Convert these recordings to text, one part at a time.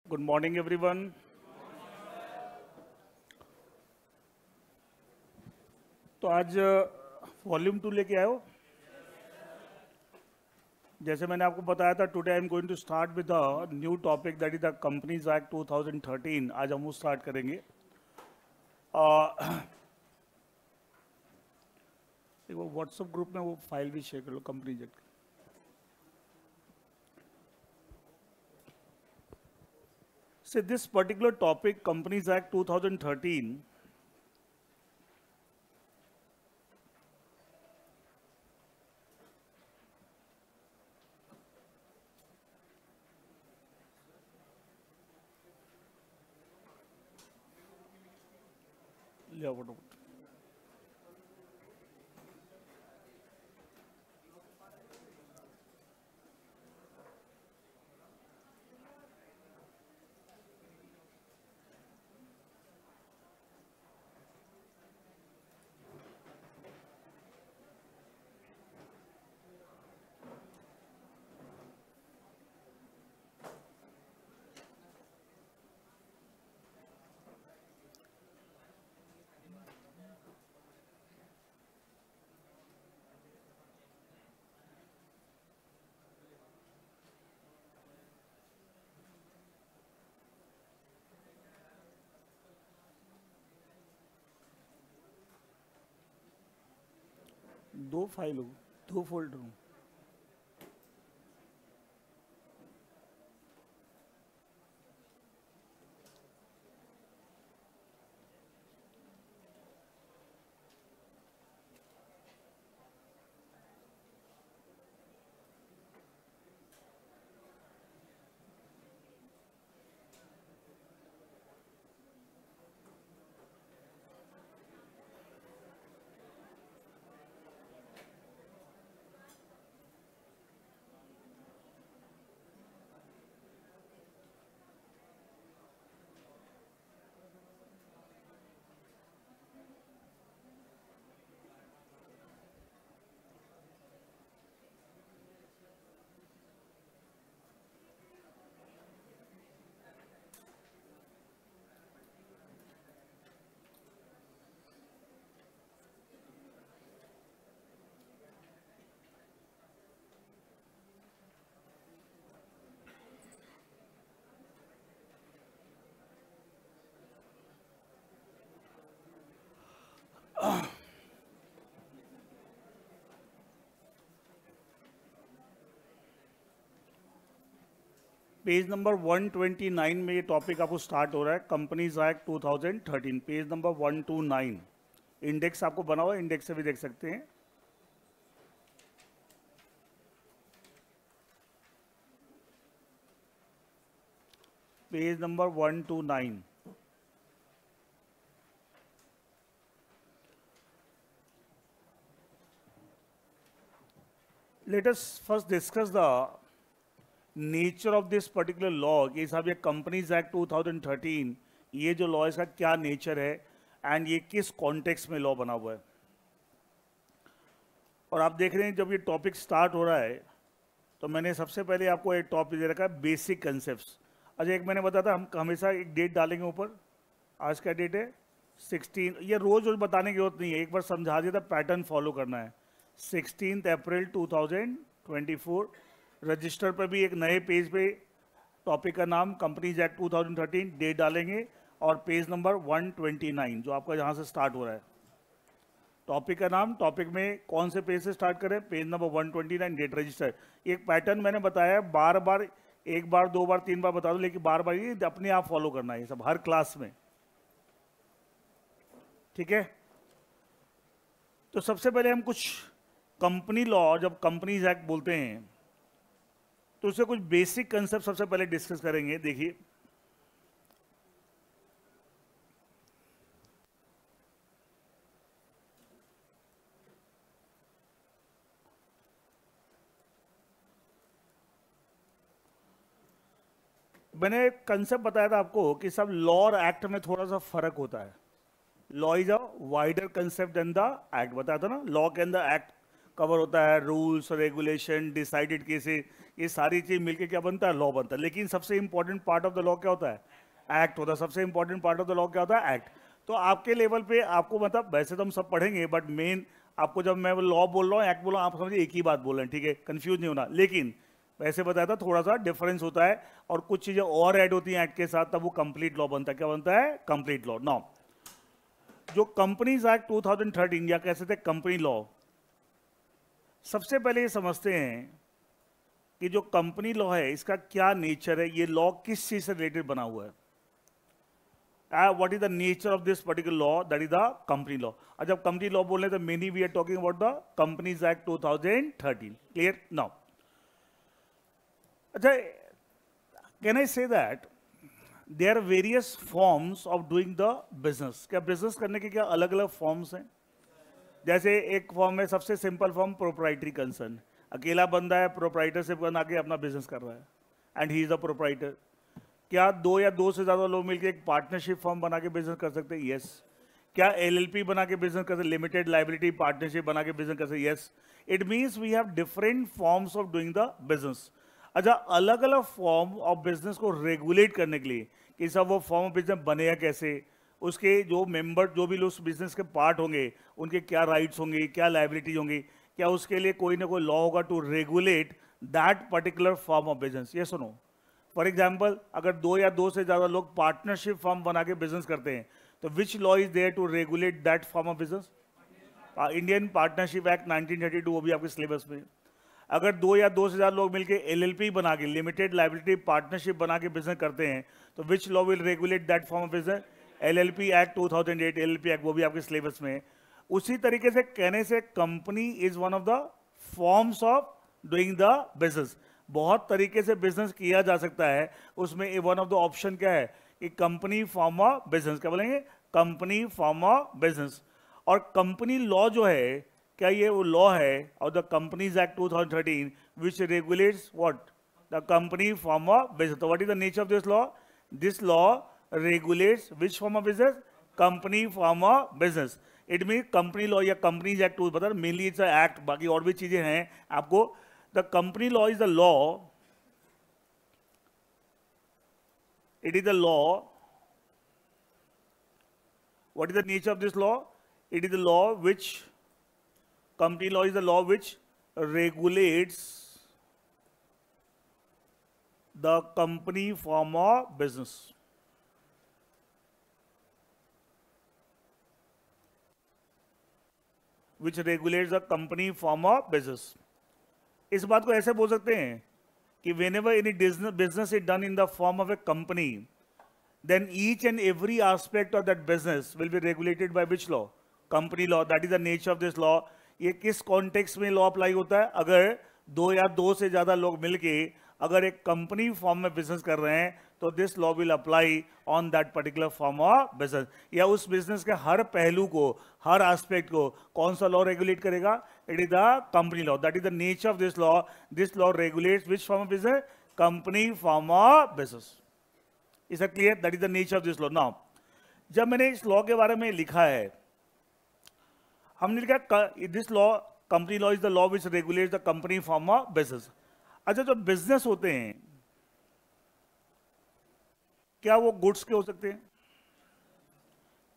Good morning everyone. तो आज volume 2 लेके आए हो। जैसे मैंने आपको बताया था, today I am going to start with a new topic that is the companies act 2013। आज हम वो स्टार्ट करेंगे। एक वो व्हाट्सएप ग्रुप में वो फाइल भी शेयर कर लो companies act. So this particular topic, Companies Act 2013, yeah, what about? दो फाइल हो, दो फोल्डर हो। पेज नंबर 129 में ये टॉपिक आपको स्टार्ट हो रहा है, companies act 2013, page number 129। Index आपको बना हुआ है, इंडेक्स से भी देख सकते हैं। Page number 129। Let us first discuss the nature of this particular law कि साहब ये कंपनीज एक्ट 2013, ये जो लॉ है इसका क्या नेचर है एंड ये किस कॉन्टेक्स्ट में लॉ बना हुआ है। और आप देख रहे हैं जब ये टॉपिक स्टार्ट हो रहा है तो मैंने सबसे पहले आपको एक टॉपिक दे रखा है, बेसिक कंसेप्ट्स। अच्छा, एक मैंने बताया था हम हमेशा एक डेट डालेंगे ऊपर। आज का डेट है 16। ये रोज रोज बताने की जरूरत नहीं है, एक बार समझा दिया था, पैटर्न फॉलो करना है। 16 अप्रैल 2024। रजिस्टर पर भी एक नए पेज पे टॉपिक का नाम कंपनीज एक्ट 2013, डेट डालेंगे और पेज नंबर 129 जो आपका यहाँ से स्टार्ट हो रहा है। टॉपिक का नाम, टॉपिक में कौन से पेज से स्टार्ट करें, पेज नंबर 129, डेट रजिस्टर। एक पैटर्न मैंने बताया, बार बार, एक बार, दो बार, तीन बार बता दो, लेकिन बार बार ये अपने आप फॉलो करना है, ये सब हर क्लास में। ठीक है, तो सबसे पहले हम कुछ कंपनी लॉ, जब कंपनीज एक्ट बोलते हैं तो उससे कुछ बेसिक कंसेप्ट सबसे पहले डिस्कस करेंगे। देखिए, मैंने कंसेप्ट बताया था आपको कि सब लॉ और एक्ट में थोड़ा सा फर्क होता है। Law is a wider concept than the act, बताया था ना। लॉ के अंदर एक्ट कवर होता है रूल्स रेगुलेशन डिसाइडेड केसेस, ये सारी चीज मिलके क्या बनता है, लॉ बनता है। लेकिन सबसे important part of the law क्या होता है, एक्ट होता है। सबसे important part of the law क्या होता है, एक्ट। तो आपके लेवल पे आपको मतलब वैसे तो हम सब पढ़ेंगे, बट मेन आपको जब मैं लॉ बोल रहा हूँ एक्ट बोल रहा हूँ, आप समझिए एक ही बात बोल रहे हैं, ठीक है, कंफ्यूज नहीं होना। लेकिन वैसे बताया था थोड़ा सा डिफरेंस होता है और कुछ चीजें और ऐड होती हैं एक्ट के साथ, तब वो कंप्लीट लॉ बनता है। क्या बनता है, कंप्लीट लॉ। नाउ जो कंपनीज एक्ट 2013 या कह सकते हैं कंपनी लॉ, सबसे पहले ये समझते हैं कि जो कंपनी लॉ है इसका क्या नेचर है, ये लॉ किस चीज से रिलेटेड बना हुआ है। What is the nature of this particular law, that is the company law। और जब कंपनी लॉ बोल रहे हैं तो many we are talking about the companies act 2013। Clear now. अच्छा, can I say that there are various forms of doing the business. क्या business करने के क्या अलग अलग फॉर्म्स हैं। जैसे एक फॉर्म है, सबसे सिंपल फॉर्म प्रोप्राइटरी कंसर्न, अकेला बंदा है प्रोप्राइटरशिप बना के अपना बिजनेस कर रहा है and he is the proprietor. क्या दो या दो से ज्यादा लोग मिलकर एक पार्टनरशिप फॉर्म बना के बिजनेस कर सकते हैं, यस। क्या एलएलपी बना के बिजनेस कर सकते, लिमिटेड लाइबिलिटी पार्टनरशिप बना के बिजनेस कर सकते, yes. It means we have different forms of doing the business. अच्छा, अलग अलग फॉर्म ऑफ बिजनेस को रेगुलेट करने के लिए कि सब वो फॉर्म ऑफ बिजनेस बनेगा कैसे, उसके जो मेंबर जो भी लोग उस बिजनेस के पार्ट होंगे उनके क्या राइट्स होंगे, क्या लाइबिलिटी होंगी, क्या उसके लिए कोई ना कोई लॉ होगा to regulate that particular form of business, yes और नो। फॉर एग्जाम्पल, अगर दो या दो से ज्यादा लोग पार्टनरशिप फॉर्म बना के बिजनेस करते हैं तो which law is there to regulate that form of business, Indian partnership act 1932, वो भी आपके सिलेबस में। अगर दो या दो से ज्यादा लोग मिलकर एलएलपी बना के लिमिटेड लाइबिलिटी पार्टनरशिप बना के बिजनेस करते हैं तो which law will regulate that form of business, LLP act 2008, LLP act, वो भी आपके सिलेबस में। उसी तरीके से कहने से company is one of the forms of doing the business. बहुत तरीके से बिजनेस किया जा सकता है, उसमें वन ऑफ द ऑप्शन क्या है कि कंपनी फॉर्म ऑफ बिजनेस। क्या बोलेंगे, कंपनी फॉर्म ऑफ बिजनेस। और कंपनी लॉ जो है, क्या ये वो लॉ है और the companies act 2013 which regulates what, the company form of business. तो what is the nature of this law, this law regulates which form of business, company form of business. It mean company law या companies act बता, mainly it's act, बाकी और भी चीजें हैं आपको। The company law is the law, it is the law. What is the nature of this law? It is the law which, company law is the law which regulates the company form of business. Which regulates the company form of business. इस बात को ऐसे बोल सकते हैं कि whenever any business is done in the form of a company, then each and every aspect of that business will be regulated by which law, company law। that is the nature of this law। ये किस context में law apply होता है, अगर दो या दो से ज्यादा लोग मिलके अगर एक कंपनी फॉर्म में बिजनेस कर रहे हैं तो this law will apply on that particular form of business. या उस बिजनेस के हर पहलू को, हर एस्पेक्ट को कौन सा लॉ रेगुलेट करेगा, it is the company law. That is the nature of this law. This law regulates which form of business, company form of business. Is it clear, that is the nature of this law. Now जब मैंने इस law के बारे में लिखा है, हमने लिखा this law, company law is the law which regulates the company form of business. अच्छा, जो बिजनेस होते हैं क्या वो गुड्स के हो सकते हैं,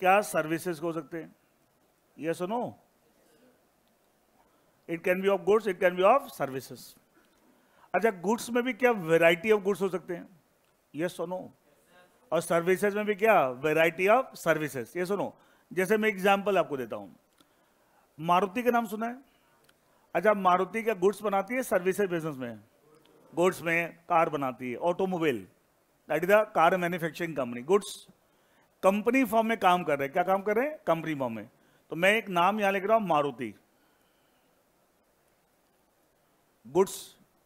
क्या सर्विसेज के हो सकते हैं, यस और no. It can be of goods, it can be of services. अच्छा, गुड्स में भी क्या वैरायटी ऑफ गुड्स हो सकते हैं, यस और नो। और सर्विसेज में भी क्या वैरायटी ऑफ सर्विसेज, यस और नो। जैसे मैं एग्जांपल आपको देता हूं, मारुति का नाम सुना है। अच्छा, मारुति क्या गुड्स बनाती है, सर्विसेज बिजनेस में, गुड्स में कार बनाती है, automobile, that is the car manufacturing company. Goods company form में काम कर रहे हैं, क्या काम कर रहे हैं, कंपनी फॉर्म में। तो मैं एक नाम यहां लिख रहा हूं, Maruti. Goods,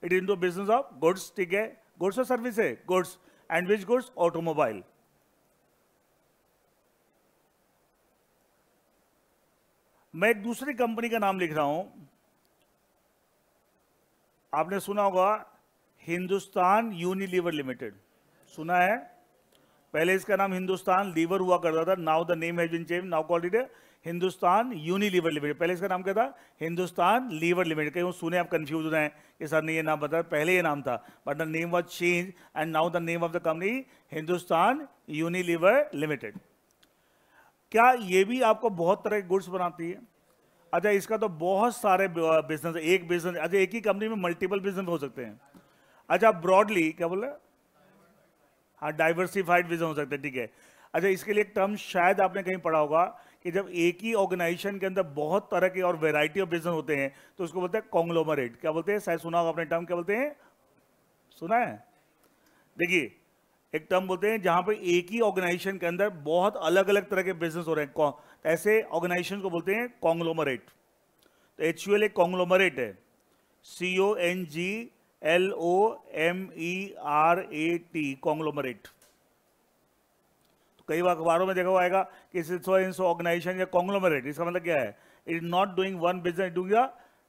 it is into business of goods, ठीक है। गुड्स और सर्विस है, goods, and which goods, automobile. मैं एक दूसरी कंपनी का नाम लिख रहा हूं, आपने सुना होगा हिंदुस्तान यूनिलीवर लिमिटेड, सुना है। पहले इसका नाम हिंदुस्तान लीवर हुआ करता था, now the name has been change, now called it Hindustan Unilever Limited, पहले इसका नाम क्या था? Hindustan Lever Limited. कहीं वो सुने आप कंफ्यूज हो जाए कि सर ने ये नाम बताया, पहले ये नाम था but the name was change and now the name of the company Hindustan Unilever limited. क्या ये भी आपको बहुत तरह के गुड्स बनाती है? अच्छा, इसका तो बहुत सारे बिजनेस, एक बिजनेस, अच्छा एक ही कंपनी में मल्टीपल बिजनेस हो सकते हैं। अच्छा, ब्रॉडली क्या बोल रहे हैं? हाँ, डाइवर्सिफाइड बिजनेस हो सकते हैं, ठीक है। अच्छा, इसके लिए एक टर्म शायद आपने कहीं पढ़ा होगा कि जब एक ही ऑर्गेनाइजेशन के अंदर बहुत तरह के और वैरायटी ऑफ बिजनेस होते हैं तो उसको बोलते हैं कॉन्ग्लोमरेट। क्या बोलते हैं? शायद सुना होगा आपने टर्म, क्या बोलते हैं? सुना है? देखिए, एक टर्म बोलते हैं जहां पे एक ही ऑर्गेनाइजेशन के अंदर बहुत अलग अलग तरह के बिजनेस हो रहे हैं, ऐसे ऑर्गेनाइजेशन को बोलते हैं कॉन्ग्लोमरेट। तो HUL एक कॉन्ग्लोमरेट है, CONGLOMERAT, कॉन्ग्लोमरेट। तो कई बार अखबारों में देखा हुआ आएगा कि ऑर्गेनाइजेशन या कॉन्ग्लोमरेट, इसका मतलब क्या है? It is not doing one business, doing a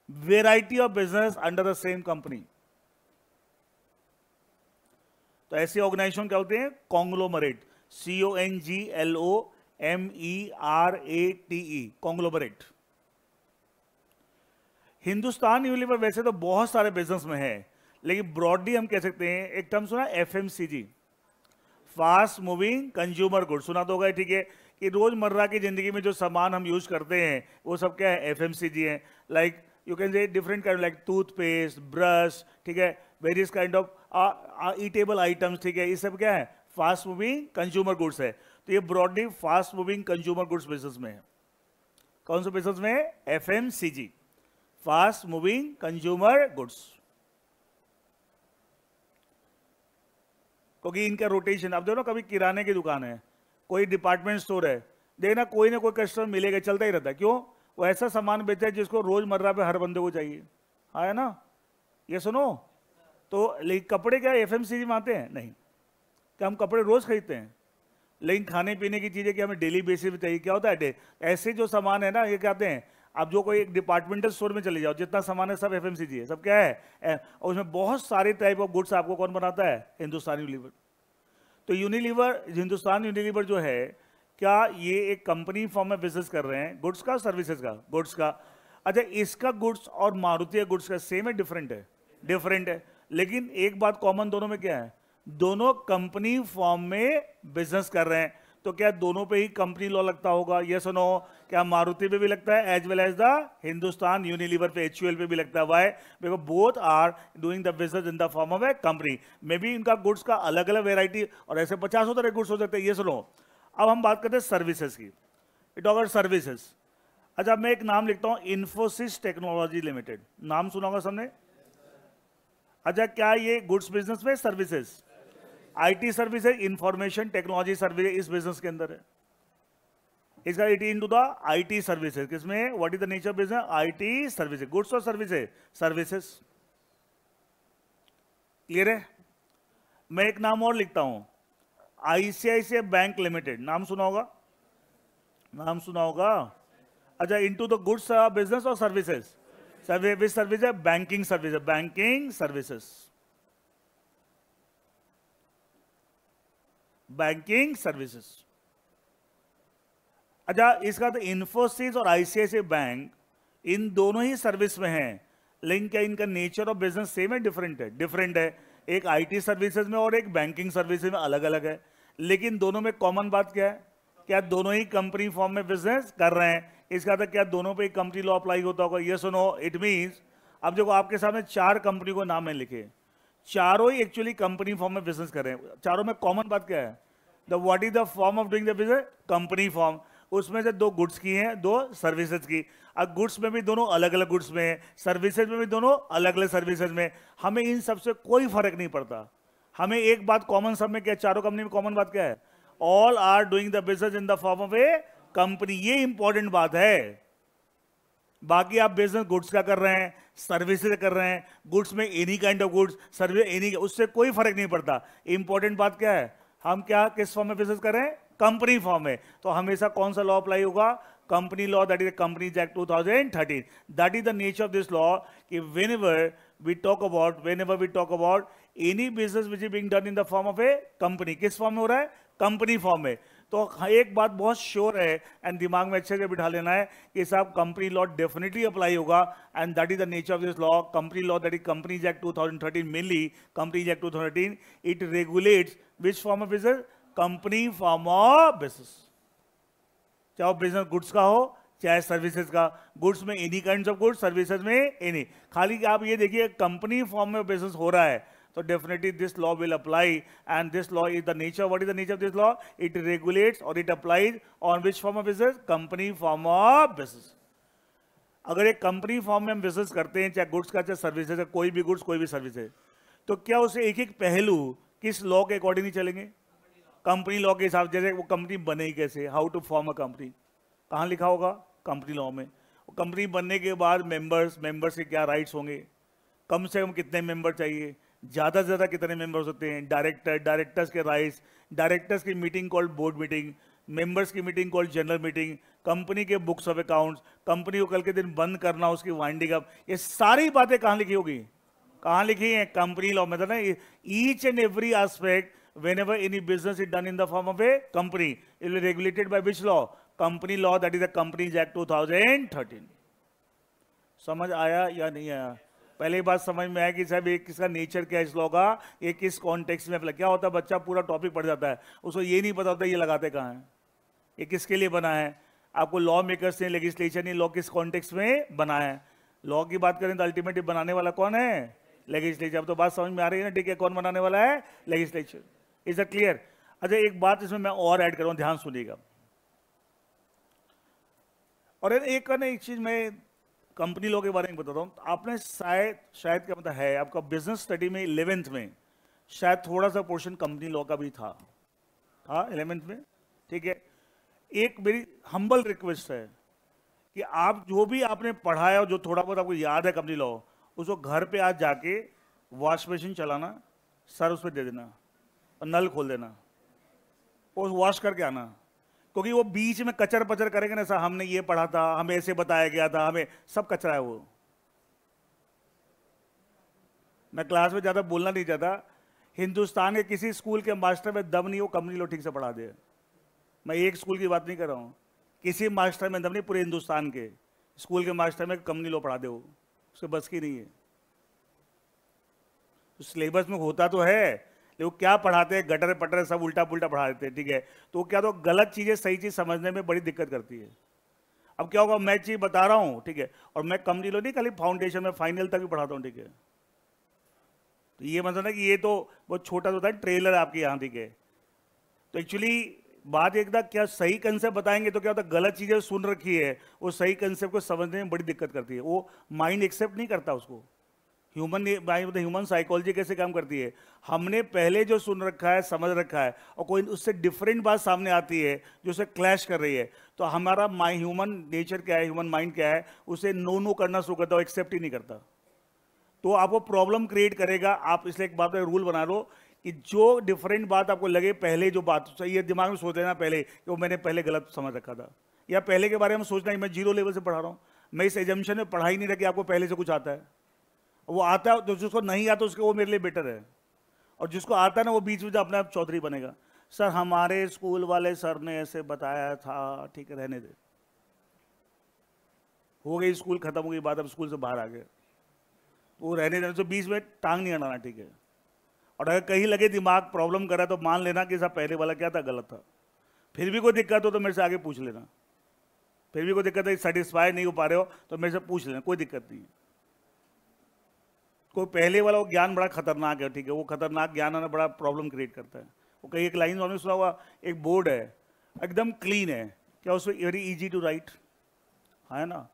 variety of business under the same company. तो ऐसे ऑर्गेनाइजेशन क्या होते हैं? Conglomerate, CONGLOMERATE, conglomerate. Hindustan Unilever वैसे तो बहुत सारे बिजनेस में है, लेकिन ब्रॉडली हम कह सकते हैं, एक टर्म सुना FMCG, fast moving consumer good, सुना तो होगा, ठीक है। कि रोजमर्रा की जिंदगी में जो सामान हम यूज करते हैं वो सब क्या है? FMCG है। Like you can say different kind, like toothpaste, brush, ठीक है, various kind of eatable items, ठीक है, ये सब क्या है? फास्ट मूविंग कंज्यूमर गुड्स है। तो ये broadly fast moving consumer goods business में है। कौन से बिजनेस में है? FMCG, fast moving consumer goods. क्योंकि इनका रोटेशन, अब देखो ना, कभी किराने की दुकान है, कोई डिपार्टमेंट स्टोर है, देखना कोई ना कोई कस्टमर मिलेगा, चलता ही रहता है। क्यों? वो ऐसा सामान बेचता है जिसको रोजमर्रा पे हर बंदे को चाहिए, है ना? ये सुनो, तो लेकिन कपड़े क्या FMCG में आते हैं? नहीं। क्या हम कपड़े रोज खरीदते हैं? लेकिन खाने पीने की चीजें क्या हमें डेली बेसिस पे चाहिए? क्या होता है? ऐसे जो सामान है ना, ये कहते हैं, आप जो कोई एक डिपार्टमेंटल स्टोर में चले जाओ, जितना सामान है सब FMCG है, सब क्या है? और उसमें बहुत सारे टाइप ऑफ गुड्स आपको कौन बनाता है? हिंदुस्तान यूनिलीवर। तो यूनिलीवर, हिंदुस्तान यूनिलीवर जो है, क्या ये एक कंपनी फॉर्म में बिजनेस कर रहे हैं? गुड्स का, सर्विसेज का? गुड्स का। अच्छा, इसका गुड्स और मारुति गुड्स का सेम है, डिफरेंट है? डिफरेंट है, लेकिन एक बात कॉमन दोनों में क्या है? दोनों कंपनी फॉर्म में बिजनेस कर रहे हैं। तो क्या दोनों पे ही कंपनी लॉ लगता होगा? यस और नो? क्या मारुति पे भी लगता है as well as the Hindustan Unilever पे, HUL पे भी लगता है? Why? Because both are doing the business in the form of a company. Maybe इनका गुड्स का अलग अलग वेराइटी और ऐसे 50 तरह गुड्स हो सकते हैं। यस और नो? अब हम बात करते हैं सर्विसेज की। It hour services. अच्छा, मैं एक नाम लिखता हूं, इन्फोसिस टेक्नोलॉजी लिमिटेड, नाम सुना होगा सबने? अच्छा, क्या ये गुड्स बिजनेस में? Services, IT services, information technology service इस बिजनेस के अंदर है। इसका it into the IT services, किसमें? What is the nature business? IT services, goods और सर्विसेज, सर्विसेज। क्लियर है? मैं एक नाम और लिखता हूं, ICICI बैंक लिमिटेड, नाम सुना होगा? नाम सुना होगा? अच्छा, इनटू द गुड्स बिजनेस और सर्विसेज, सर्विस, सर्विस है banking service, banking services, banking services. अच्छा, इसका तो इन्फोसिस और ICICI बैंक इन दोनों ही सर्विस में है, लेकिन क्या इनका नेचर ऑफ बिजनेस सेम है, डिफरेंट है? डिफरेंट है। एक IT सर्विसेज में और एक बैंकिंग सर्विसेज में अलग अलग है, लेकिन दोनों में कॉमन बात क्या है? क्या दोनों ही कंपनी फॉर्म में बिजनेस कर रहे हैं? इसका तो क्या दोनों पे कंपनी लॉ अप्लाई होता होगा? यस और नो? इट मींस, अब देखो आपके सामने 4 कंपनी को नाम है लिखे, चारों ही एक्चुअली कंपनी फॉर्म में बिजनेस कर रहे हैं। चारों में कॉमन बात क्या है? The what is the form of doing the business? Company form. उसमें से 2 गुड्स की हैं, 2 सर्विसेज की। अब गुड्स में भी दोनों अलग अलग गुड्स में है, सर्विसेज में भी दोनों अलग अलग सर्विसेज में। हमें इन सबसे कोई फर्क नहीं पड़ता, हमें एक बात कॉमन सब में क्या, चारों कंपनी में कॉमन बात क्या है? All are doing the business in the form of a company. ये इंपॉर्टेंट बात है। बाकी आप बिजनेस गुड्स का कर रहे हैं, सर्विसेज कर रहे हैं, गुड्स में any kind of goods, service any, उससे कोई फर्क नहीं पड़ता। इंपॉर्टेंट बात क्या है? हम क्या किस फॉर्म में बिजनेस कर रहे हैं? कंपनी फॉर्म में। तो हमेशा कौन सा लॉ अप्लाई होगा? Company law, that is companies act 2013। That is the nature of this law कि whenever we talk about any business which is being done in the form of a company, किस form में हो रहा है? Company form में। तो एक बात बहुत श्योर है एंड दिमाग में अच्छे से बिठा लेना है कि साहब कंपनी लॉ डेफिनेटली अप्लाई होगा, and that is the nature of this law. Company law, that is companies act 2013, mainly companies act 2013, it regulates which form of business, company form of business. चाहे business goods का हो चाहे services का. Goods में any kind of goods, services में any. खाली आप ये देखिए कंपनी फॉर्म में बिजनेस हो रहा है तो definitely this law will apply, and this law is the nature. What is the nature of this law? It regulates और it applies on which form of business, company form of business. अगर एक company form में हम business करते हैं, चाहे goods का चाहे सर्विसेज का, कोई भी गुड्स कोई भी सर्विसेज, तो क्या उसे एक एक पहलू किस लॉ के अकॉर्डिंग ही चलेंगे? कंपनी लॉ के हिसाब. जैसे वो कंपनी बनेगी कैसे, how to form a company, कहाँ लिखा होगा? कंपनी लॉ में. कंपनी बनने के बाद मेंबर्स के क्या राइट्स होंगे, कम से कम कितने मेंबर चाहिए, ज़्यादा से ज़्यादा कितने मेंबर हो सकते हैं, डायरेक्टर्स के राइट्स, डायरेक्टर्स की meeting called board meeting, members की meeting called general meeting, company के बुक्स ऑफ अकाउंट्स, कंपनी को कल के दिन बंद करना, उसकी वाइंडिंग अप, ये सारी बातें कहाँ लिखी होगी? कहाँ लिखी है? कंपनी लॉ में. ना each and every aspect whenever any business is done in the form of a company, it will be regulated by which law? Company law, that is the Companies Act 2013. समझ आया या नहीं आया? पहले बात समझ में आया कि साहब ये किसका नेचर क्या है इस लॉ का, ये किस कॉन्टेक्स्ट में. क्या होता है, बच्चा पूरा टॉपिक पढ़ जाता है, उसको ये नहीं पता होता ये लगाते कहाँ हैं, ये किसके लिए बना है. आपको लॉ मेकर्स ने लेजिस्लेचर ने लॉ किस कॉन्टेक्स्ट में बना है. लॉ की बात करें तो अल्टीमेटली बनाने वाला कौन है? लेजिस्लेचर. अब तो बात समझ में आ रही है ना, ठीक है, कौन बनाने वाला है? लेजिस्लेचर. Is that clear? अच्छा, एक बात इसमें मैं और ऐड करूं, ध्यान सुनिएगा. और एक चीज मैं कंपनी लॉ के बारे में बताता हूं. आपने शायद क्या मतलब है, आपका बिजनेस स्टडी में 11th में शायद थोड़ा सा पोर्शन कंपनी लॉ का भी था 11th में, ठीक है. एक मेरी हम्बल रिक्वेस्ट है कि आप जो भी आपने पढ़ा है और जो थोड़ा बहुत आपको याद है कंपनी लॉ, उसको घर पे आज जाके वॉश मशीन चलाना, सर उस पर दे देना और नल खोल देना और वॉश करके आना. क्योंकि वो बीच में कचर पचर करेंगे ना, सर हमने ये पढ़ा था, हमें ऐसे बताया गया था, हमें सब कचरा है वो. मैं क्लास में ज़्यादा बोलना नहीं चाहता. हिंदुस्तान के किसी स्कूल के मास्टर में दम नहीं, वो कंपनी लॉ ठीक से पढ़ा दे. मैं एक स्कूल की बात नहीं कर रहा हूँ, किसी मास्टर में दम नहीं, पूरे हिंदुस्तान के स्कूल के मास्टर में कंपनी लॉ पढ़ा दे. वो उसके बस की नहीं है. सिलेबस में होता तो है, लेकिन वो क्या पढ़ाते हैं, गटर पटर सब उल्टा पुल्टा पढ़ा देते हैं, ठीक है. तो क्या, तो गलत चीज़ें सही चीज़ समझने में बड़ी दिक्कत करती है. अब क्या होगा, मैं चीज़ बता रहा हूँ, ठीक है, और मैं कंपनी लॉ नहीं खाली फाउंडेशन में फाइनल तक भी पढ़ाता हूँ, ठीक है. तो ये मतलब ना कि ये तो बहुत छोटा होता है ट्रेलर आपके यहाँ, ठीक है. तो एक्चुअली बात एकदम क्या सही कंसेप्ट बताएंगे तो क्या होता है, गलत चीज़ें सुन रखी है, वो सही कंसेप्ट को समझने में बड़ी दिक्कत करती है. वो माइंड एक्सेप्ट नहीं करता उसको. ह्यूमन साइकोलॉजी कैसे काम करती है, हमने पहले जो सुन रखा है, समझ रखा है, और कोई उससे डिफरेंट बात सामने आती है जो उसे क्लैश कर रही है, तो हमारा ह्यूमन नेचर क्या है, ह्यूमन माइंड क्या है, उसे नो करना शुरू करता है, एक्सेप्ट ही नहीं करता. तो आपको प्रॉब्लम क्रिएट करेगा. आप इसलिए एक बात का रूल बना लो कि जो डिफरेंट बात आपको लगे, पहले जो बात सही है दिमाग में सोच लेना पहले कि वो मैंने पहले गलत समझ रखा था, या पहले के बारे में सोचना ही मैं जीरो लेवल से पढ़ा रहा हूँ, मैं इस एजम्पशन में पढ़ा ही नहीं रहा कि आपको पहले से कुछ आता है. वो आता है तो जिसको नहीं आता उसके वो मेरे लिए बेटर है, और जिसको आता है ना वो बीच में अपने आप चौधरी बनेगा. सर हमारे स्कूल वाले सर ने ऐसे बताया था, ठीक है रहने दे, हो गई स्कूल खत्म हो गई बात, अब स्कूल से बाहर आ गए, वो रहने देने से बीच में टांग नहीं अड़ाना, ठीक है. और अगर कहीं लगे दिमाग प्रॉब्लम कर रहा है तो मान लेना कि साहब पहले वाला क्या था, गलत था. फिर भी कोई दिक्कत हो तो मेरे से आगे पूछ लेना. फिर भी कोई दिक्कत है, सेटिस्फाई नहीं हो पा रहे हो तो मेरे से पूछ लेना, कोई दिक्कत नहीं है. कोई पहले वाला वो ज्ञान बड़ा खतरनाक है, ठीक है, वो खतरनाक ज्ञान आना बड़ा प्रॉब्लम क्रिएट करता है. वो कहीं एक लाइन हमने सुना हुआ, एक बोर्ड है एकदम क्लीन है, क्या उसमें वेरी इजी टू राइट है ना,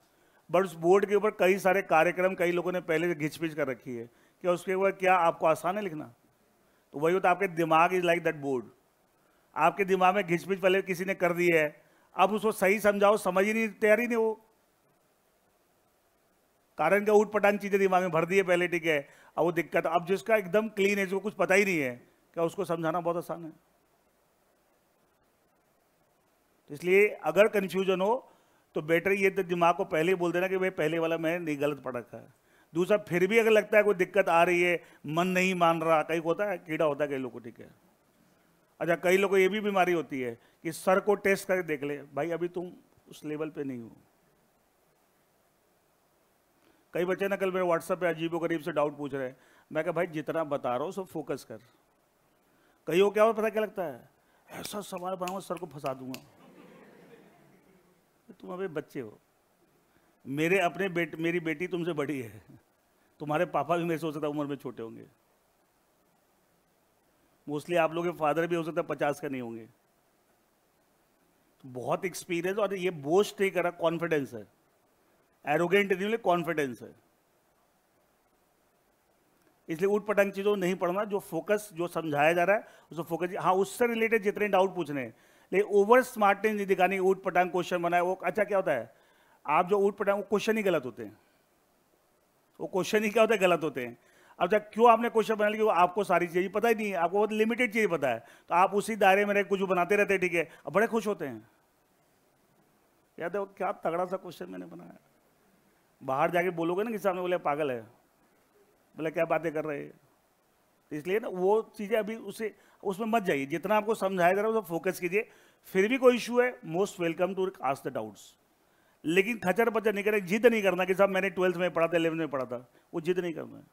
बट उस बोर्ड के ऊपर कई सारे कार्यक्रम कई लोगों ने पहले से घिच-पिच कर रखी है. क्या उसके ऊपर क्या आपको आसान है लिखना? तो वही होता है, आपके दिमाग इज लाइक दैट बोर्ड. आपके दिमाग में घिच-पिच पहले किसी ने कर दी है, अब उसको सही समझाओ, समझ ही नहीं, तैयार ही नहीं वो, कारण क्या, ऊट पटांग चीजें दिमाग में भर दी है पहले, ठीक है. अब वो दिक्कत, अब जिसका एकदम क्लीन है, जिसको कुछ पता ही नहीं है, क्या उसको समझाना बहुत आसान है. तो इसलिए अगर कंफ्यूजन हो तो बेटर ये दिमाग को पहले ही बोल देना कि भाई पहले वाला मैंने नहीं गलत पढ़ रखा है. दूसरा, फिर भी अगर लगता है कोई दिक्कत आ रही है, मन नहीं मान रहा, कहीं होता है कीड़ा होता है कई लोगों को, ठीक है. अच्छा, कई लोगों को ये भी बीमारी होती है कि सर को टेस्ट करके देख ले, भाई अभी तुम उस लेवल पे नहीं हो। कई बच्चे ना कल मेरे व्हाट्सएप पे अजीबो गरीब से डाउट पूछ रहे हैं, मैं कहा भाई जितना बता रहा हूँ सब फोकस कर। कहीं हो क्या हो पता क्या लगता है, ऐसा सवाल बनाऊंगा सर को फंसा दूंगा। तुम अभी बच्चे हो, मेरी बेटी तुमसे बड़ी है, तुम्हारे पापा भी मेरे से हो सकता है उम्र में छोटे होंगे, मोस्टली आप लोग के फादर भी हो सकता है 50 का नहीं होंगे। तो बहुत एक्सपीरियंस, और ये बोस्ट नहीं करा, कॉन्फिडेंस है, एरोगेंट नहीं, कॉन्फिडेंस है। इसलिए उठ पटांग चीजों नहीं पढ़ना, जो फोकस जो समझाया जा रहा है उसको फोकस, हाँ उससे रिलेटेड जितने डाउट पूछने हैं, लेकिन ओवर स्मार्टनेस नहीं दिखानी। उठ पटांग क्वेश्चन बनाए वो अच्छा क्या होता है, आप जो उठ पटांग, वो क्वेश्चन ही गलत होते हैं, वो क्वेश्चन ही क्या होता है, गलत होते हैं। अब जब क्यों आपने क्वेश्चन बना लिया, आपको सारी चीजें पता ही नहीं है, आपको बहुत लिमिटेड चीजें पता है, तो आप उसी दायरे में रह कुछ बनाते रहते हैं, ठीक है, अब बड़े खुश होते हैं, याद है क्या तगड़ा सा क्वेश्चन मैंने बनाया। बाहर जाके बोलोगे ना कि सामने, बोले पागल है, बोले क्या बातें कर रहे हैं। इसलिए ना वो चीजें अभी उसमें मत जाइए, जितना आपको समझाया जा रहा है उस फोकस कीजिए। फिर भी कोई इशू है, most welcome to ask the doubts, लेकिन खचर पचर नहीं करें, जिद नहीं करना कि साहब मैंने 12th में पढ़ा था, 11th में पढ़ा था, वो जिद नहीं करना है,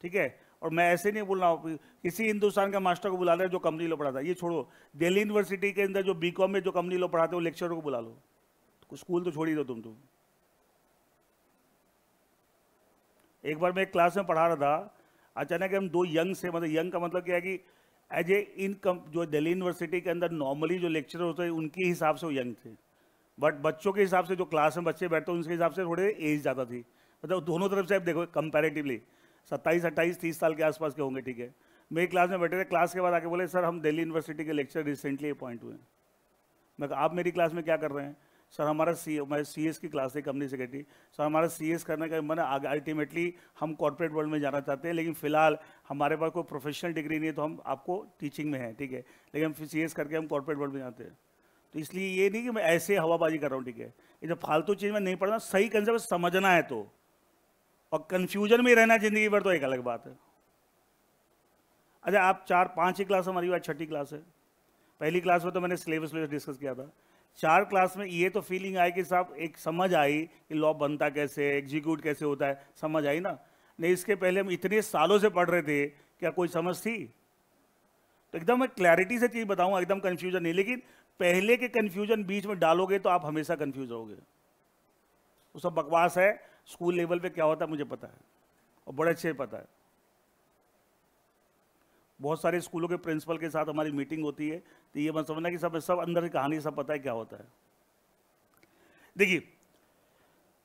ठीक है। और मैं ऐसे नहीं बोल रहा हूँ किसी हिंदुस्तान का मास्टर को बुला ले जो कंपनी लो पढ़ाता, ये छोड़ो, दिल्ली यूनिवर्सिटी के अंदर जो बीकॉम में जो कंपनी लो पढ़ाते, वो लेक्चरों को बुला लो, स्कूल तो छोड़ ही दो तुम तो। एक बार मैं एक क्लास में पढ़ा रहा था, अचानक हम दो यंग से, मतलब यंग का मतलब क्या है कि एज ए इनकम, जो दिल्ली यूनिवर्सिटी के अंदर नॉर्मली जो लेक्चरर होते हैं उनके हिसाब से वो यंग थे, बट बच्चों के हिसाब से जो क्लास में बच्चे बैठते हैं उनके हिसाब से थोड़े एज ज़्यादा थी, मतलब दोनों तरफ से आप देखो कंपैरेटिवली 27, 28, 30 साल के आसपास के होंगे, ठीक है। मेरी क्लास में बैठे थे, क्लास के बाद आके बोले सर हम दिल्ली यूनिवर्सिटी के लेक्चर रिसेंटली अपॉइंट हुए। मैं कहा आप मेरी क्लास में क्या कर रहे हैं? सर हमारा मैं CS की क्लास है, कंपनी सेक्रेटरी, सर हमारा CS करने का मन है, अल्टीमेटली हम कॉर्पोरेट वर्ल्ड में जाना चाहते हैं, लेकिन फिलहाल हमारे पास कोई प्रोफेशनल डिग्री नहीं है, तो हम आपको टीचिंग में हैं, ठीक है, लेकिन हम CS करके हम कॉर्पोरेट वर्ल्ड में जाते हैं। तो इसलिए ये नहीं कि मैं ऐसे हवाबाजी कर रहा हूँ, ठीक है, ये जो फालतू चीज़ में नहीं पढ़ना, सही कंसेप्ट समझना है तो, और कन्फ्यूजन में रहना जिंदगी भर तो एक अलग बात है। अच्छा आप 4-5 ही क्लास हमारी, आज 6ठी क्लास है। पहली क्लास में तो मैंने सिलेबस डिस्कस किया था, 4 क्लास में ये तो फीलिंग आई कि साहब एक समझ आई कि लॉ बनता कैसे, एग्जीक्यूट कैसे होता है, समझ आई ना। नहीं इसके पहले हम इतने सालों से पढ़ रहे थे, क्या कोई समझ थी? तो एकदम मैं क्लैरिटी से चीज़ बताऊंगा, एकदम कन्फ्यूजन नहीं, लेकिन पहले के कन्फ्यूजन बीच में डालोगे तो आप हमेशा कन्फ्यूज होगे। वो सब बकवास है, स्कूल लेवल पे क्या होता है मुझे पता है, और बड़े अच्छे पता है। बहुत सारे स्कूलों के प्रिंसिपल के साथ हमारी मीटिंग होती है, तो ये मत समझना कि सब अंदर की कहानी सब पता है क्या होता है। देखिए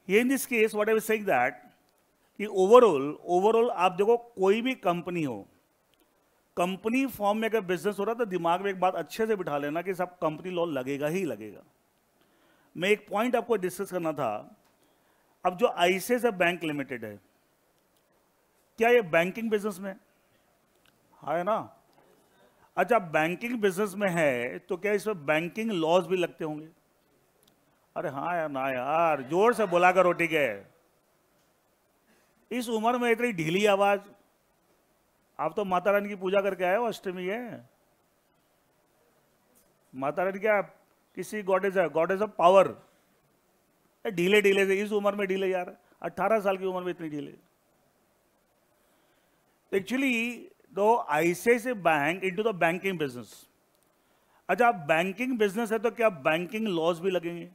ये in this case what I was saying that कि ओवरऑल आप देखो, कोई भी कंपनी हो, कंपनी फॉर्म में अगर बिजनेस हो रहा है तो दिमाग में एक बात अच्छे से बिठा लेना कि सब कंपनी लॉ लगेगा ही लगेगा। मैं एक पॉइंट आपको डिस्कस करना था। अब जो ICICI बैंक लिमिटेड है, क्या ये बैंकिंग बिजनेस में है ना? अच्छा बैंकिंग बिजनेस में है तो क्या इसमें बैंकिंग लॉज भी लगते होंगे? अरे हाँ यार ना यार, जोर से बोला करो, ठीक है। इस उम्र में इतनी ढीली आवाज, आप तो माता रानी की पूजा करके आए हो, अष्टमी है। माता रानी क्या किसी गॉडेज है, गॉडेज ऑफ पावर, ढीले ढीले से इस उम्र में ढीले यार, 18 साल की उम्र में इतनी ढीले। एक्चुअली दो ICICI bank into the banking business. अच्छा बैंकिंग बिजनेस है तो क्या बैंकिंग लॉज भी लगेंगे?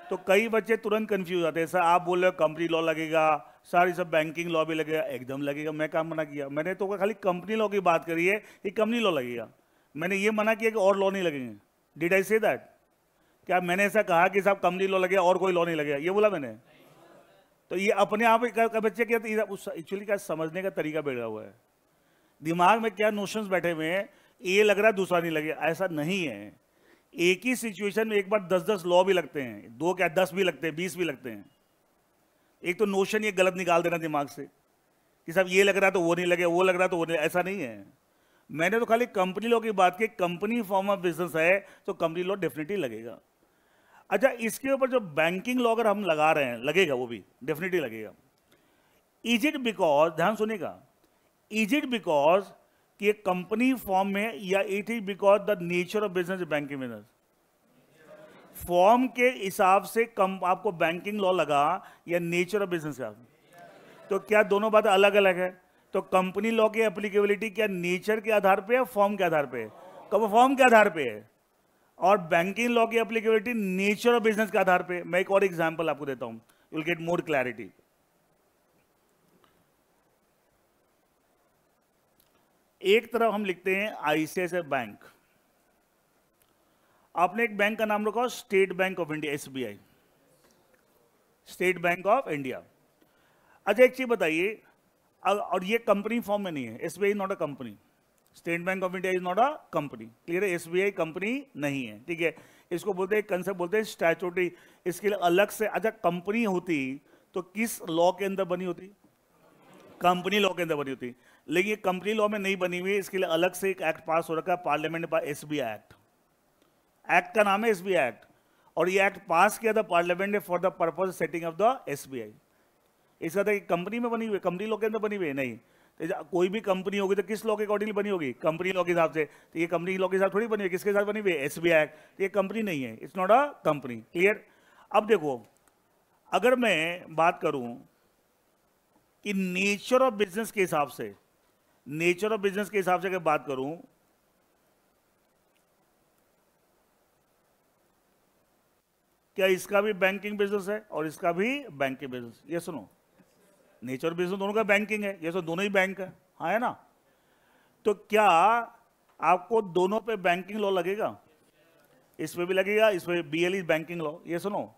तो कई बच्चे तुरंत कंफ्यूज आते हैं, सर आप बोल रहे हो कंपनी लॉ लगेगा, सर ये सब बैंकिंग लॉ भी लगेगा। एकदम लगेगा, मैं क्या मना किया? मैंने तो खाली कंपनी लॉ की बात करी है कि कंपनी लॉ लगेगा, मैंने ये मना किया कि और लॉ नहीं लगेंगे। Did I say that? क्या मैंने ऐसा कहा कि साहब कंपनी लॉ लगेगा और कोई लॉ नहीं लगेगा, ये बोला मैंने? तो ये अपने आप बच्चे क्या एक्चुअली क्या समझने का तरीका बिगड़ा हुआ है, दिमाग में क्या नोशंस बैठे हुए हैं, ये लग रहा है दूसरा नहीं लगेगा, ऐसा नहीं है। एक ही सिचुएशन में एक बार 10-10 लॉ भी लगते हैं, 2 क्या 10 भी लगते हैं, 20 भी लगते हैं। एक तो नोशन ये गलत निकाल देना दिमाग से कि साहब ये लग रहा है तो वो नहीं लगेगा, वो लग रहा है तो वो नहीं, ऐसा नहीं है। मैंने तो खाली कंपनी लॉ की बात की, कंपनी फॉर्म ऑफ बिजनेस है तो कंपनी लॉ डेफिनेटली लगेगा। अच्छा इसके ऊपर जो बैंकिंग लॉ अगर हम लगा रहे हैं, लगेगा, वो भी डेफिनेटली लगेगा। इज इट बिकॉज, ध्यान सुनिएगा, इज इट बिकॉज कि एक कंपनी फॉर्म में, या it is because the nature of business banking business? Form के हिसाब से कम आपको बैंकिंग लॉ लगा या नेचर ऑफ बिजनेस का? तो क्या दोनों बातें अलग अलग है? तो कंपनी लॉ की एप्लीकेबिलिटी क्या नेचर के आधार पे है, फॉर्म के आधार पे है? कब फॉर्म के आधार पे है, और बैंकिंग लॉ की एप्लीकेबिलिटी नेचर ऑफ बिजनेस के आधार पे। मैं एक और एग्जांपल आपको देता हूं, you will get more clarity. एक तरफ हम लिखते हैं आईसीआईसीआई बैंक, आपने एक बैंक का नाम रखा state bank of India, SBI, state bank of India. अच्छा एक चीज बताइए, और ये कंपनी फॉर्म में नहीं है, SBI not a company, state bank of India is not a company, clear है? एसबीआई कंपनी नहीं है, ठीक है? इसको बोलते हैं, कंसेप्ट बोलते हैं स्टैट्यूटरी, इसके लिए अलग से। अच्छा कंपनी होती तो किस लॉ के अंदर बनी होती? कंपनी लॉ के अंदर बनी होती, लेकिन ये कंपनी लॉ में नहीं बनी हुई, इसके लिए अलग से एक एक्ट पास हो रखा है पार्लियामेंट में, एसबीआई एक्ट। एक्ट का नाम है एसबीआई एक्ट, और ये एक्ट पास किया था पार्लियामेंट ने for the purpose setting of the SBI. इसका था कंपनी में बनी हुई, कंपनी लॉ के अंदर बनी हुई है नहीं। तो कोई भी कंपनी होगी तो किस लॉ के अकॉर्डिंग बनी होगी? कंपनी लॉ के हिसाब से। तो ये कंपनी लॉ के हिसाब थोड़ी बनी हुई, किसके साथ बनी हुई है? SBI act. तो ये कंपनी नहीं है, it's not a company, clear? अब देखो, अगर मैं बात करूं कि नेचर ऑफ बिजनेस के हिसाब से, नेचर ऑफ बिजनेस के हिसाब से अगर बात करूं, क्या इसका भी बैंकिंग बिजनेस है और इसका भी बैंकिंग बिजनेस? ये सुनो, नेचर बिजनेस दोनों का बैंकिंग है, ये सो दोनों ही बैंक है, हाँ है ना? तो क्या आपको दोनों पे बैंकिंग लॉ लगेगा? इस पे भी लगेगा, इस पे बीएलई बैंकिंग लॉ, ये सुनो।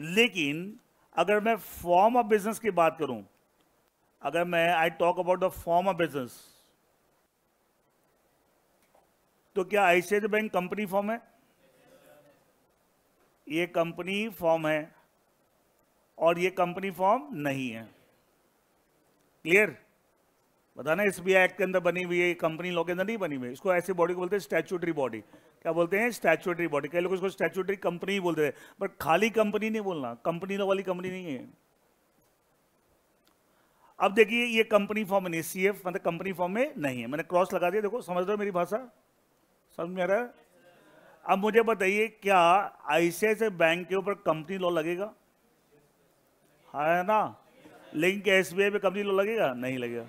लेकिन अगर मैं फॉर्म ऑफ बिजनेस की बात करूं, अगर मैं I talk about the form of business, तो क्या आईसीआईसीआई बैंक कंपनी फॉर्म है? ये कंपनी फॉर्म है और ये कंपनी फॉर्म नहीं है, क्लियर? बताना, एसबीआई एक्ट के अंदर बनी हुई है, कंपनी लॉ के अंदर नहीं बनी हुई है। इसको ऐसी बॉडी को बोलते हैं स्टैट्यूटरी बॉडी। क्या बोलते हैं? Statutory body. कई लोग इसको स्टैट्यूटरी कंपनी ही बोलते हैं, बट खाली कंपनी नहीं बोलना, कंपनी लॉ वाली कंपनी नहीं है। अब देखिए, ये कंपनी फॉर्म में नहीं, सीएफ मतलब कंपनी फॉर्म में नहीं है, मैंने क्रॉस लगा दिया, देखो समझ रहे हो मेरी भाषा, समझ में आ रहा है? अब मुझे बताइए, क्या आईसीआईसीआई बैंक के ऊपर कंपनी लॉ लगेगा? है ना? लेकिन क्या एसबीआई पे कंपनी लॉ लगेगा? नहीं लगेगा।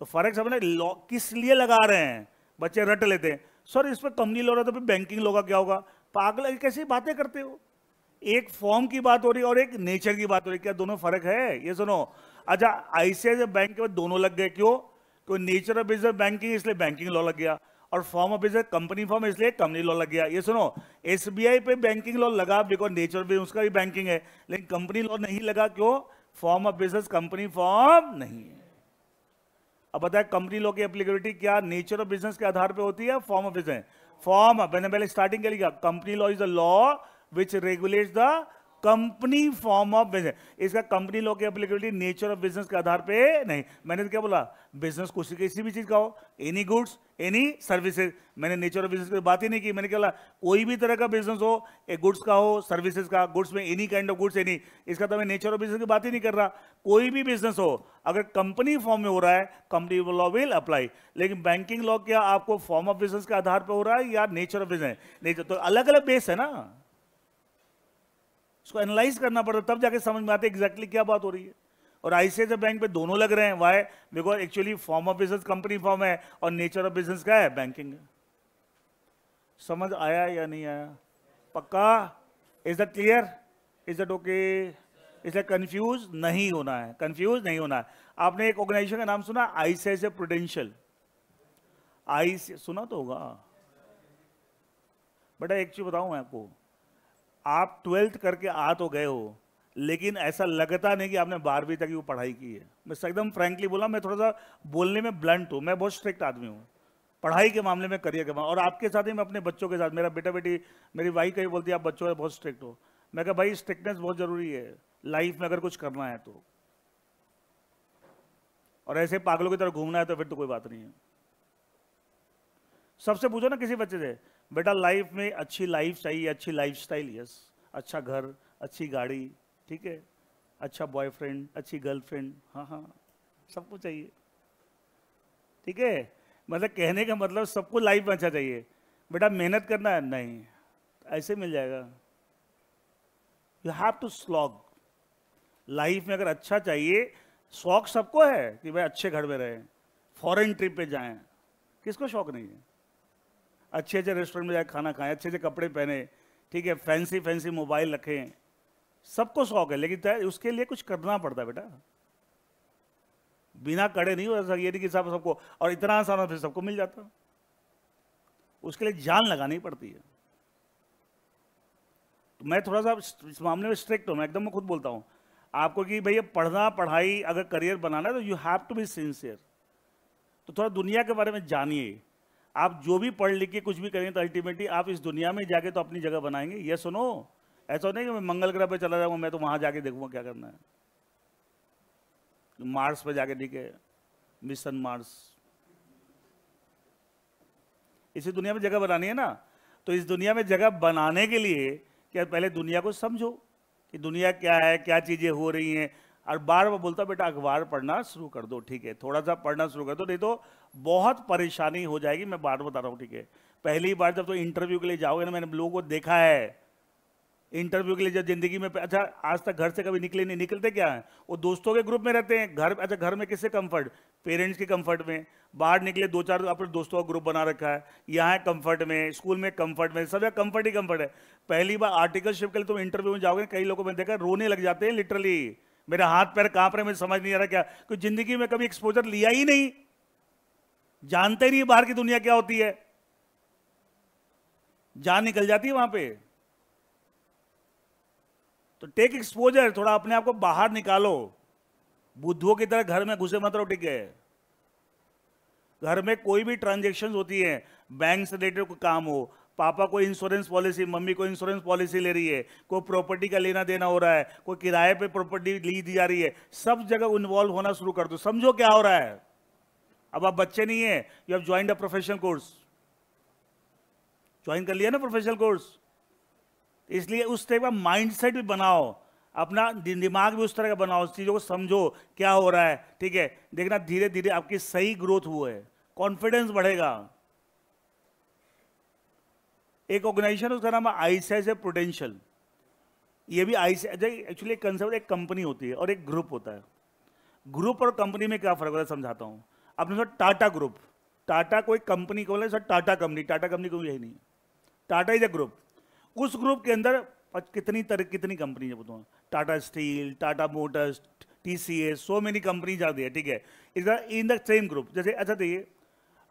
तो फर्क समझना, लॉ किस लिए लगा रहे हैं, बच्चे रट लेते हैं, सर इस पर कंपनी लॉ रहा तो फिर बैंकिंग लॉ का क्या होगा? पागल, कैसी बातें करते हो? एक फॉर्म की बात हो रही है और एक नेचर की बात हो रही है, क्या दोनों फर्क है? ये सुनो, अच्छा आईसीआईसीआई बैंक के दोनों लग गए, क्यों? तो नेचर ऑफ बिजनेस बैंकिंग, इसलिए बैंकिंग लॉ लग गया, और form of business company form, इसलिए कंपनी लॉ लग गया। ये सुनो, एसबीआई पे बैंकिंग लॉ लगा बिकॉज नेचर ऑफ बिजनेस उसका भी बैंकिंग है, लेकिन कंपनी लॉ नहीं लगा, क्यों? Form of business company form नहीं है। अब बताए, कंपनी लॉ की एप्लीकेबिलिटी क्या नेचर ऑफ बिजनेस के आधार पे होती है, फॉर्म ऑफ बिजनेस? फॉर्म, मैंने पहले स्टार्टिंग के लिखा, company law is the law which regulates the company form of business. इसका कंपनी लॉ की एप्लीकेबिलिटी नेचर ऑफ बिजनेस के आधार पे नहीं। मैंने तो क्या बोला, बिजनेस किसी भी चीज का हो, एनी गुड्स एनी सर्विसेज, मैंने नेचर ऑफ बिजनेस की बात ही नहीं की। मैंने क्या बोला, कोई भी तरह का बिजनेस हो, एक गुड्स का हो, सर्विसेज का, गुड्स में any kind of goods any, इसका तो मैं नेचर ऑफ बिजनेस की बात ही नहीं कर रहा। कोई भी बिजनेस हो, अगर कंपनी फॉर्म में हो रहा है, कंपनी लॉ विल अप्लाई। लेकिन बैंकिंग लॉ क्या आपको फॉर्म ऑफ बिजनेस के आधार पर हो रहा है या नेचर ऑफ बिजनेस? नेचर, तो अलग अलग बेस है ना, इसको एनालाइज करना पड़ता, तब जाके समझ में आते एग्जैक्टली क्या बात हो रही है। और आईसीआईसीआई बैंक पे दोनों लग रहे हैं, why? Because actually form of business company form है और नेचर ऑफ बिजनेस क्या है? बैंकिंग है। समझ आया या नहीं आया? पक्का? Is that clear? Is that okay? इसलिए कंफ्यूज नहीं होना है, कंफ्यूज नहीं होना है। आपने एक ऑर्गेनाइजेशन का नाम सुना, आईसीआईसीआई प्रूडेंशियल? आई सुना तो होगा बेटा। एक चीज बताऊं मैं आपको, आप 12th करके आ तो गए हो, लेकिन ऐसा लगता नहीं कि आपने 12वीं तक की वो पढ़ाई की है। मैं एकदम फ्रैंकली बोला, मैं थोड़ा सा बोलने में ब्लंट हूँ, मैं बहुत स्ट्रिक्ट आदमी हूँ पढ़ाई के मामले में, करियर के मामले, और आपके साथ ही मैं अपने बच्चों के साथ, मेरा बेटा बेटी, मेरी वाइफ कहीं बोलती है आप बच्चों में बहुत स्ट्रिक्ट हो। मैं कहा भाई स्ट्रिक्टनेस बहुत जरूरी है लाइफ में, अगर कुछ करना है तो, और ऐसे पागलों की तरह घूमना है तो फिर तो कोई बात नहीं है। सबसे पूछो ना किसी बच्चे से, बेटा लाइफ में अच्छी लाइफ चाहिए, अच्छी लाइफस्टाइल, यस, अच्छा घर, अच्छी गाड़ी, ठीक है, अच्छा बॉयफ्रेंड, अच्छी गर्लफ्रेंड, हाँ हाँ सब कुछ चाहिए, ठीक है। मतलब कहने का मतलब सबको लाइफ में अच्छा चाहिए, बेटा मेहनत करना है नहीं, ऐसे मिल जाएगा। You have to slog. Life में अगर अच्छा चाहिए, शौक सबको है कि भाई अच्छे घर में रहे, फॉरेन ट्रिप पे जाएं, किसको शौक नहीं है? अच्छे अच्छे रेस्टोरेंट में जाए खाना खाएं, अच्छे अच्छे कपड़े पहने, ठीक है, फैंसी फैंसी मोबाइल रखें, सबको शौक है, लेकिन उसके लिए कुछ करना पड़ता है बेटा। बिना करे नहीं हो सकता, ये नहीं कि सब सबको, और इतना आसान है फिर सबको मिल जाता, उसके लिए जान लगानी पड़ती है। तो मैं थोड़ा सा इस मामले में स्ट्रिक्ट हूं, मैं एकदम मैं खुद बोलता हूं आपको कि भैया पढ़ना, पढ़ाई अगर करियर बनाना है तो you have to be sincere. तो थोड़ा दुनिया के बारे में जानिए। आप जो भी पढ़ लिख के कुछ भी करेंगे तो अल्टीमेटली आप इस दुनिया में जाके तो अपनी जगह बनाएंगे। ये सुनो, ऐसा नहीं कि मैं मंगल ग्रह पे चला जाऊंगा, मैं तो वहां जाके देखूंगा क्या करना है, मार्स पे जाके, ठीक है, मिशन मार्स। इसी दुनिया में जगह बनानी है ना, तो इस दुनिया में जगह बनाने के लिए क्या, पहले दुनिया को समझो कि दुनिया क्या है, क्या चीजें हो रही हैं। और बार बार बोलता बेटा अखबार पढ़ना शुरू कर दो, ठीक है, थोड़ा सा पढ़ना शुरू कर दो, नहीं तो बहुत परेशानी हो जाएगी। मैं बार बता रहा हूँ, ठीक है। पहली बार जब तो इंटरव्यू के लिए जाओगे ना, मैंने लोगों को देखा है इंटरव्यू के लिए जब जिंदगी में, अच्छा आज तक घर से कभी निकले नहीं, निकलते क्या है, वो दोस्तों के ग्रुप में रहते हैं, घर, अच्छा घर में किससे कंफर्ट, पेरेंट्स के कंफर्ट में, बाहर निकले दो चार अपने दोस्तों का ग्रुप बना रखा है, यहाँ कंफर्ट में, स्कूल में कंफर्ट में, सब कंफर्ट ही कंफर्ट है। पहली बार आर्टिकलशिप के लिए तुम इंटरव्यू में जाओगे, कई लोगों में देखा रोने लग जाते हैं लिटरली, मेरे हाथ पैर कांप रहे, मुझे समझ नहीं आ रहा क्या, क्योंकि जिंदगी में कभी एक्सपोजर लिया ही नहीं, जानते नहीं बाहर की दुनिया क्या होती है, जान निकल जाती है वहां पे। तो टेक एक्सपोजर, थोड़ा अपने आप को बाहर निकालो, बुद्धुओं की तरह घर में घुसे मत रहो, ठीक है। घर में कोई भी ट्रांजेक्शन होती है, बैंक से रिलेटेड कोई काम हो, पापा कोई इंश्योरेंस पॉलिसी, मम्मी कोई इंश्योरेंस पॉलिसी ले रही है, कोई प्रॉपर्टी का लेना देना हो रहा है, कोई किराए पे प्रॉपर्टी ली दी जा रही है, सब जगह इन्वॉल्व होना शुरू कर दो, समझो क्या हो रहा है। अब आप बच्चे नहीं है, you have joined a professional course, join कर लिया ना प्रोफेशनल कोर्स, इसलिए उस टाइप का माइंडसेट भी बनाओ, अपना दिमाग भी उस तरह का बनाओ, चीजों को समझो क्या हो रहा है, ठीक है। देखना धीरे धीरे आपकी सही ग्रोथ हुआ है, कॉन्फिडेंस बढ़ेगा। एक ऑर्गेनाइजेशन उसका नाम है आईसीआईसीआई प्रूडेंशियल, ये भी आईसीआईसीआई एक्चुअली एक कंसेप्ट, एक कंपनी होती है और एक ग्रुप होता है। ग्रुप और कंपनी में क्या फर्क होता है समझाता हूं। आपने सोचा टाटा ग्रुप, टाटा कोई कंपनी को बोला, टाटा कंपनी, टाटा कंपनी को यही नहीं, टाटा इज ए ग्रुप। उस ग्रुप के अंदर कितनी कंपनी है बताओ, Tata steel, Tata Motors, TCS, so many company जाती है, ठीक है, is in the same group. जैसे अच्छा देखिए,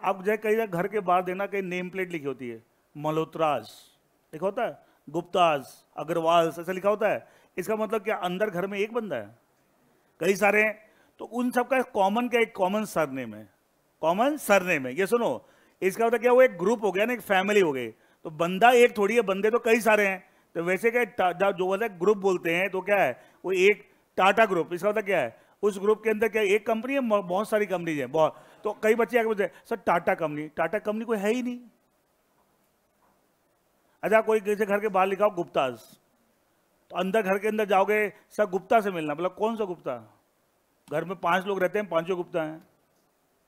आप जैसे कई घर के बाहर देना, कहीं नेम प्लेट लिखी होती है, मल्होत्रास लिखा होता है, गुप्तास, अग्रवाल, ऐसा लिखा होता है। इसका मतलब क्या, अंदर घर में एक बंदा है, कई सारे हैं, तो उन सबका कॉमन क्या, एक कॉमन सरनेम है, कॉमन सरनेम है। ये सुनो, इसका मतलब क्या, वो एक ग्रुप हो गया ना, एक फैमिली हो गई। तो बंदा एक थोड़ी है, बंदे तो कई सारे हैं। तो वैसे क्या जो बोलते हैं ग्रुप बोलते हैं, तो क्या है वो एक टाटा ग्रुप, इसका मतलब क्या है, उस ग्रुप के अंदर क्या एक कंपनी है, बहुत सारी कंपनीज है, बहुत। तो कई बच्चे आगे बोलते हैं sir Tata company, Tata company कोई है ही नहीं। अच्छा कोई जैसे घर के बाहर लिखा हो गुप्तास, तो अंदर घर के अंदर जाओगे, सर गुप्ता से मिलना, मतलब कौन सा गुप्ता, घर में 5 लोग रहते हैं, 5 गुप्ता हैं,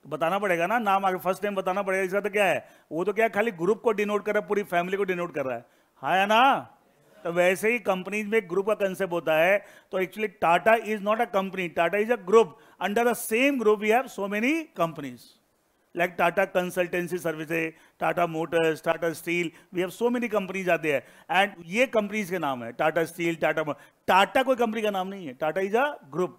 तो बताना पड़ेगा ना, नाम आगे फर्स्ट नेम बताना पड़ेगा। इसका तो क्या है, वो तो क्या खाली ग्रुप को डिनोट कर रहा है, पूरी फैमिली को डिनोट कर रहा है, हाँ या ना। तो वैसे ही कंपनीज में ग्रुप का कंसेप्ट होता है। तो actually Tata is not a company, Tata is a group, under the same group we have so many companies like Tata Consultancy Services, Tata Motors, Tata Steel, we have so many companies आते हैं। एंड ये companies के नाम है, टाटा स्टील, टाटा कोई कंपनी का नाम नहीं है, टाटा इज अ ग्रुप,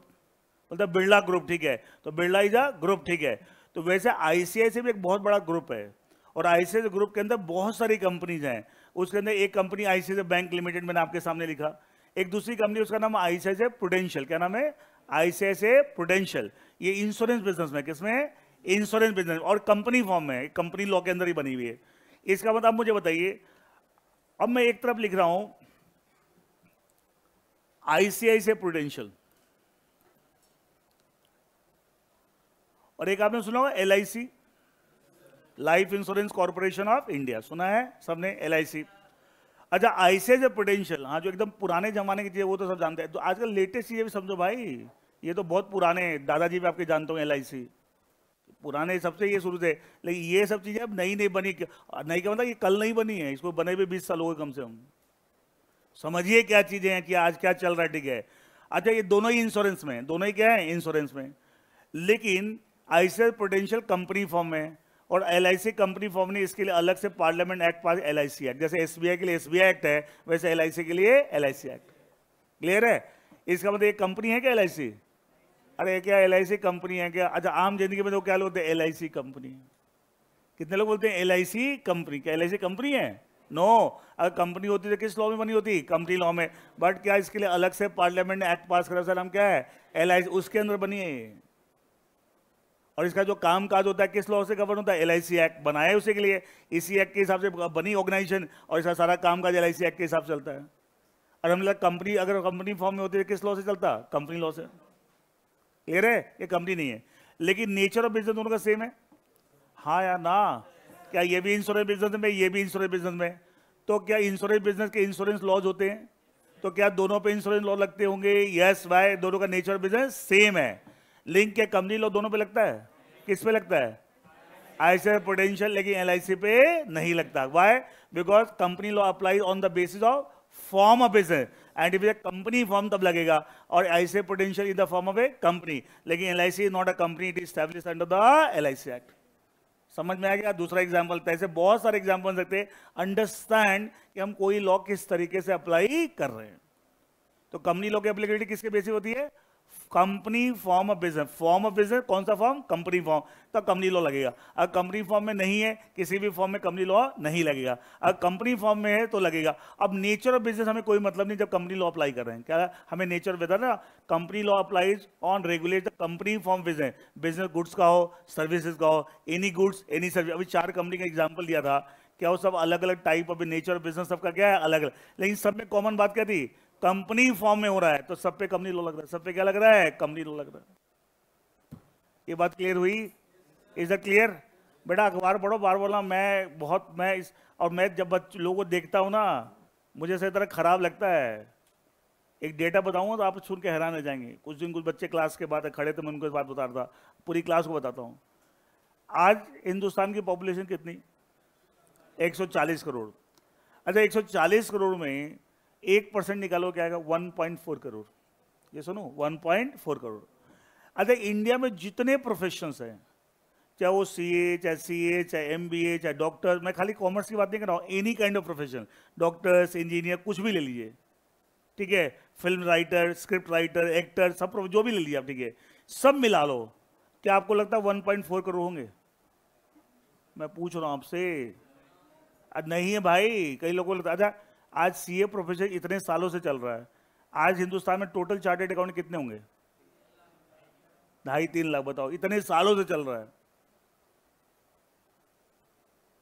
मतलब बिरला ग्रुप, ठीक है, तो बिरला इज अ ग्रुप, ठीक है। तो वैसे आईसीआईसीआई भी एक बहुत बड़ा ग्रुप है, और आईसीआईसीआई ग्रुप के अंदर बहुत सारी कंपनीज हैं। उसके अंदर एक कंपनी आईसीआईसीआई बैंक लिमिटेड, मैंने आपके सामने लिखा। एक दूसरी कंपनी, उसका नाम आईसीआईसीआई प्रूडेंशियल, क्या नाम है, आईसीआईसीआई प्रूडेंशियल। ये इंश्योरेंस बिजनेस में, किसमें, इंश्योरेंस बिजनेस, और कंपनी फॉर्म में, कंपनी लॉ के अंदर ही बनी हुई है। इसका मतलब मुझे बताइए, अब मैं एक तरफ लिख रहा हूं आईसीआईसीआई प्रूडेंशियल, और एक आपने सुना होगा LIC, life insurance corporation of India, सुना है सबने, एलआईसी। अच्छा आईसीआईसीआई प्रूडेंशियल, हाँ जो एकदम पुराने जमाने की चीजें वो तो सब जानते हैं, तो आजकल लेटेस्ट चीजें भी समझो भाई, ये तो बहुत पुराने, दादाजी भी आपके जानते हो एलआईसी, पुराने सबसे ये शुरू से, लेकिन ये सब चीजें अब नई नहीं बनी। नई क्या मतलब, ये कल नहीं बनी है, इसको बने हुए 20 साल हो गए कम से कम। समझिए क्या चीजें हैं कि आज क्या चल रहा है, ठीक है। अच्छा, ये दोनों ही इंश्योरेंस में, दोनों ही क्या है, इंश्योरेंस में। लेकिन आईसीआई प्रूडेंशियल कंपनी फॉर्म में और एलआईसी कंपनी फॉर्म ने इसके लिए अलग से पार्लियामेंट एक्ट पास, एलआईसी एक्ट। जैसे एसबीआई के लिए एसबीआई एक्ट है, वैसे एलआईसी के लिए एलआईसी एक्ट। क्लियर है? इसका मतलब एक कंपनी है क्या एलआईसी? अरे क्या एलआईसी कंपनी है क्या? अच्छा, आम जिंदगी में तो क्या बोलते हैं, एलआईसी कंपनी। कितने लोग बोलते हैं एलआईसी कंपनी? क्या एलआईसी कंपनी है? नो। अगर कंपनी होती तो किस लॉ में बनी होती? कंपनी लॉ में। बट क्या इसके लिए अलग से पार्लियामेंट ने एक्ट पास करा, सर नाम क्या है, एलआईसी, उसके अंदर बनी है ये। और इसका जो काम काज होता है किस लॉ से गवर्न होता है? एलआईसी एक्ट बनाया है उसी के लिए, इसी एक्ट के हिसाब से बनी ऑर्गेनाइजेशन, और इसका सारा काम काज एलआईसी एक्ट के हिसाब से चलता है। और हम लोग कंपनी, अगर कंपनी फॉर्म में होती है किस लॉ से चलता? कंपनी लॉ से। क्लियर है? ये कंपनी नहीं है। लेकिन नेचर ऑफ बिजनेस दोनों का सेम है, हाँ या ना? क्या ये भी इंश्योरेंस बिजनेस में, ये भी इंश्योरेंस बिजनेस में? तो क्या इंश्योरेंस बिजनेस के इंश्योरेंस लॉज होते हैं? तो क्या दोनों पे इंश्योरेंस लॉ लगते होंगे? यस। वाई? दोनों का नेचर ऑफ बिजनेस सेम है। लिंक के कंपनी लॉ दोनों पे लगता है? किस पे लगता है? आईसीआई प्रूडेंशियल, लेकिन एलआईसी पे नहीं लगता। Why? Because company law apply on the basis of form of business, and if a company form तब लगेगा, और ICICI Prudential in the form of a company. लेकिन LIC is not a company, it is established under the LIC act. समझ में आ गया? दूसरा example, ऐसे बहुत सारे एग्जाम्पल बन सकते हैं। अंडरस्टैंड कि हम कोई लॉ किस तरीके से अप्लाई कर रहे हैं। तो कंपनी लॉ की एप्लीकेबिलिटी किसके बेसिस होती है? Company form of business. Form of business कौन सा फॉर्म? कंपनी फॉर्म, तब कंपनी लॉ लगेगा। अगर कंपनी फॉर्म में नहीं है, किसी भी फॉर्म में कंपनी लॉ नहीं लगेगा। अगर कंपनी फॉर्म में है तो लगेगा। अब नेचर ऑफ बिजनेस हमें कोई मतलब नहीं जब कंपनी लॉ अप्लाई कर रहे हैं। क्या हमें नेचर वेदर ना, company law applies on regulate the company form business, business goods का हो, सर्विसेज का हो, एनी गुड्स एनी सर्विस। अभी 4 कंपनी का एग्जाम्पल दिया था, क्या वो सब अलग अलग type of nature of business सबका क्या है, अलग अलग, लेकिन सब में कॉमन बात क्या थी? कंपनी फॉर्म में हो रहा है, तो सब पे कंपनी लॉ लग रहा है। सब पे क्या लग रहा है? कंपनी लॉ लग रहा है। ये बात क्लियर हुई? Is the clear? बेटा अखबार पढ़ो, बार बोला मैं इस, और मैं जब लोगों को देखता हूं ना, मुझे इस तरह खराब लगता है। एक डेटा बताऊंगा तो आप सुन के हैरान हो जाएंगे। कुछ बच्चे क्लास के बाद खड़े थे, मैं उनको इस बात बता रहा था, पूरी क्लास को बताता हूँ। आज हिंदुस्तान की पॉपुलेशन कितनी? 140 करोड़। अच्छा, 140 करोड़ में 1% निकालो, क्या आएगा? 1.4 करोड़। ये सुनो, 1.4 करोड़। अच्छा, इंडिया में जितने प्रोफेशंस हैं, चाहे वो सीए, चाहे सीए, चाहे एमबीए, चाहे डॉक्टर, मैं खाली कॉमर्स की बात नहीं कर रहा हूँ, any kind of profession, doctors, engineer, कुछ भी ले लीजिए, ठीक है, film writer, script writer, actor, सब जो भी ले लीजिए आप, ठीक है, सब मिला लो, क्या आपको लगता है 1.4 करोड़ होंगे? मैं पूछ रहा हूँ आपसे। नहीं है भाई, कई लोगों को लगता। अच्छा, आज सीए प्रोफेशन इतने सालों से चल रहा है, आज हिंदुस्तान में टोटल चार्टर्ड अकाउंट कितने होंगे? 2.5-3 लाख। बताओ, इतने सालों से चल रहा है,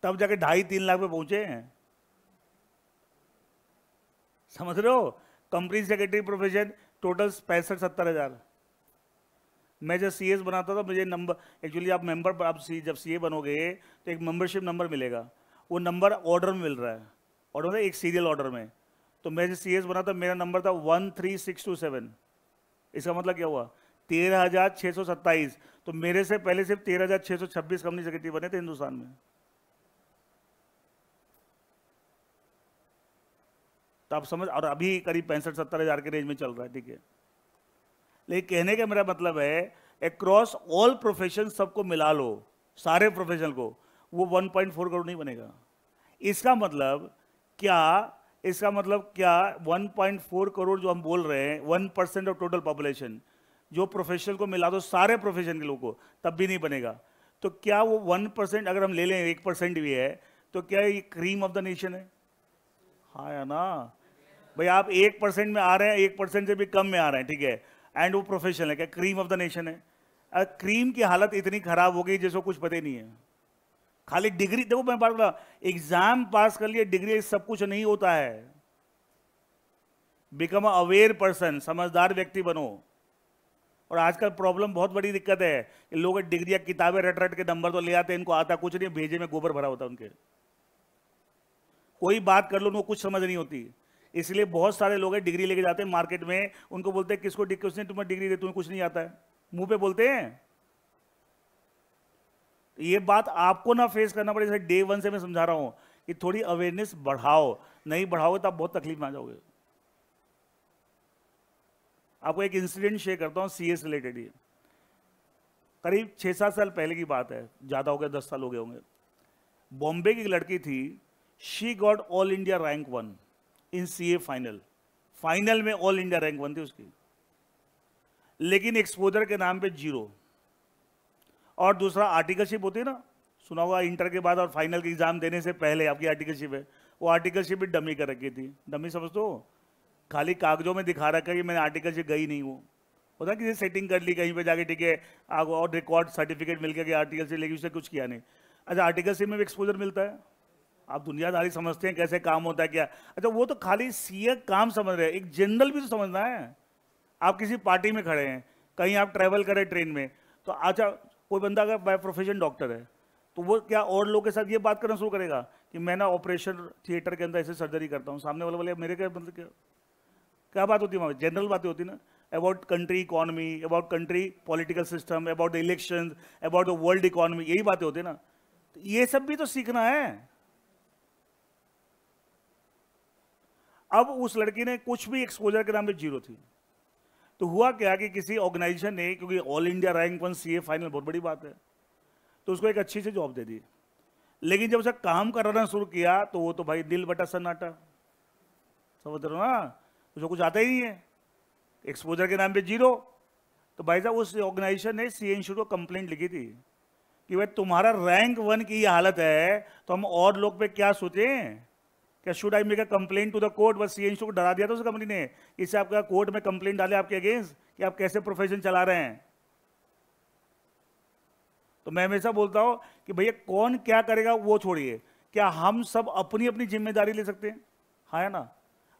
तब जाके 2.5-3 लाख पे पहुंचे हैं। समझ रहे हो? कंपनी सेक्रेटरी प्रोफेशन टोटल 65-70 हजार। मैं जब सीएस बनाता था, मुझे नंबर, एक्चुअली आप मेंबर, आप जब सीए बनोगे तो एक मेंबरशिप नंबर मिलेगा, वो नंबर ऑर्डर में मिल रहा है, ऑर्डर में, एक सीरियल ऑर्डर में। तो मैं जब सीएस बना था, मेरा नंबर था 13627। इसका मतलब क्या हुआ? 13,627। तो मेरे से पहले सिर्फ 13,626 कंपनी सेक्रेटरी बने थे हिंदुस्तान में। तो आप समझ, और अभी करीब 65-70 हजार के रेंज में चल रहा है, ठीक है। लेकिन कहने का मेरा मतलब है, अक्रॉस ऑल प्रोफेशन सबको मिला लो, सारे प्रोफेशन को, वो 1.4 करोड़ नहीं बनेगा। इसका मतलब क्या? इसका मतलब क्या? 1.4 करोड़ जो हम बोल रहे हैं, 1% ऑफ टोटल पॉपुलेशन, जो प्रोफेशन को मिला दो सारे प्रोफेशन के लोगों को, तब भी नहीं बनेगा। तो क्या वो 1%, अगर हम ले लें 1% भी है, तो क्या ये क्रीम ऑफ द नेशन है? हाँ या ना? भाई आप 1% में आ रहे हैं, 1% से भी कम में आ रहे हैं, ठीक है, एंड वो प्रोफेशनल है, क्या क्रीम ऑफ द नेशन है? क्रीम की हालत इतनी खराब हो गई जिसको कुछ पता ही नहीं है। खाली डिग्री, देखो मैं बात कर रहा हूं, एग्जाम पास कर लिए, डिग्री सब कुछ नहीं होता है। बिकम अ अवेयर पर्सन, समझदार व्यक्ति बनो। और आजकल प्रॉब्लम, बहुत बड़ी दिक्कत है, लोग डिग्रियां, किताबें रट रट के नंबर तो ले आते हैं, इनको आता कुछ नहीं, भेजे में गोबर भरा होता उनके। कोई बात कर लो, उनको कुछ समझ नहीं होती। इसलिए बहुत सारे लोग डिग्री लेके जाते हैं मार्केट में, उनको बोलते हैं किसको, किसने तुम्हें डिग्री दे, तुम्हें कुछ नहीं आता है, मुंह पे बोलते हैं। तो ये बात आपको ना फेस करना पड़े, जैसे डे 1 से मैं समझा रहा हूं कि थोड़ी अवेयरनेस बढ़ाओ, नहीं बढ़ाओगे तो आप बहुत तकलीफ में आ जाओगे। आपको एक इंसिडेंट शेयर करता हूं सीए से रिलेटेड। ही करीब 6-7 साल पहले की बात है, ज्यादा हो गया, 10 साल हो गए होंगे। बॉम्बे की लड़की थी, she got all India rank 1 in CA final में ऑल इंडिया रैंक 1 थी उसकी, लेकिन एक्सपोजर के नाम पे 0। और दूसरा आर्टिकलशिप होती है ना, सुना होगा, इंटर के बाद और फाइनल के एग्जाम देने से पहले आपकी आर्टिकलशिप है, वो आर्टिकलशिप भी डमी कर रखी थी। डमी समझते हो, खाली कागजों में दिखा रखा है कि मैंने आर्टिकलशिप गई नहीं, वो होता है किसी सेटिंग कर ली कहीं पे जाके, ठीक है, आपको और रिकॉर्ड सर्टिफिकेट मिल गया कि आर्टिकलशिप, लेकिन उससे कुछ किया नहीं। अच्छा, आर्टिकलशिप में भी एक्सपोजर मिलता है, आप दुनियादारी समझते हैं कैसे काम होता है क्या। अच्छा, वो तो खाली सीए काम समझ रहे हैं, एक जनरल भी तो समझना है। आप किसी पार्टी में खड़े हैं, कहीं आप ट्रैवल करें ट्रेन में, तो अच्छा कोई बंदा अगर बाय प्रोफेशन डॉक्टर है, तो वो क्या और लोगों के साथ ये बात करना शुरू करेगा कि मैं ना ऑपरेशन थिएटर के अंदर ऐसे सर्जरी करता हूँ, सामने वाले बोले मेरे क्या मतलब, क्या बात होती है वहाँ, जनरल बातें होती ना, about country economy, about country political system, about the election, about the world economy, यही बातें होती है ना। तो ये सब भी तो सीखना है। अब उस लड़की ने कुछ भी एक्सपोजर के नाम पे 0 थी, तो हुआ क्या कि किसी ऑर्गेनाइजेशन ने, क्योंकि all India rank 1 CA final बहुत बड़ी बात है, तो उसको एक अच्छी सी जॉब दे दी। लेकिन जब उसे काम कराना शुरू किया तो वो तो भाई दिल बटा सन्नाटा, समझ रहे हो ना, उसको कुछ आता ही नहीं है, एक्सपोजर के नाम पे 0। तो भाई साहब उस ऑर्गेनाइजेशन ने सीए इंस्टीट्यूट को कंप्लेंट लिखी थी कि भाई तुम्हारा रैंक 1 की ये हालत है, तो हम और लोग पे क्या सोचें, क्या should I make a complaint to the court. बस सीए इंस्टीट्यूट को डरा दिया था उस कंपनी ने, इससे आपका कोर्ट में कंप्लेंट डाले आपके अगेंस्ट कि आप कैसे प्रोफेशन चला रहे हैं। तो मैं हमेशा बोलता हूं कि भैया कौन क्या करेगा वो छोड़िए, क्या हम सब अपनी अपनी जिम्मेदारी ले सकते हैं? हाँ है ना,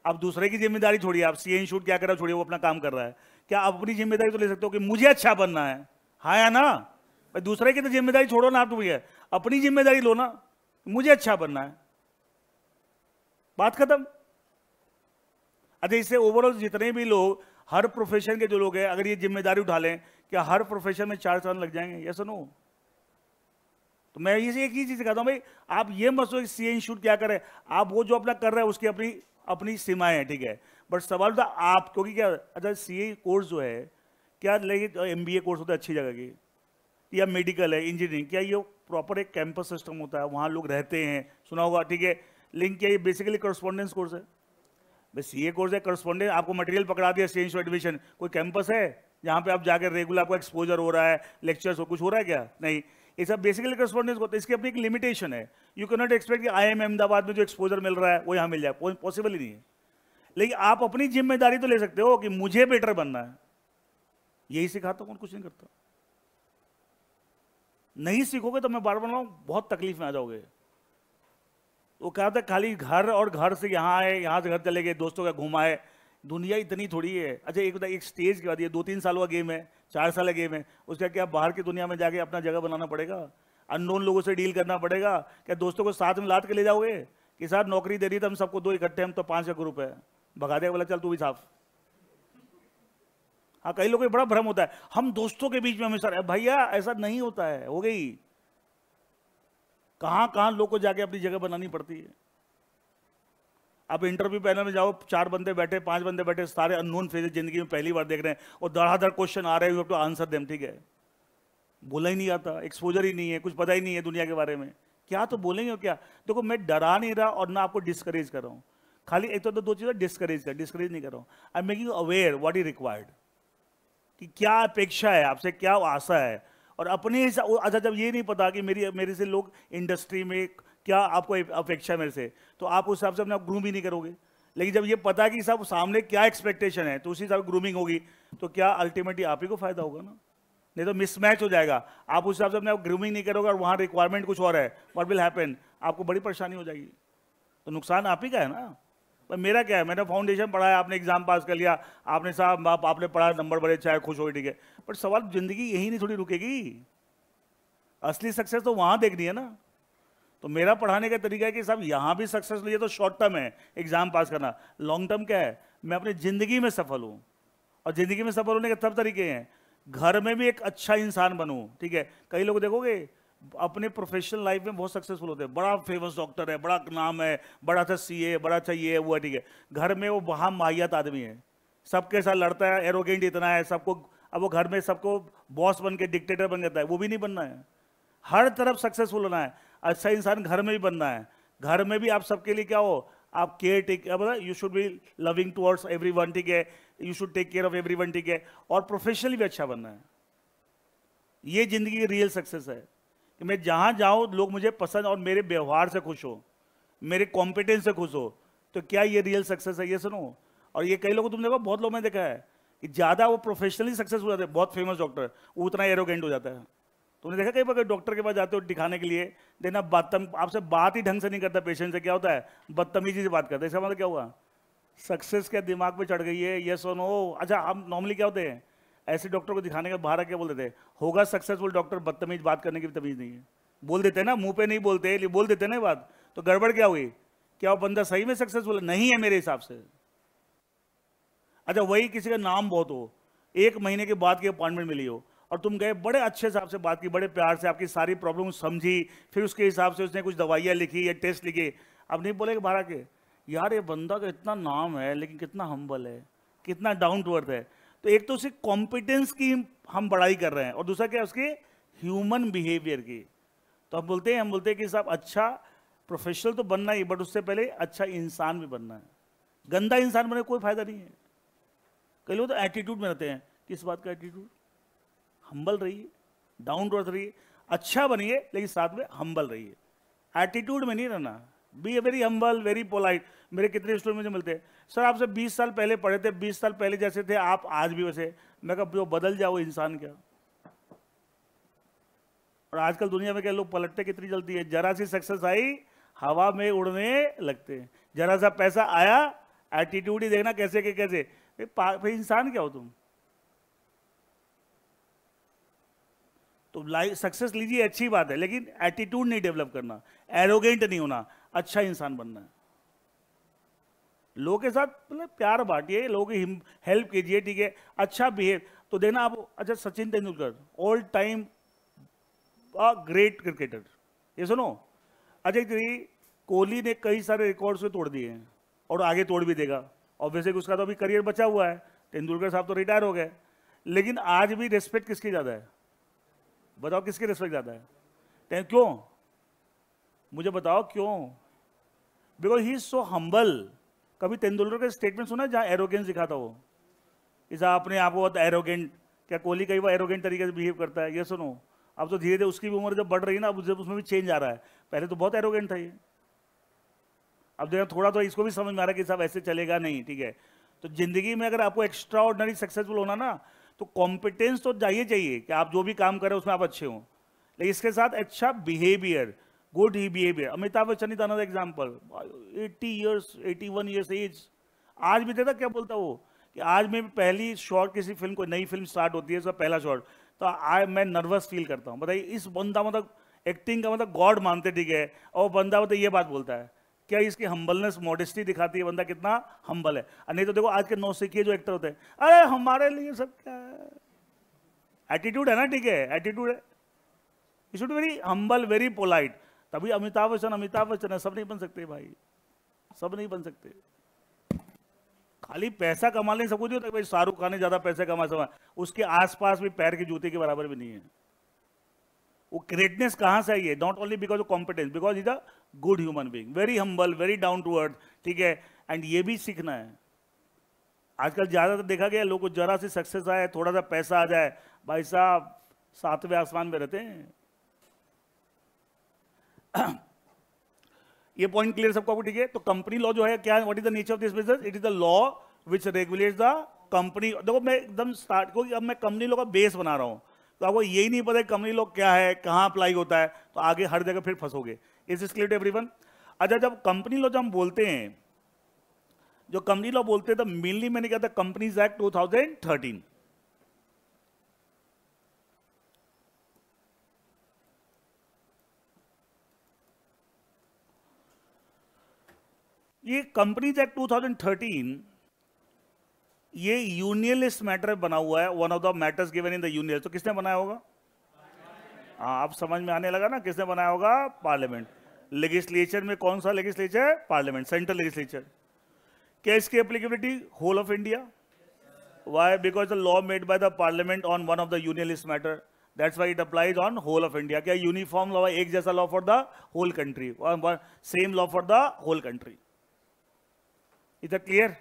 आप दूसरे की जिम्मेदारी छोड़िए, आप सीए इंस्टीट्यूट क्या कर रहा है छोड़िए, वो अपना काम कर रहा है, क्या आप अपनी जिम्मेदारी तो ले सकते हो कि मुझे अच्छा बनना है? हाँ या ना भाई, दूसरे की तो जिम्मेदारी छोड़ो ना आप, तो भैया अपनी जिम्मेदारी लो ना, मुझे अच्छा बनना है, बात खत्म। अच्छा, इससे ओवरऑल जितने भी लोग, हर प्रोफेशन के जो लोग हैं, अगर ये जिम्मेदारी उठा लें, क्या हर प्रोफेशन में 4 साल लग जाएंगे? Yes no? तो मैं इसे एक ही चीज कहता हूं भाई, आप ये मत सोचिए सीए इंस्टीट्यूट क्या करे, आप वो जो अपना कर रहे हैं उसकी अपनी अपनी सीमाएं हैं, ठीक है, बट सवाल था आप, क्योंकि क्या, अच्छा सीए कोर्स जो है, क्या लेकिन एमबीए कोर्स होता है अच्छी जगह की, या मेडिकल है, इंजीनियरिंग, क्या ये प्रॉपर एक कैंपस सिस्टम होता है, वहाँ लोग रहते हैं, सुना होगा, ठीक है, लिंक क्या, ये बेसिकली करस्पॉन्डेंस कोर्स है। भाई सीए कोर्स है, करस्पॉन्डेंस, आपको मटेरियल पकड़ा दिया सीए इंस्टीट्यूट एडमिशन, कोई कैंपस है जहाँ पे आप जाकर रेगुलर आपको एक्सपोजर हो रहा है, लेक्चर्स हो, कुछ हो रहा है क्या? नहीं, ये सब बेसिकली करस्पॉन्डेंस होता है, इसकी अपनी एक लिमिटेशन है। यू कैन नॉट एक्सपेक्ट कि आईआईएम अहमदाबाद में जो एक्सपोजर मिल रहा है वो यहाँ मिल जाए, पॉसिबल ही नहीं है। लेकिन आप अपनी जिम्मेदारी तो ले सकते हो कि मुझे बेटर बनना है, यही सिखाता हूँ, कुछ नहीं करता। नहीं सीखोगे तो मैं बार बार बहुत तकलीफ में आ जाओगे। वो क्या होता है, खाली घर और घर से यहाँ आए, यहाँ से घर चले गए, दोस्तों का घुमाए, दुनिया इतनी थोड़ी है। अच्छा एक स्टेज के बाद, ये 2-3 साल का गेम है, 4 साल का गेम है, उसका क्या बाहर की दुनिया में जाके अपना जगह बनाना पड़ेगा, अननोन लोगों से डील करना पड़ेगा। क्या दोस्तों को साथ में लाद के ले जाओगे कि साथ नौकरी दे दी तो हम सबको 2 इकट्ठे, हम तो 5 का ग्रुप है, भगा देगा बोला चल तू भी साफ। हाँ, कई लोगों को बड़ा भ्रम होता है हम दोस्तों के बीच में हमेशा, भैया ऐसा नहीं होता है, हो गई, कहां कहां लोग को जाके अपनी जगह बनानी पड़ती है। आप इंटरव्यू पैनल में जाओ, 4 बंदे बैठे, 5 बंदे बैठे, सारे अननोन फेसेस, जिंदगी में पहली बार देख रहे हैं, और धड़ाधड़ क्वेश्चन आ रहे हैं, तो आंसर देम, ठीक है, बोला ही नहीं आता, एक्सपोजर ही नहीं है, कुछ पता ही नहीं है दुनिया के बारे में, क्या तो बोलेंगे और क्या। देखो मैं डरा नहीं रहा और ना आपको डिस्करेज कर रहा हूं, खाली एक तो 2 चीजें डिस्करेज नहीं कर रहा हूं, I am making aware what is required, कि क्या अपेक्षा है आपसे, क्या आशा है, और अपने हिसाब। अच्छा, जब ये नहीं पता कि मेरे से लोग इंडस्ट्री में क्या आपको अपेक्षा है मेरे से, तो आप उस हिसाब से अपने ग्रूम ही नहीं करोगे। लेकिन जब ये पता कि सब सामने क्या एक्सपेक्टेशन है, तो उसी हिसाब से ग्रूमिंग होगी, तो क्या अल्टीमेटली आप ही को फायदा होगा ना, नहीं तो मिसमैच हो जाएगा। आप उस हिसाब से अपने ग्रूमिंग नहीं करोगे और वहाँ रिक्वायरमेंट कुछ और है, व्हाट विल हैपन, आपको बड़ी परेशानी हो जाएगी, तो नुकसान आप ही का है ना। पर मेरा क्या है, मैंने फाउंडेशन पढ़ा है, आपने एग्जाम पास कर लिया, आपने साहब आपने पढ़ा, नंबर बड़े अच्छे आए, खुश हो, ठीक है, बट सवाल जिंदगी यही नहीं थोड़ी रुकेगी, असली सक्सेस तो वहां देखनी है ना। तो मेरा पढ़ाने का तरीका है कि साहब यहां भी सक्सेस लीजिए तो शॉर्ट टर्म है एग्जाम पास करना, लॉन्ग टर्म क्या है, मैं अपनी जिंदगी में सफल हूं, और जिंदगी में सफल होने के सब तरीके हैं, घर में भी एक अच्छा इंसान बनूं, ठीक है। कई लोग देखोगे अपने प्रोफेशनल लाइफ में बहुत सक्सेसफुल होते हैं, बड़ा फेमस डॉक्टर है, बड़ा नाम है, बड़ा अच्छा सीए है, बड़ा अच्छा ये है वो है, ठीक है, घर में वो वहाँ माहियत आदमी है, सबके साथ लड़ता है, एरोगेंट इतना है सबको, अब वो घर में सबको बॉस बन के डिक्टेटर बन जाता है, वो भी नहीं बनना है, हर तरफ सक्सेसफुल होना है, अच्छा इंसान घर में भी बनना है, घर में भी आप सबके लिए क्या हो, आप care take, you should be loving towards everyone, ठीक है, you should take care of everyone, ठीक है, और प्रोफेशनली भी अच्छा बनना है। ये जिंदगी की रियल सक्सेस है कि मैं जहां जाऊं लोग मुझे पसंद और मेरे व्यवहार से खुश हो, मेरे कॉम्पिटेंस से खुश हो, तो क्या ये रियल सक्सेस है? ये सुनो। और ये कई लोगों को तुम देखो, बहुत लोग मैंने देखा है कि ज्यादा वो प्रोफेशनली सक्सेसफुल हो जाते हैं, बहुत फेमस डॉक्टर, वो उतना एरोगेंट हो जाता है। तुमने देखा कई बार डॉक्टर के पास जाते हो दिखाने के लिए, देना आपसे बात ही ढंग से नहीं करता, पेशेंट से क्या होता है, बदतमीजी से बात करता है, इसका मतलब क्या हुआ, सक्सेस क्या दिमाग में चढ़ गई है, यस और नो। अच्छा, हम नॉर्मली क्या होते हैं, ऐसे डॉक्टर को दिखाने के बाहर क्या बोल देते हैं, होगा सक्सेसफुल डॉक्टर, बदतमीज, बात करने की भी तमीज नहीं है, बोल देते हैं ना, मुंह पे नहीं बोलते, बोल देते हैं ना बात, तो गड़बड़ क्या हुई, क्या वो बंदा सही में सक्सेसफुल नहीं है मेरे हिसाब से। अच्छा, वही किसी का नाम बहुत हो, 1 महीने के बाद की अपॉइंटमेंट मिली हो, और तुम गए, बड़े अच्छे हिसाब से बात की, बड़े प्यार से आपकी सारी प्रॉब्लम समझी, फिर उसके हिसाब से उसने कुछ दवाइयाँ लिखी या टेस्ट लिखे, अब नहीं बोलेगे बाहर के, यार ये बंदा का इतना नाम है लेकिन कितना हम्बल है, कितना डाउन टू अर्थ है। तो एक तो उसकी कॉम्पिटेंस की हम बड़ाई कर रहे हैं, और दूसरा क्या है, उसके ह्यूमन बिहेवियर की। तो हम बोलते हैं कि साहब अच्छा प्रोफेशनल तो बनना ही, बट उससे पहले अच्छा इंसान भी बनना है। गंदा इंसान बने कोई फायदा नहीं है। कई लोग तो एटीट्यूड में रहते हैं, किस बात का एटीट्यूड, हम्बल रहिए, डाउन टू अर्थ रहिए, अच्छा बनिए लेकिन साथ में हम्बल रहिए, एटीट्यूड में नहीं रहना, be a very humble, very polite. मेरे कितने स्टूडेंट मुझे मिलते हैं, सर आपसे 20 साल पहले पढ़े थे, 20 साल पहले जैसे थे आप आज भी वैसे। मैं कहा जो बदल जाओ इंसान क्या। और आजकल दुनिया में क्या लोग पलटते कितनी जल्दी है, जरा सी सक्सेस आई हवा में उड़ने लगते हैं, जरा सा पैसा आया एटीट्यूड ही देखना कैसे के कैसे, फिर इंसान क्या हो तुम। तो लाइफ सक्सेस लीजिए अच्छी बात है, लेकिन एटीट्यूड नहीं डेवलप करना, एरोगेंट नहीं होना, अच्छा इंसान बनना है। लोगों के साथ मतलब प्यार बांटिए, लोगों की हेल्प कीजिए, ठीक है, अच्छा बिहेव तो देना आप। अच्छा, Sachin Tendulkar all time great cricketer, ये सुनो। अच्छा, कोहली ने कई सारे रिकॉर्ड्स को तोड़ दिए हैं और आगे तोड़ भी देगा, और वैसे उसका तो अभी करियर बचा हुआ है, तेंदुलकर साहब तो रिटायर हो गए, लेकिन आज भी रिस्पेक्ट किसकी ज्यादा है, बताओ किसकी रिस्पेक्ट ज्यादा है? क्यों, मुझे बताओ क्यों? Because he is so humble. कभी तेंदुलकर का स्टेटमेंट सुना जहां एरोगेंस दिखाता हो, इसा अपने आप को बहुत एरोगेंट? क्या कोहली कई बार एरोगेंट तरीके से बिहेव करता है? ये सुनो, अब तो धीरे धीरे उसकी भी उम्र जब बढ़ रही है ना, अब जब उसमें भी चेंज आ रहा है, पहले तो बहुत एरोगेंट था ये, अब देखा थोड़ा तो इसको भी समझ में आ रहा है कि सब ऐसे चलेगा नहीं, ठीक है। तो जिंदगी में अगर आपको एक्स्ट्रा ऑर्डिनरी सक्सेसफुल होना ना, तो कॉम्पिटेंस तो चाहिए कि आप जो भी काम करें उसमें आप अच्छे हों, लेकिन इसके साथ अच्छा बिहेवियर, गुड ही behaviour. Amitabh Bachchan is another example, 80 years 81 years age, आज भी देखा क्या बोलता वो कि आज मैं पहली शॉट किसी फिल्म को, नई फिल्म स्टार्ट होती है, उसका पहला शॉट, तो आज मैं नर्वस फील करता हूँ। बताइए, इस बंदा मतलब एक्टिंग का मतलब गॉड मानते, ठीक है, और बंदा मतलब ये बात बोलता है, क्या इसकी हम्बलनेस, मॉडेस्टी दिखाती है बंदा कितना हम्बल है। और नहीं तो देखो आज के नौसिखिए जो एक्टर होते हैं, अरे हमारे लिए सब क्या है, एटीट्यूड है ना, ठीक है, एटीट्यूड है, you should very humble, very polite, तभी अमिताभ बच्चन है। सब नहीं बन सकते भाई, सब नहीं बन सकते, खाली पैसा कमा लें सब कुछ नहीं होता। भाई शाहरुख खान ने ज्यादा पैसे कमा सका, उसके आसपास भी पैर के जूते के बराबर भी नहीं है। वो ग्रेटनेस कहां से आई है? Not only because of competence, because is a good human being, very humble, very down to earth, ठीक है। एंड ये भी सीखना है। आजकल ज्यादातर देखा गया लोगों को जरा सी सक्सेस आए, थोड़ा सा पैसा आ जाए, भाई साहब 7वें आसमान में रहते हैं। ये पॉइंट क्लियर सबको, ठीक है। तो कंपनी लॉ जो है क्या, what is the nature of this business? It is the law which regulates the company. देखो मैं एकदम स्टार्ट को, अब मैं कंपनी लॉ का बेस बना रहा हूं, तो आपको यही नहीं पता कंपनी लॉ क्या है, कहां अप्लाई होता है, तो आगे हर जगह फिर फंसोगे। Is this clear to everyone? अच्छा, जब कंपनी लॉ जब हम बोलते हैं, जो कंपनी लॉ बोलते हैं, तो मेनली मैंने कहा था कंपनीज एक्ट 2013। ये कंपनीज एक्ट 2013 ये यूनियनिस्ट मैटर बना हुआ है, one of the matters given in the union. तो किसने बनाया होगा? हाँ, अब समझ में आने लगा ना किसने बनाया होगा? पार्लियामेंट। लेजिस्लेचर में कौन सा लेजिस्लेचर? Parliament, central legislature. क्या इसकी applicability whole of India? Why? Because the law made by the parliament on one of the union list matter. That's why it applies on whole of India. क्या uniform law है, एक जैसा law for the whole country, same law for the whole country. Is that clear?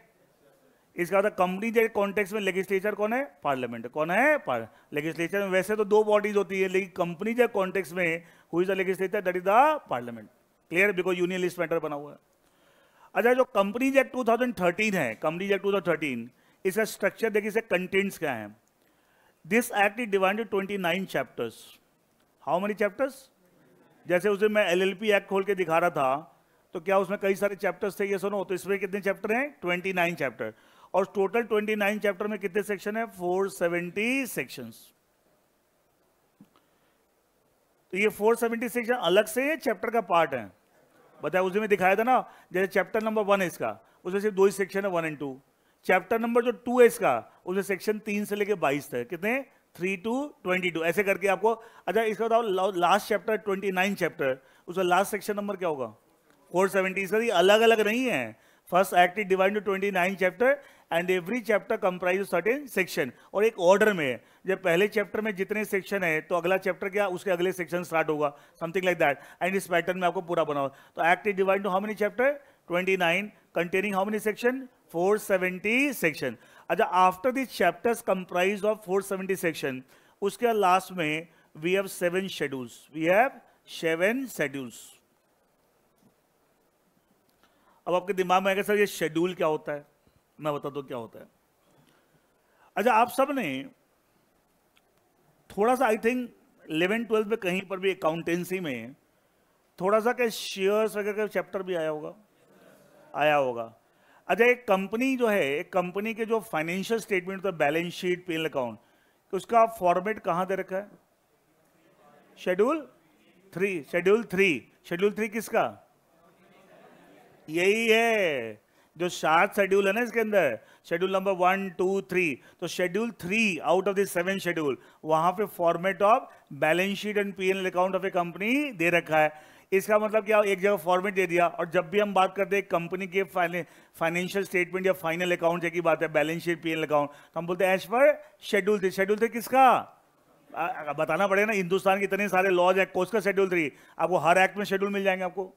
इसका मतलब company के context में legislature कौन है? पार्लियामेंट। कौन है? लेजिस्लेचर में वैसे तो दो बॉडीज होती है, लेकिन कंपनी के कॉन्टेक्स्ट में who is the legislature? That is the parliament. Clear? Because union list matter बना हुआ है। अच्छा, जो कंपनीज एक्ट 2013 है, कंपनीज एक्ट 2013, इसका स्ट्रक्चर देखिए, इसके कंटेंट्स क्या है। This act is divided 29 chapters. How many chapters? जैसे उस दिन मैं एलएलपी एक्ट खोल के दिखा रहा था, तो क्या उसमें कई सारे चैप्टर्स थे? ये सुनो, तो इसमें कितने चैप्टर हैं? 29 चैप्टर। और टोटल 29 चैप्टर में कितने सेक्शन है? 470 सेक्शंस। तो ये 470 सेक्शन अलग से चैप्टर का पार्ट है। बताया, उस दिन में दिखाया था ना, जैसे चैप्टर नंबर 1 है इसका, उसमें सिर्फ 2 ही सेक्शन है, 1 और 2। चैप्टर नंबर जो 2 है इसका, उसमें सेक्शन 3 से लेके 22 तक, कितने? 3 to 22, ऐसे करके आपको। अच्छा, इसका बताओ, लास्ट चैप्टर 29 चैप्टर, उसका लास्ट सेक्शन नंबर क्या होगा? 470। इसका ये अलग अलग नहीं है। First act is divided 29 chapter and every chapter comprise certain section, और एक ऑर्डर में। जब पहले चैप्टर में जितने सेक्शन है, तो अगला चैप्टर क्या, उसके अगले सेक्शन स्टार्ट होगा, समथिंग लाइक दैट। एंड इस पैटर्न में आपको पूरा बना होगा। तो act is divided how many chapter? 29, containing how many section? 470 section. अच्छा, after this chapters comprise of 470 section, उसके लास्ट में we have 7 schedules. We have 7 schedules. अब आपके दिमाग में आएगा, सर ये शेड्यूल क्या होता है? मैं बता दूं क्या होता है। अच्छा, आप सब ने थोड़ा सा, आई थिंक 11-12 में कहीं पर भी अकाउंटेंसी में थोड़ा सा क्या शेयर्स वगैरह का चैप्टर भी आया होगा? आया होगा। अच्छा, एक कंपनी जो है, एक कंपनी के जो फाइनेंशियल स्टेटमेंट होता है, balance sheet, P L account, उसका फॉर्मेट कहां दे रखा है? शेड्यूल 3। शेड्यूल 3। शेड्यूल 3 किसका? यही है जो 7 शेड्यूल है ना इसके अंदर, शेड्यूल नंबर 1, 2, 3। तो schedule 3 out of the 7 schedule, वहां पे format of balance sheet and P L account of a company दे रखा है। इसका मतलब क्या? एक जगह फॉर्मेट दे दिया, और जब भी हम बात करते हैं कंपनी के फाइनेंशियल स्टेटमेंट या फाइनल अकाउंट की बात है, balance sheet, P L account, तो हम बोलते हैं एज पर शेड्यूल 3। शेड्यूल 3 किसका? बताना पड़ेगा ना, हिंदुस्तान के इतने सारे लॉज है, कोर्स का शेड्यूल 3 आपको हर एक्ट में शेड्यूल मिल जाएंगे आपको।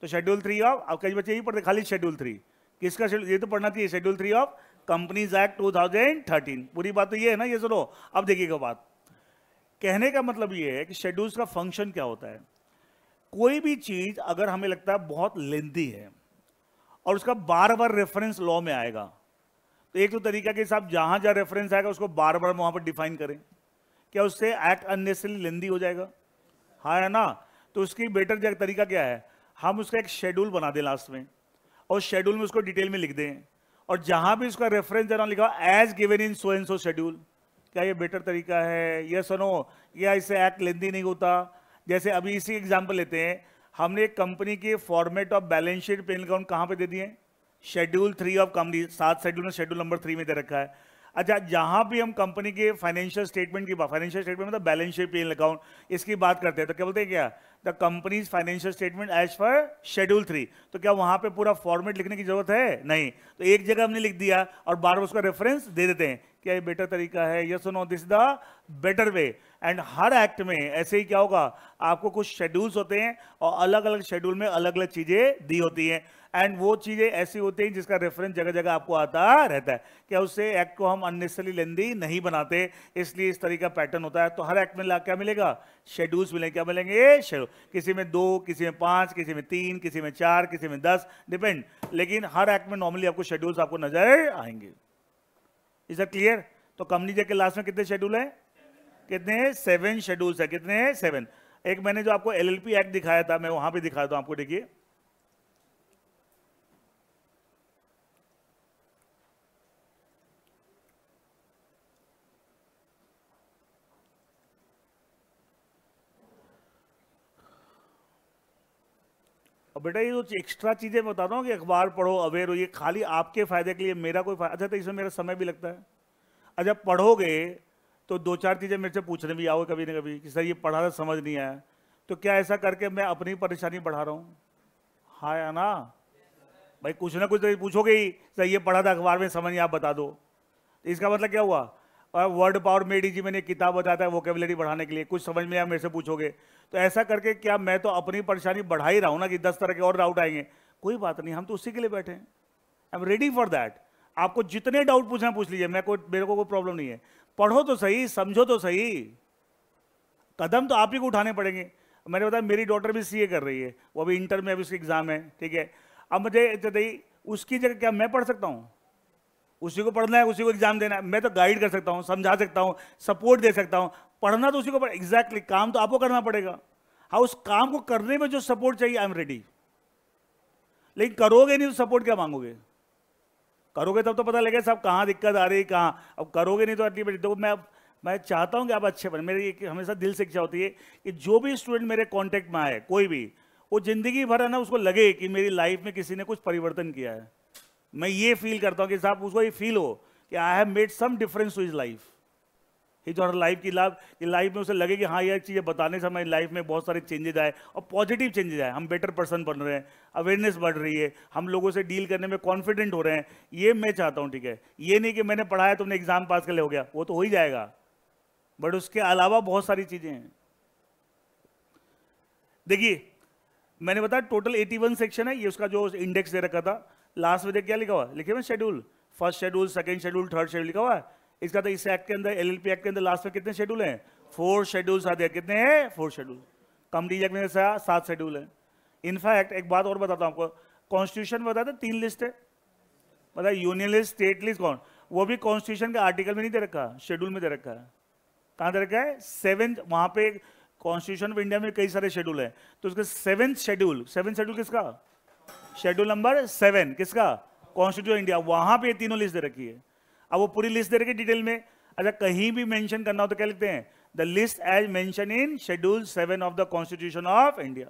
तो शेड्यूल 3 ऑफ, अब कई बच्चे यही पढ़ते खाली शेड्यूल 3 किसका? शेड्यूल, ये तो पढ़ना चाहिए, शेड्यूल 3 ऑफ कंपनीज एक्ट 2013। पूरी बात तो ये है ना, ये सुनो। अब देखिएगा बात, कहने का मतलब ये है कि शेड्यूल्स का फंक्शन क्या होता है। कोई भी चीज अगर हमें लगता है बहुत लेंथी है और उसका बार बार रेफरेंस लॉ में आएगा, तो एक तो तरीका के साथ जहां जहां रेफरेंस आएगा उसको बार बार वहां पर डिफाइन करें, क्या उससे एक्ट अननेसेसरी लेंथी हो जाएगा? हाँ, है ना? तो उसकी बेटर तरीका क्या है, हम उसका एक शेड्यूल बना दें लास्ट में, और शेड्यूल में उसको डिटेल में लिख दें, और जहां भी उसका रेफरेंस देना लिखा as given in so and so schedule. क्या ये बेटर तरीका है? ये सुनो, या इससे एक्ट लेंथी नहीं होता? जैसे अभी इसी एग्जांपल लेते हैं, हमने एक कंपनी के format of balance sheet, P L account कहां पे दे दिए? शेड्यूल 3 ऑफ कंपनी, 7 शेड्यूल में शेड्यूल नंबर 3 में दे रखा है। अच्छा, जहां भी हम कंपनी के फाइनेंशियल स्टेटमेंट की बात, फाइनेंशियल स्टेटमेंट मतलब balance sheet, P L account, इसकी बात करते हैं, तो क्या बोलते हैं? क्या the companies financial statement as per schedule 3। तो क्या वहां पे पूरा फॉर्मेट लिखने की जरूरत है? नहीं। तो एक जगह हमने लिख दिया और बार बार उसका रेफरेंस दे देते हैं। क्या ये बेटर तरीका है? यस और no, this the better way. And हर एक्ट में ऐसे ही क्या होगा, आपको कुछ शेड्यूल्स होते हैं और अलग अलग शेड्यूल में अलग अलग चीजें दी होती हैं, एंड वो चीजें ऐसी होती हैं जिसका रेफरेंस जगह जगह आपको आता रहता है। क्या उससे एक्ट को हम अननेसेसरी लेंथी नहीं बनाते, इसलिए इस तरीका पैटर्न होता है। तो हर एक्ट में क्या मिलेगा? शेड्यूल्स मिलेंगे। क्या मिलेंगे? शेड्यूल। किसी में 2, किसी में 5, किसी में 3, किसी में 4, किसी में 10, डिपेंड, लेकिन हर एक्ट में नॉर्मली आपको शेड्यूल्स आपको नजर आएंगे। Is that clear? तो कंपनी के लास्ट में कितने शेड्यूल है? कितने? 7 शेड्यूल्स है। कितने? 7। एक मैंने जो आपको एलएलपी एक्ट दिखाया था, मैं वहां पे दिखाया था आपको, देखिए और बेटा, ये जो एक्स्ट्रा चीजें बता रहा हूँ कि अखबार पढ़ो, अवेयर हो, ये खाली आपके फायदे के लिए, मेरा कोई फायदा। अच्छा, तो इसमें मेरा समय भी लगता है। अच्छा, पढ़ोगे तो 2-4 चीज़ें मेरे से पूछने भी आओ कभी ना कभी कि सर ये पढ़ा था समझ नहीं आया, तो क्या ऐसा करके मैं अपनी परेशानी बढ़ा रहा हूँ? हाँ या ना? भाई कुछ ना कुछ तो पूछोगे ही, सर ये पढ़ा था अखबार में समझ नहीं, आप बता दो। तो इसका मतलब क्या हुआ? और वर्ड पावर मेड इजी मैंने एक किताब बताता है वोकेबुलरी बढ़ाने के लिए, कुछ समझ में आया मेरे से पूछोगे। तो ऐसा करके क्या मैं तो अपनी परेशानी बढ़ा ही रहा हूँ ना कि 10 तरह के और डाउट आएंगे? कोई बात नहीं, हम तो उसी के लिए बैठे हैं। I am ready for that. आपको जितने डाउट पूछना पूछ लीजिए, मेरे को कोई प्रॉब्लम नहीं है। पढ़ो तो सही, समझो तो सही, कदम तो आप ही को उठाने पड़ेंगे। मैंने बताया मेरी डॉटर भी सीए कर रही है, वो अभी इंटर में, अभी उसकी एग्जाम है, ठीक है। अब मुझे उसकी जगह क्या मैं पढ़ सकता हूँ? उसी को पढ़ना है, उसी को एग्जाम देना है। मैं तो गाइड कर सकता हूँ, समझा सकता हूँ, सपोर्ट दे सकता हूँ। पढ़ना तो उसी को एग्जैक्टली काम तो आपको करना पड़ेगा। हाँ, उस काम को करने में जो सपोर्ट चाहिए, आई एम रेडी। लेकिन करोगे नहीं तो सपोर्ट क्या मांगोगे? करोगे तब तो पता लगेगा साहब कहाँ दिक्कत आ रही है, कहाँ। अब करोगे नहीं तो अल्टीमेटली तो मैं चाहता हूँ कि आप अच्छे बने। मेरी एक हमेशा दिल से इच्छा होती है कि जो भी स्टूडेंट मेरे कांटेक्ट में आए, कोई भी, वो जिंदगी भर है ना उसको लगे कि मेरी लाइफ में किसी ने कुछ परिवर्तन किया है। मैं ये फील करता हूँ कि साहब उसको ये फील हो कि I have made some difference to his life. ही जो लाइफ की लाइफ में उसे लगे कि हाँ, ये चीज़ें बताने से हमारी लाइफ में बहुत सारे चेंजेस आए और पॉजिटिव चेंजेस आए। हम बेटर पर्सन बन रहे हैं, अवेयरनेस बढ़ रही है, हम लोगों से डील करने में कॉन्फिडेंट हो रहे हैं। ये मैं चाहता हूँ, ठीक है। ये नहीं कि मैंने पढ़ाया तुमने एग्जाम पास कर ले हो गया, वो तो हो ही जाएगा, बट उसके अलावा बहुत सारी चीज़ें हैं। देखिए मैंने बताया टोटल 81 सेक्शन है, ये उसका जो इंडेक्स दे रखा था। लास्ट में देख क्या लिखा हुआ, लिखे हुए schedule, first schedule, second schedule, third schedule लिखा हुआ है। इसका तो इस एक्ट के अंदर, एलएलपी एक्ट के अंदर लास्ट में कितने शेड्यूल हैं? 4 शेड्यूल्स आते हैं। कितने हैं? 4 शेड्यूल। कंपनी एक्ट में 7 शेड्यूल है। इनफैक्ट एक बात और बताता हूँ आपको, कॉन्स्टिट्यूशन में बताया था 3 लिस्ट है, बताया यूनियन लिस्ट, स्टेट लिस्ट, कौन, वो भी कॉन्स्टिट्यूशन के आर्टिकल में नहीं दे रखा, शेड्यूल में दे रखा है। कहाँ दे रखा है? 7th, वहां पे कॉन्स्टिट्यूशन ऑफ इंडिया में कई सारे शेड्यूल है, तो उसके 7th शेड्यूल, 7th शेड्यूल किसका? शेड्यूल नंबर 7 किसका? कॉन्स्टिट्यूशन इंडिया, वहां पे तीनों लिस्ट दे रखी है। अब वो पूरी लिस्ट दे रखी है डिटेल में। अच्छा, कहीं भी मेंशन करना हो तो क्या लिखते हैं? The list as mentioned in schedule 7 of the constitution of India.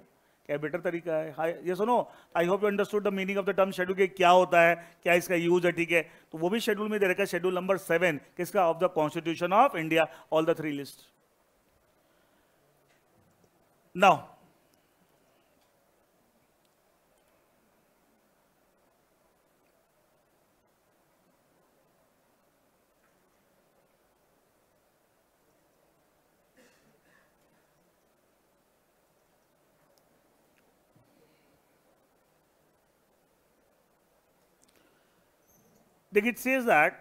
क्या बेटर तरीका है? ये सुनो, I hope you understood the meaning of the term schedule, के क्या होता है, क्या इसका यूज है, ठीक है। तो वो भी शेड्यूल में दे रखा है, शेड्यूल नंबर 7 किसका? Of the constitution of India, all the 3 list. Now it says that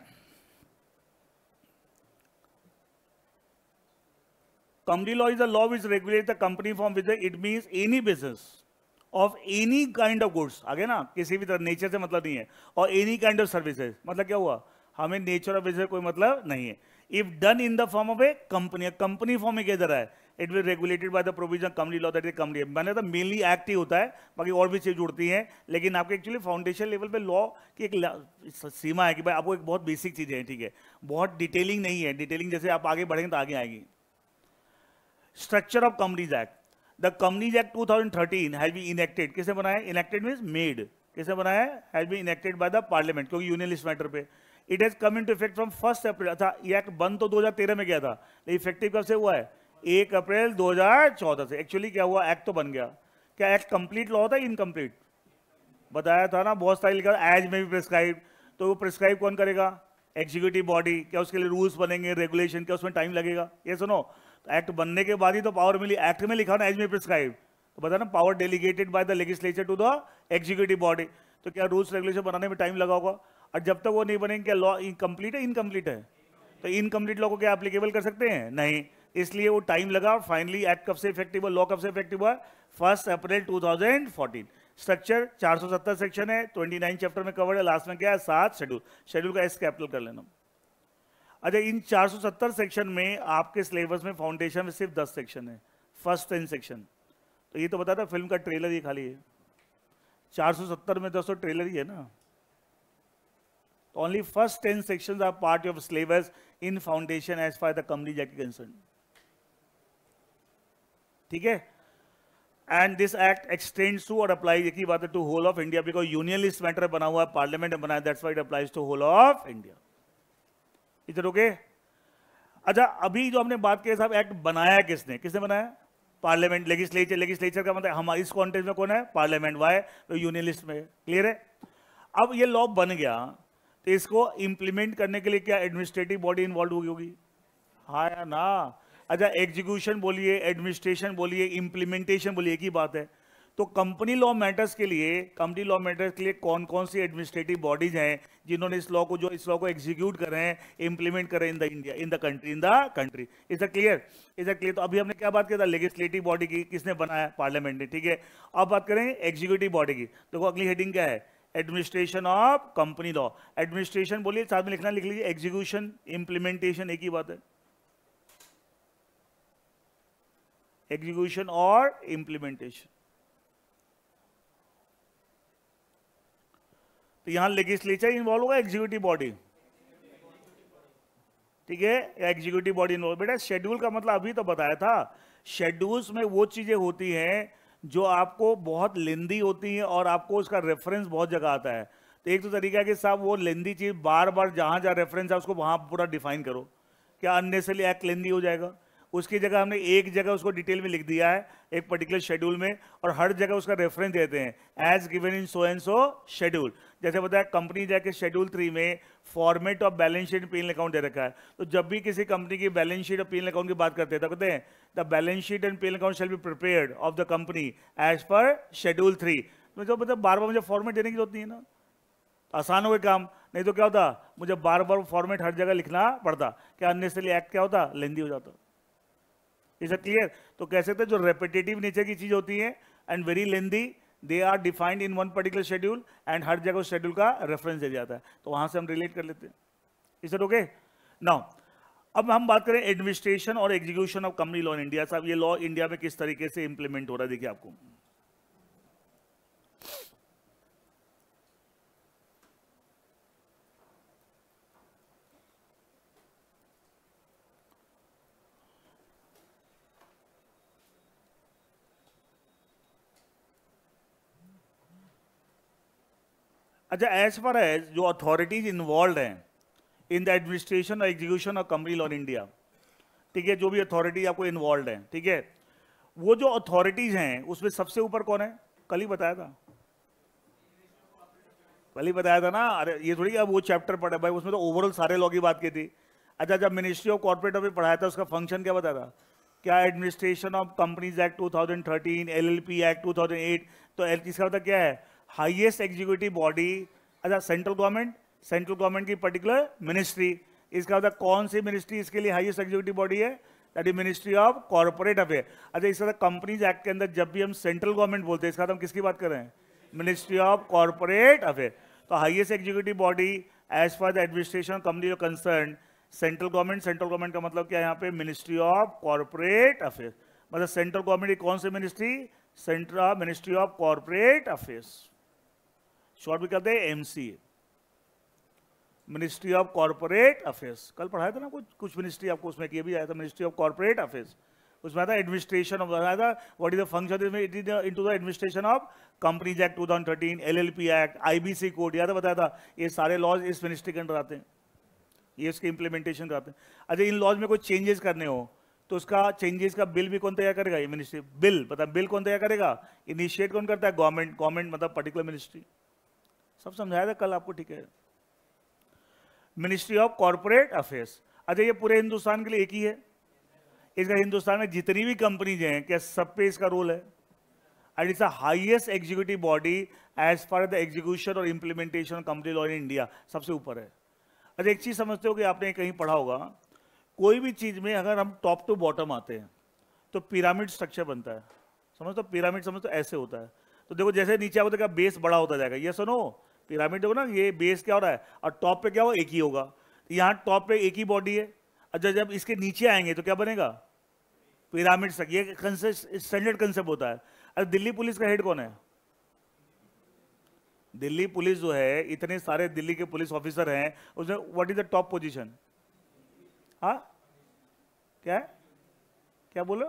company law is a law which regulates the company from which it means any business of any kind of goods, आगे ना, किसी भी तरह, nature से मतलब नहीं है, और एनी काइंड ऑफ सर्विसेज, मतलब क्या हुआ, हमें नेचर ऑफ बिजनेस कोई मतलब नहीं है। If done in the form of a company, company form में किधर है, it will regulated by the provision company law, that is company. मैंने तो मेनली एक्ट ही होता है, बाकी और भी चीज जुड़ती हैं, लेकिन आपके एक्चुअली फाउंडेशन लेवल पे लॉ की एक सीमा है कि भाई आपको एक बहुत बेसिक चीजें हैं, ठीक है, बहुत डिटेलिंग नहीं है। डिटेलिंग जैसे आप आगे बढ़ेंगे तो आगे आएगी। Structure of companies act, the companies act 2013 has been enacted, किसने बनाया? इनेक्टेड मींस मेड, किसने बनाया? Has been enacted by the parliament, क्योंकि यूनियन लिस्ट मैटर पे। It has come into effect from 1 April. अच्छा, ये एक्ट बंद तो 2013 में गया था, लेकिन इफेक्टिव कब से हुआ है? 1 अप्रैल 2014 से। एक्चुअली क्या हुआ, एक्ट तो बन गया। क्या एक्ट कंप्लीट लॉ होता है इनकम्प्लीट? बताया था ना, बहुत सारी लिखा एज में भी प्रिस्क्राइब, तो वो प्रिस्क्राइब कौन करेगा? Executive body. क्या उसके लिए रूल्स बनेंगे, रेगुलेशन, क्या उसमें टाइम लगेगा? ये सुनो, तो एक्ट बनने के बाद ही तो पावर मिली। एक्ट में लिखा ना एज में प्रिस्क्राइब, तो बता ना, power delegated by the legislature to the executive body. तो क्या रूल्स रेगुलेशन बनाने में टाइम लगा होगा? और जब तक वो नहीं बनेंगे, क्या लॉ इनकम्प्लीट है? इनकम्प्लीट है। तो इनकम्प्लीट लॉ को क्या एप्लीकेबल कर सकते हैं? नहीं, इसलिए वो टाइम लगा। फाइनली एक्ट कब से इफेक्टिव हुआ, लॉ कब से इफेक्टिव हुआ? 1 अप्रैल 2014। स्ट्रक्चर 470 सेक्शन है, 29 चैप्टर में कवर्ड है, लास्ट में क्या है? 7 शेड्यूल। शेड्यूल का एस कैपिटल कर लेना। अच्छा, इन 470 सेक्शन में आपके सिलेबस में फाउंडेशन में सिर्फ 10 सेक्शन है, फर्स्ट 10 सेक्शन। तो ये तो बताता फिल्म का ट्रेलर ही खाली है, 470 में 10 ट्रेलर ही है ना। तो only first 10 sections are part of syllabus in foundation as far the companies act concern, ठीक है। And this act extends to और अप्लाई, एक ही बात है, to whole of India, because union list matter बना हुआ है, पार्लियामेंट ने बनाया, that's why it applies to whole of India. इधर ओके। अच्छा, अभी जो हमने बात की साहब, एक्ट बनाया किसने, किसने बनाया? Parliament, legislature. लेजिस्लेचर का मतलब हमारे इस कॉन्टेक्स्ट में कौन है? पार्लियामेंट। वाई? तो यूनियन लिस्ट में। क्लियर है? अब ये लॉ बन गया, तो इसको इंप्लीमेंट करने के लिए क्या एडमिनिस्ट्रेटिव बॉडी इन्वॉल्व होगी? हाँ या ना? अच्छा, एग्जीक्यूशन बोलिए, एडमिनिस्ट्रेशन बोलिए, इंप्लीमेंटेशन बोलिए, एक ही बात है। तो कंपनी लॉ मैटर्स के लिए, कंपनी लॉ मैटर्स के लिए कौन कौन सी एडमिनिस्ट्रेटिव बॉडीज हैं जिन्होंने इस लॉ को, जो इस लॉ को एग्जीक्यूट कर रहे हैं, इंप्लीमेंट कर रहे हैं in the India, in the country. Is the clear? Is the clear? तो अभी हमने क्या बात किया था? लेजिस्लेटिव बॉडी की किसने बनाया? पार्लियामेंट ने। ठीक है, अब बात करें एग्जीक्यूटिव बॉडी की। देखो अगली हेडिंग क्या है? Administration of company law. Administration बोलिए, साथ में लिखना, लिख लीजिए, एग्जीक्यूशन, इंप्लीमेंटेशन, एक ही बात है। एग्जीक्यूशन और इंप्लीमेंटेशन। तो यहां लेजिस्लेचर इन्वॉल्व होगा, एग्जीक्यूटिव बॉडी। ठीक है, एग्जीक्यूटिव बॉडी इन्वॉल्व। बेटा शेड्यूल का मतलब अभी तो बताया था, शेड्यूल्स में वो चीजें होती हैं जो आपको बहुत लेंदी होती हैं और आपको उसका रेफरेंस बहुत जगह आता है। तो एक तो तरीका है कि साहब वो लेंदी चीज बार बार जहां जहां रेफरेंस है उसको वहां पूरा डिफाइन करो। क्या अननेसेसरी एक्ट लेंदी हो जाएगा? उसकी जगह हमने एक जगह उसको डिटेल में लिख दिया है एक पर्टिकुलर शेड्यूल में, और हर जगह उसका रेफरेंस देते हैं as given in so and so schedule. जैसे बताया कंपनी जाके शेड्यूल 3 में format of balance sheet P and account दे रखा है। तो जब भी किसी कंपनी की बैलेंस शीट और पी एंड अकाउंट की बात करते हैं तो कहते हैं the balance sheet and P and account shall be prepared of the company as per schedule 3। तो जो मतलब बार बार मुझे फॉर्मेट देने की जरूरत नहीं है ना, आसान हो गया काम। नहीं तो क्या होता, मुझे बार बार फॉर्मेट हर जगह लिखना पड़ता, क्या अननेसेसरी एक्ट क्या होता, लेंदी हो जाता। Is it clear? तो कह सकते हैं जो रेपिटेटिव नेचर की चीज होती है and very lengthy, they are defined in one particular schedule and हर जगह उस शेड्यूल का रेफरेंस दे जाता है, तो वहां से हम रिलेट कर लेते हैं। Is it okay? नाउ अब हम बात करें एडमिनिस्ट्रेशन और execution of company law in India. साहब ये लॉ इंडिया में किस तरीके से इंप्लीमेंट हो रहा है, देखिए आपको। अच्छा, एज फार एज जो अथॉरिटीज इन्वॉल्व हैं इन द एडमिनिस्ट्रेशन और execution of company law in India, ठीक है, जो भी अथॉरिटी आपको इन्वॉल्व है, ठीक है, वो जो अथॉरिटीज हैं उसमें सबसे ऊपर कौन है? कल ही बताया था, कल ही बताया था ना। अरे ये थोड़ी अब वो चैप्टर पढ़ा भाई, उसमें तो ओवरऑल सारे लॉ की बात की थी। अच्छा, जब मिनिस्ट्री ऑफ कॉर्पोरेट अफेयर पढ़ाया था उसका फंक्शन क्या बताया था? क्या administration of companies act 2013, LLP act 2008। तो इसका मतलब क्या है? Highest executive body. अच्छा, सेंट्रल गवर्नमेंट की पर्टिकुलर मिनिस्ट्री। इसका मतलब कौन सी मिनिस्ट्री इसके लिए हाईएस्ट एग्जीक्यूटिव बॉडी है? That is ministry of corporate affair. अच्छा, इसका कंपनीज एक्ट के अंदर जब भी हम सेंट्रल गवर्नमेंट बोलते हैं, इसका हम किसकी बात कर रहे हैं? Ministry of corporate affair. तो highest executive body as far the administration company concern central government का मतलब क्या है यहाँ पे? Ministry of corporate affair. मतलब सेंट्रल गवर्नमेंट की कौन सी ministry? Central ministry of corporate affairs, short भी कहते हैं MCA, ministry of corporate affairs. कल पढ़ाया था ना कुछ मिनिस्ट्री आपको, उसमें किया भी आया था मिनिस्ट्री ऑफ कॉर्पोरेट अफेयर्स। उसमें आता एडमिनिस्ट्रेशन ऑफ, था what is the function it is into the administration of companies act 2013, LLP act, IBC code, याद बताया था। ये सारे लॉज इस मिनिस्ट्री के अंदर आते हैं, ये इसके इंप्लीमेंटेशन कराते हैं। अच्छा, इन लॉज में कोई चेंजेस करने हो तो उसका चेंजेस का बिल भी कौन तैयार करेगा? ये मिनिस्ट्री। बिल पता, बिल कौन तैयार करेगा? इनिशिएट कौन करता है? गवर्नमेंट मतलब पर्टिकुलर मिनिस्ट्री। सब समझाया था कल आपको, ठीक है। Ministry of corporate affairs. अच्छा, ये पूरे हिंदुस्तान के लिए एक ही है? इसका हिंदुस्तान में जितनी भी कंपनीज हैं क्या सब पे इसका रोल है? And it's the highest executive body as far the execution और implementation of company law in India, सबसे ऊपर है। अच्छा, एक चीज समझते हो कि आपने कहीं पढ़ा होगा, कोई भी चीज में अगर हम टॉप टू बॉटम आते हैं तो पिरामिड स्ट्रक्चर बनता है। समझ तो, पिरामिड समझ तो ऐसे होता है। तो देखो जैसे नीचे आओगे तो बेस बड़ा होता जाएगा, ये सुनो, पिरामिड देखो ना, ये बेस क्या हो रहा है और टॉप पे क्या हो, एक ही होगा। यहाँ टॉप पे एक ही बॉडी है। अच्छा, जब इसके नीचे आएंगे तो क्या बनेगा? Pyramid structure. ये स्टैंडर्ड कंसेप्ट होता है। अब दिल्ली पुलिस का हेड कौन है? दिल्ली पुलिस जो है, इतने सारे दिल्ली के पुलिस ऑफिसर हैं, उसमें what is the top position? हाँ, क्या है? क्या बोलो?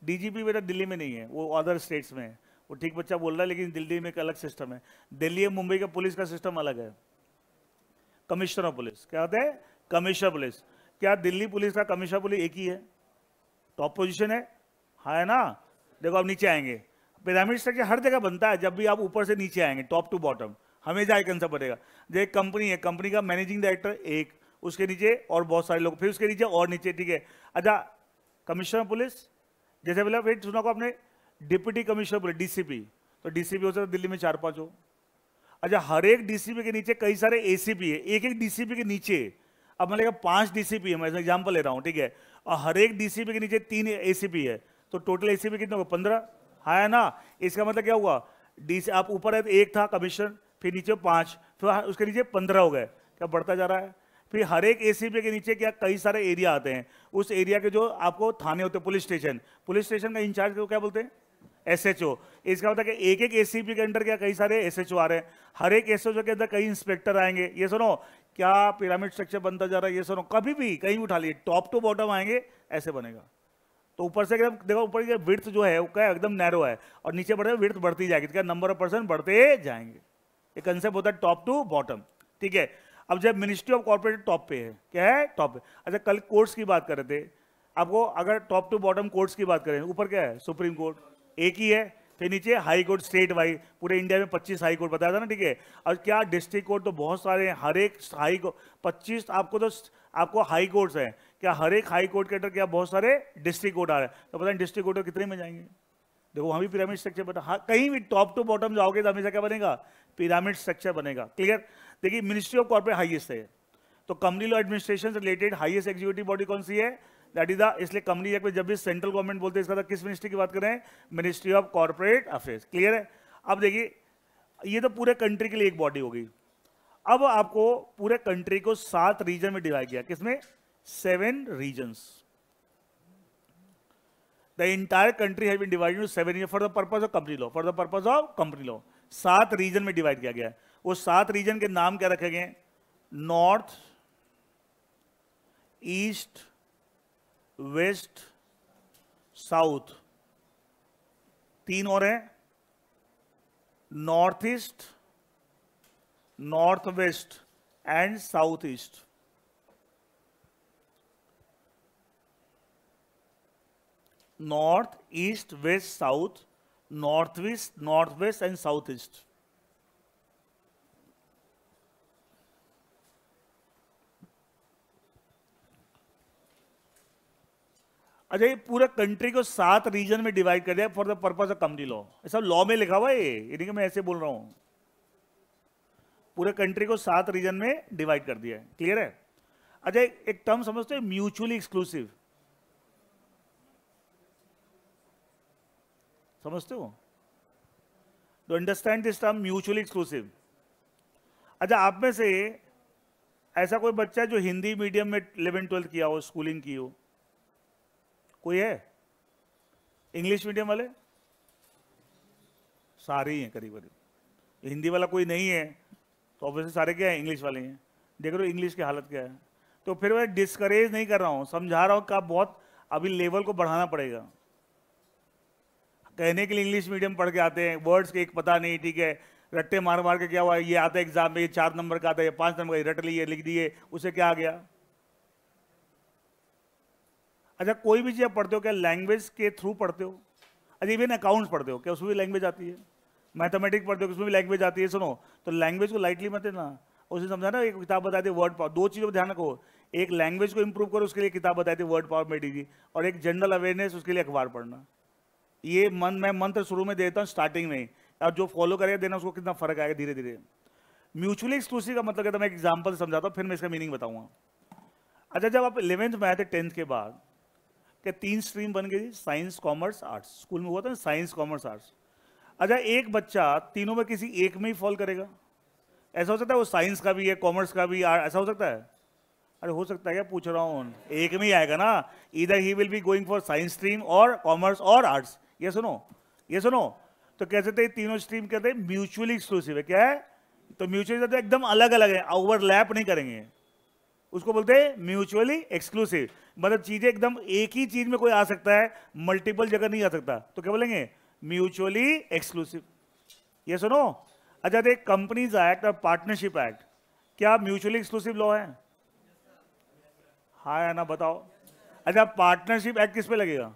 डीजीपी बेटा दिल्ली में नहीं है, वो अदर स्टेट्स में है। वो ठीक बच्चा बोल रहा है, लेकिन दिल्ली में एक अलग सिस्टम है। दिल्ली और मुंबई का पुलिस का सिस्टम अलग है। कमिश्नर ऑफ पुलिस क्या होता है? Commissioner police. क्या दिल्ली पुलिस का कमिश्नर पुलिस एक ही है? टॉप पोजीशन है, हाँ है ना? देखो अब नीचे आएंगे, पिरामिड स्ट्रक्चर हर जगह बनता है, जब भी आप ऊपर से नीचे आएंगे टॉप टू बॉटम हमेशा एक कंसेप्ट बनेगा। जो एक कंपनी है, कंपनी का मैनेजिंग डायरेक्टर एक, उसके नीचे और बहुत सारे लोग, फिर उसके नीचे और नीचे, ठीक है। अच्छा, कमिश्नर पुलिस जैसे बोला, फिर सुना को आपने डिप्टी कमिश्नर पुलिस डीसीपी, तो डीसीपी हो सकता है दिल्ली में 4-5 हो। अच्छा, हर एक डीसीपी के नीचे कई सारे एसीपी है, एक एक डीसीपी के नीचे, अब मान लेगा 5 डीसीपी है, मैं एग्जाम्पल ले रहा हूँ, ठीक है, और हर एक डीसीपी के नीचे 3 एसीपी है, तो टोटल एसीपी कितने होगा? 15, है ना? इसका मतलब क्या हुआ, डीसी आप ऊपर है तो एक था कमिश्नर, फिर नीचे 5, फिर उसके नीचे 15 हो गए, क्या बढ़ता जा रहा है? फिर हर एक एसीपी के नीचे क्या कई सारे एरिया आते हैं, उस एरिया के जो आपको थाने होते हैं, पुलिस स्टेशन का इंचार्ज को क्या बोलते हैं? एसएचओ। इसका मतलब कि एक एक एसीपी के अंदर क्या कई सारे एसएचओ आ रहे हैं, हर एक एसएचओ के अंदर कई इंस्पेक्टर आएंगे। ये सुनो, क्या पिरामिड स्ट्रक्चर बनता जा रहा है? ये सुनो, कभी भी कहीं उठा लिए, टॉप टू बॉटम आएंगे ऐसे बनेगा। तो ऊपर से एकदम देखो, ऊपर की विड्थ जो है वो क्या एकदम नैरो है, और नीचे बढ़े विड्थ बढ़ती जाएगी, तो क्या नंबर ऑफ पर्सन बढ़ते जाएंगे। ये कंसेप्ट होता है टॉप टू बॉटम, ठीक है। अब जब मिनिस्ट्री ऑफ कॉर्पोरेट टॉप पे है, क्या है? टॉप पे। अच्छा, कल कोर्ट्स की बात कर रहे थे आपको, अगर टॉप टू बॉटम कोर्ट्स की बात करें, ऊपर क्या है? सुप्रीम कोर्ट एक ही है, फिर नीचे हाई कोर्ट स्टेट वाइज, पूरे इंडिया में 25 हाई कोर्ट बताया था ना, ठीक है। और क्या डिस्ट्रिक्ट कोर्ट तो बहुत सारे हैं, हर एक हाई कोर्ट 25 आपको हाई कोर्ट्स हैं, क्या हर एक हाई कोर्ट के अंदर क्या बहुत सारे डिस्ट्रिक्ट कोर्ट आ रहे हैं, तो पता नहीं डिस्ट्रिक्ट कोर्ट कितने में जाएंगे। देखो वहां भी पिरामिड स्ट्रक्चर बना, हाँ, कहीं भी टॉप टू बॉटम जाओगे तो हमेशा क्या बनेगा? पिरामिड स्ट्रक्चर बनेगा। क्लियर? देखिए, मिनिस्ट्री ऑफ कॉर्पोरेट हाईएस्ट है, तो कंपनी लॉ एडमिनिस्ट्रेशन से रिलेटेड हाईएस्ट एग्जीक्यूटिव बॉडी कौन सी है? दैट इज द, इसलिए कंपनी एक्ट में जब भी सेंट्रल गवर्नमेंट बोलते हैं, इसका किस मिनिस्ट्री की बात करें? Ministry of corporate affairs. Clear है? अब देखिए, ये तो पूरे कंट्री के लिए एक बॉडी होगी। अब आपको पूरे कंट्री को 7 रीजन में डिवाइड किया, किसमें? 7 regions. The entire country has been divided into 7 region for the purpose of company law, 7 region में डिवाइड किया गया है। वो 7 रीजन के नाम क्या रखे गए? नॉर्थ, ईस्ट, वेस्ट, साउथ, 3 और हैं, north east, north west and south east. North east west south, north west and south east. अच्छा, ये पूरे कंट्री को 7 रीजन में डिवाइड कर दिया for the purpose of company law. सब लॉ में लिखा हुआ है, ये नहीं कि मैं ऐसे बोल रहा हूं। पूरे कंट्री को 7 रीजन में डिवाइड कर दिया है। क्लियर है? अच्छा, एक टर्म समझते हो, म्यूचुअली एक्सक्लूसिव, समझते हो? तो understand this term mutually exclusive. अच्छा, आप में से ऐसा कोई बच्चा है जो हिंदी मीडियम में 11-12 किया हो, स्कूलिंग की हो? कोई है? इंग्लिश मीडियम वाले सारे ही हैं करीब करीब। हिंदी वाला कोई नहीं है तो ऑब्वियसली सारे क्या है? इंग्लिश वाले हैं। देख रहे हो इंग्लिश की हालत क्या है। तो फिर मैं डिस्करेज नहीं कर रहा हूं, समझा रहा हूं कि आप बहुत अभी लेवल को बढ़ाना पड़ेगा। कहने के लिए इंग्लिश मीडियम पढ़ के आते हैं, वर्ड्स के एक पता नहीं, ठीक है, रट्टे मार मार के क्या हुआ, ये आता है एग्जाम में, ये 4 नंबर का आता है, ये 5 नंबर का, रट लिए, लिख दिए, उसे क्या आ गया। अच्छा, कोई भी चीज आप पढ़ते हो क्या लैंग्वेज के थ्रू पढ़ते हो? अच्छा, इवन अकाउंट्स पढ़ते हो क्या, उसमें भी लैंग्वेज आती है? मैथमेटिक्स पढ़ते हो उसमें भी लैंग्वेज आती है? सुनो, तो लैंग्वेज को लाइटली मत लेना। उसे समझा ना, एक किताब बताई थी वर्ड पावर, 2 चीजों पर ध्यान रखो, एक लैंग्वेज को इंप्रूव करो उसके लिए किताब बताई थी वर्ड पावर में डीजी, और एक जनरल अवेयरनेस उसके लिए अखबार पढ़ना। ये मैं मंत्र शुरू में देता हूँ स्टार्टिंग में, और जो फॉलो करेगा देना उसको कितना फर्क आएगा धीरे धीरे। म्यूचुअली एक्सक्लूसिव का मतलब क्या था, मैं एक एग्जाम्पल से समझाता हूँ, फिर मैं इसका मीनिंग बताऊंगा। अच्छा, जब आप 11th में आए थे 10th के बाद, क्या 3 स्ट्रीम बन गई, साइंस कॉमर्स आर्ट्स, स्कूल में हुआ था ना साइंस कॉमर्स आर्ट्स। अच्छा, एक बच्चा तीनों में किसी एक में ही फॉल करेगा? ऐसा हो सकता है वो साइंस का भी है, कॉमर्स का भी, ऐसा हो सकता है? अरे हो सकता है क्या, पूछ रहा हूँ, एक में ही आएगा ना। इधर he will be going for science stream और कॉमर्स और आर्ट्स। ये सुनो, तो कैसे थे तीनों स्ट्रीम कहते हैं म्यूचुअली एक्सक्लूसिव है। क्या है? तो म्यूचुअली एकदम अलग अलग है, ओवरलैप नहीं करेंगे, उसको बोलते हैं म्यूचुअली एक्सक्लूसिव। मतलब चीजें एकदम एक ही चीज में कोई आ सकता है, मल्टीपल जगह नहीं आ सकता, तो क्या बोलेंगे? Mutually exclusive. ये सुनो, अच्छा, देख, कंपनीज एक्ट और पार्टनरशिप एक्ट क्या म्यूचुअली एक्सक्लूसिव लॉ है? हाँ या ना बताओ। अच्छा, पार्टनरशिप एक्ट किस पे लगेगा?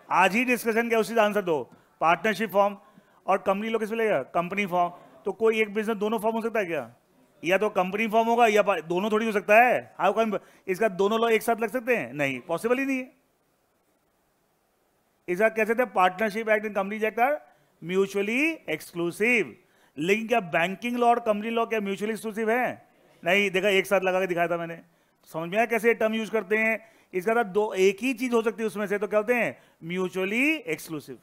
आज ही डिस्कशन किया, उसी का आंसर दो। Partnership form. और कंपनी लॉ किस पे लगेगा? Company form. तो कोई एक बिजनेस दोनों फॉर्म हो सकता है क्या? या तो कंपनी फॉर्म होगा या दोनों थोड़ी हो सकता है। हाउ कैन इसका दोनों लॉ एक साथ लग सकते हैं? नहीं, पॉसिबल ही नहीं है। इसका कह सकते हैं partnership act and company act are mutually exclusive. लेकिन क्या बैंकिंग लॉ और कंपनी लॉ क्या म्यूचुअली एक्सक्लूसिव है? नहीं। देखा, एक साथ लगा के दिखाया था मैंने। समझ में आया कैसे टर्म यूज करते हैं? इसका था दो, एक ही चीज हो सकती है उसमें से, तो क्या होते हैं? Mutually exclusive.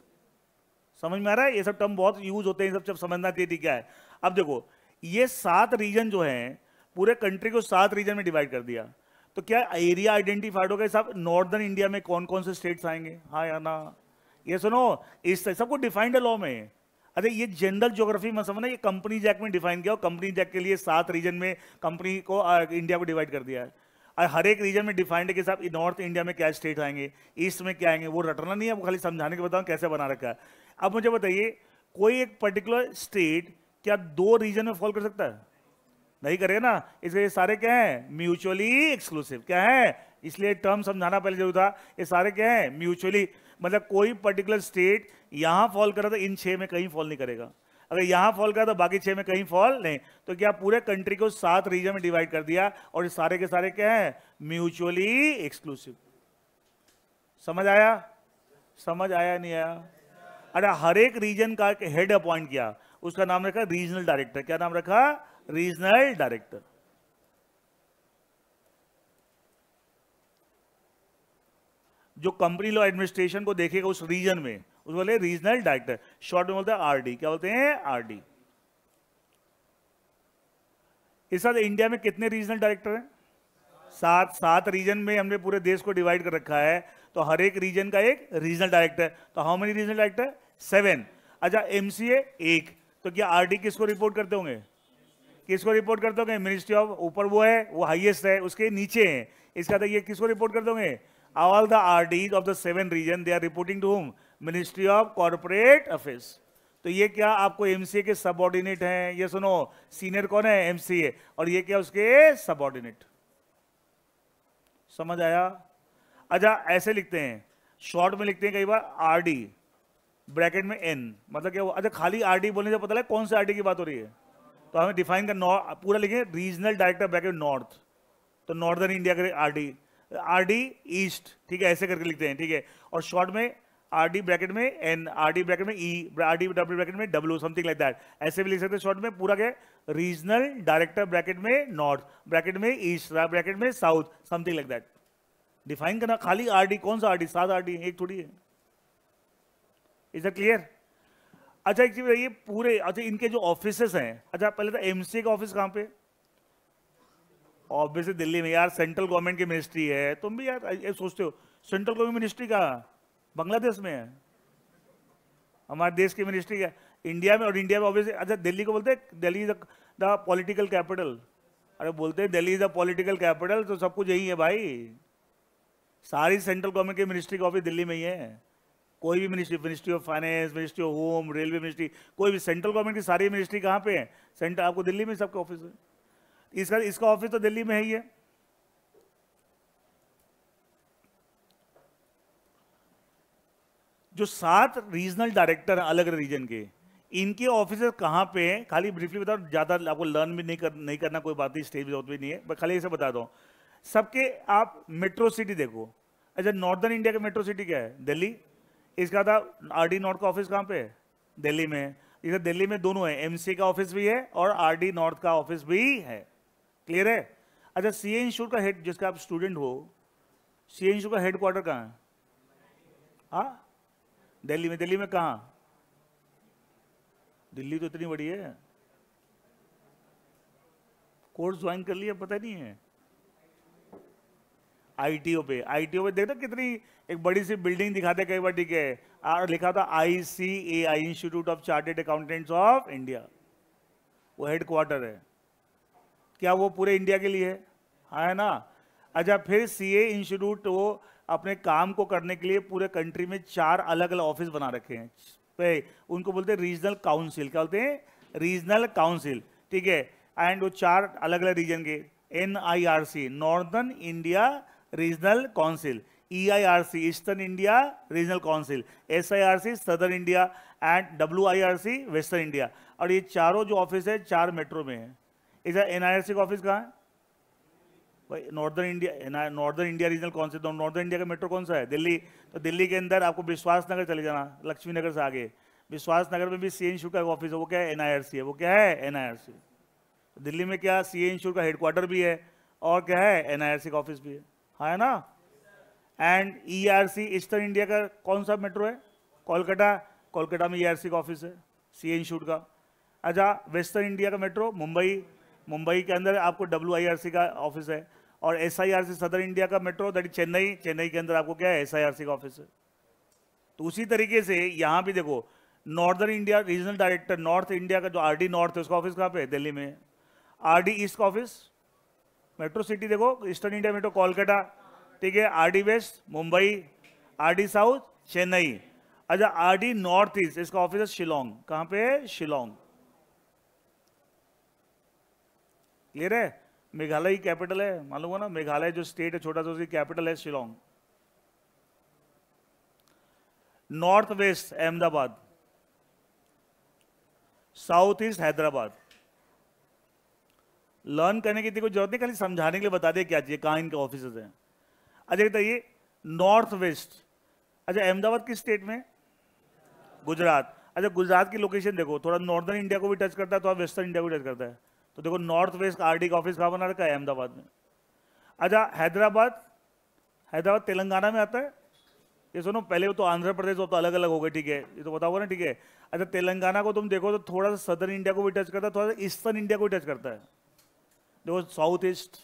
समझ में आ रहा है? ये सब टर्म बहुत यूज होते हैं, सब समझना चाहिए क्या है। अब देखो, ये 7 रीजन जो हैं, पूरे कंट्री को 7 रीजन में डिवाइड कर दिया। तो क्या एरिया आइडेंटिफाइड होगा साहब? नॉर्दर्न इंडिया में कौन कौन से स्टेट्स आएंगे, हाँ या ना? ये सुनो, इस सबको डिफाइंड है लॉ में। अरे ये जनरल ज्योग्राफी में समझना, ये कंपनी जैक्ट में डिफाइन किया, और कंपनी जैक्ट के लिए 7 रीजन में कंपनी को इंडिया को डिवाइड कर दिया है। और हर एक रीजन में डिफाइंड है कि साहब नॉर्थ इंडिया में क्या स्टेट आएंगे, ईस्ट में क्या आएंगे। वो रटना नहीं है, वो खाली समझाने के बताऊं कैसे बना रखा है। अब मुझे बताइए, कोई एक पर्टिकुलर स्टेट क्या 2 रीजन में फॉल कर सकता है? नहीं करेगा ना। इसलिए सारे क्या है? Mutually exclusive. क्या है? इसलिए टर्म समझाना पहले जरूर था। ये सारे क्या है? म्यूचुअली, मतलब कोई पर्टिकुलर स्टेट यहां फॉल कर रहा था, इन 6 में कहीं फॉल नहीं करेगा। अगर यहां फॉल करा तो बाकी 6 में कहीं फॉल नहीं। तो क्या पूरे कंट्री को 7 रीजन में डिवाइड कर दिया, और ये सारे के सारे क्या है? Mutually exclusive. समझ आया? समझ आया नहीं आया? अरे हर एक रीजन का एक हेड अपॉइंट किया, उसका नाम रखा रीजनल डायरेक्टर। क्या नाम रखा? Regional director. जो कंपनी लॉ एडमिनिस्ट्रेशन को देखेगा उस रीजन में, उसको बोले रीजनल डायरेक्टर। शॉर्ट में बोलते हैं आरडी। क्या बोलते हैं? आरडी। इस साथ इंडिया में कितने रीजनल डायरेक्टर हैं? 7 रीजन में हमने पूरे देश को डिवाइड कर रखा है, तो हर एक रीजन का एक रीजनल डायरेक्टर। तो हाउ मेनी रीजनल डायरेक्टर? 7। अच्छा, एमसीए 1। तो क्या आरडी किसको रिपोर्ट करते होंगे? किसको रिपोर्ट करते होंगे? मिनिस्ट्री ऑफ, ऊपर वो है, वो हाईएस्ट है, उसके नीचे है। इसका तो ये किसको रिपोर्ट करते होंगे? All the RDs of the 7 region they are reporting to whom? Ministry of corporate affairs. तो ये क्या आपको एमसीए के सबऑर्डिनेट हैं? ये सुनो, सीनियर कौन है? एमसीए। और ये क्या उसके सबऑर्डिनेट। समझ आया? अच्छा, ऐसे लिखते हैं, शॉर्ट में लिखते हैं कई बार आरडी ब्रैकेट में एन, मतलब क्या? अच्छा, खाली आरडी बोलने से पता लगे कौन से आरडी की बात हो रही है। तो हमें डिफाइन कर, पूरा लिखें रीजनल डायरेक्टर ब्रैकेट नॉर्थ, तो नॉर्दर्न इंडिया के आरडी। आरडी ईस्ट, ठीक है, ऐसे करके लिखते हैं, ठीक है। और शॉर्ट में आरडी ब्रैकेट में एन, आरडी ब्रैकेट में ई, आरडी डब्ल्यू ब्रैकेट में डब्ल्यू, समथिंग लाइक दैट। ऐसे भी लिख सकते हैं शॉर्ट में। पूरा क्या? रीजनल डायरेक्टर ब्रैकेट में नॉर्थ, ब्रैकेट में ईस्ट, ब्रैकेट में south, something like that. Define करना खाली आरडी। कौन सा आरडी? 7 आरडी, एक थोड़ी है। Is it clear? अच्छा, एक चीज बताइए, पूरे, अच्छा इनके जो ऑफिसेस हैं, अच्छा पहले तो एमसीए का ऑफिस कहां पे? ऑब्वियसली दिल्ली में यार, सेंट्रल गवर्नमेंट की मिनिस्ट्री है। तुम भी यार ये सोचते हो सेंट्रल गवर्नमेंट मिनिस्ट्री का बांग्लादेश में है, हमारे देश की मिनिस्ट्री है इंडिया में। और इंडिया में ऑब्वियसली, अच्छा दिल्ली को बोलते हैं Delhi is the political capital. अरे बोलते हैं Delhi is the political capital, तो सब कुछ यही है भाई। सारी सेंट्रल गवर्नमेंट की मिनिस्ट्री का ऑफिस दिल्ली में ही है। कोई भी ministry, ministry of finance, ministry of home, railway ministry, कोई भी सेंट्रल गवर्नमेंट की सारी मिनिस्ट्री कहाँ पे है? सेंटर आपको दिल्ली में सबका ऑफिस है। इसका ऑफिस तो दिल्ली में है ही है। जो 7 रीजनल डायरेक्टर अलग अलग रीजन के, इनके ऑफिस कहाँ पे हैं? खाली ब्रीफली बताओ, ज्यादा आपको लर्न भी नहीं करना, कोई बात नहीं, स्टेज भी जरूरत भी नहीं है, मैं खाली इसे बता दो सबके। आप मेट्रो सिटी देखो। अच्छा, नॉर्दर्न इंडिया का मेट्रो सिटी क्या है? दिल्ली। इसका था आरडी नॉर्थ का ऑफिस कहाँ पे है? दिल्ली में। इधर दिल्ली में दोनों है, एमसी का ऑफिस भी है और आरडी नॉर्थ का ऑफिस भी है। क्लियर है? अच्छा, सीए इंस्टीट्यूट का हेड, जिसका आप स्टूडेंट हो, सीए इंस्टीट्यूट का हेडक्वार्टर कहाँ है? हाँ, दिल्ली में। दिल्ली में कहाँ? दिल्ली तो इतनी बड़ी है, कोर्स ज्वाइन कर लिया, पता नहीं है। आईटीओ पे देखते कितनी एक बड़ी सी बिल्डिंग दिखाते कई बार, ठीक है, और लिखा था ICAI, institute of chartered accountants of India, वो हेडक्वार्टर है। क्या वो पूरे इंडिया के लिए है? हाँ, है ना। अच्छा, फिर सीए इंस्टीट्यूट वो अपने काम को करने के लिए पूरे कंट्री में 4 अलग अलग ऑफिस बना रखे हैं। उनको बोलते हैं रीजनल काउंसिल। क्या बोलते हैं? रीजनल काउंसिल, ठीक है। एंड वो 4 अलग अलग रीजन के, NIRC northern India regional council, EIRC eastern India regional council, SIRC southern India and WIRC western India. और ये चारों जो ऑफिस है 4 मेट्रो में है। इधर NIRC का ऑफिस कहाँ है भाई? Northern India regional council. तो नॉर्दर्न इंडिया का मेट्रो कौन सा है? दिल्ली। तो दिल्ली के अंदर आपको विश्वास नगर चले जाना, लक्ष्मी नगर से आगे विश्वास नगर में भी CA इंस्टीट्यूट का ऑफिस है, वो क्या है? NIRC है। वो क्या है? NIRC। दिल्ली में क्या CA इंस्टीट्यूट का हेडक्वार्टर भी है और क्या है? NIRC का ऑफिस भी है, हाँ है ना। एंड ERC ईस्टर्न इंडिया का कौन सा मेट्रो है? कोलकाता। कोलकाता में ERC का ऑफिस है CA इंस्टीट्यूट का। अच्छा, वेस्टर्न इंडिया का मेट्रो मुंबई। मुंबई के अंदर आपको WIRC का ऑफिस है। और SIRC सदर्न इंडिया का मेट्रो दैट चेन्नई। चेन्नई के अंदर आपको क्या है? SIRC का ऑफिस है। तो उसी तरीके से यहाँ भी देखो, northern India regional director north India का जो RD नॉर्थ है उसका ऑफिस कहाँ पे है? दिल्ली में। RD ईस्ट का ऑफिस मेट्रो सिटी देखो, ईस्टर्न इंडिया मेट्रो कोलकाता, ठीक है। RD west Mumbai, RD south Chennai. अच्छा, RD नॉर्थ ईस्ट इसका ऑफिस है शिलोंग। कहाँ पे है? शिलोंग। क्लियर है? मेघालय की कैपिटल है, मालूम है ना, मेघालय जो स्टेट है छोटा सा उसकी कैपिटल है Shillong. North west Ahmedabad, south east Hyderabad. Learn करने की कोई जरूरत नहीं, खाली समझाने के लिए बता दे क्या चाहिए, कहाँ इनके ऑफिस हैं। अच्छा बताइए, नॉर्थ वेस्ट। अच्छा, अहमदाबाद किस स्टेट में? गुजरात। अच्छा, गुजरात की लोकेशन देखो, थोड़ा नॉर्दर्न इंडिया को भी टच करता है, थोड़ा वेस्टर्न इंडिया को टच करता है। तो देखो, नॉर्थ वेस्ट RD का ऑफिस कहाँ बना रखा है? अहमदाबाद में। अच्छा, हैदराबाद। हैदराबाद तेलंगाना में आता है। ये सुनो, पहले वो तो आंध्र प्रदेश हो तो अलग अलग हो गए, ठीक है, ये तो पता होगा ना, ठीक है। अच्छा, तेलंगाना को तुम देखो तो थोड़ा सा सदर्न इंडिया को भी टच करता है, थोड़ा सा ईस्टर्न इंडिया को भी टच करता है। देखो, साउथ ईस्ट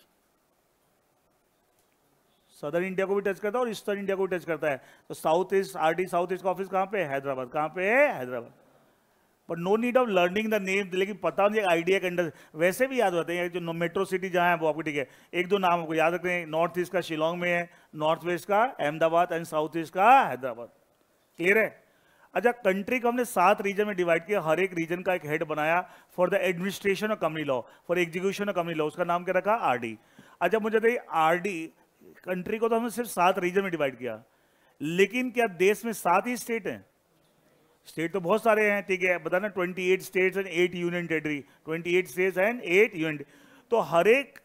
सदर्न इंडिया को भी टच करता है और ईस्टर्न इंडिया को भी टच करता है। तो south east RD south east का ऑफिस कहाँ पे है? हैदराबाद। कहाँ पे है? Hyderabad. But no need of learning the name, लेकिन पता नहीं आइडिया के अंदर वैसे भी याद होते हैं। जो मेट्रो सिटी जहाँ है वो आपको, ठीक है, एक दो नाम आपको याद रखते हैं। नॉर्थ ईस्ट का शिलोंग में है, नॉर्थ वेस्ट का अहमदाबाद एंड साउथ ईस्ट का हैदराबाद। क्लियर है? अच्छा, कंट्री को हमने 7 रीजन में डिवाइड किया, हर एक रीजन का एक हेड बनाया for the administration of company law, for execution of company law, उसका नाम क्या रखा? RD। अच्छा, मुझे बताइए, RD कंट्री को तो हमने सिर्फ 7 रीजन में डिवाइड किया, लेकिन क्या देश में 7 ही स्टेट हैं? स्टेट तो बहुत सारे हैं, ठीक है, बताना 28 states and 8 union territory. 28 states and 8 union. तो हर एक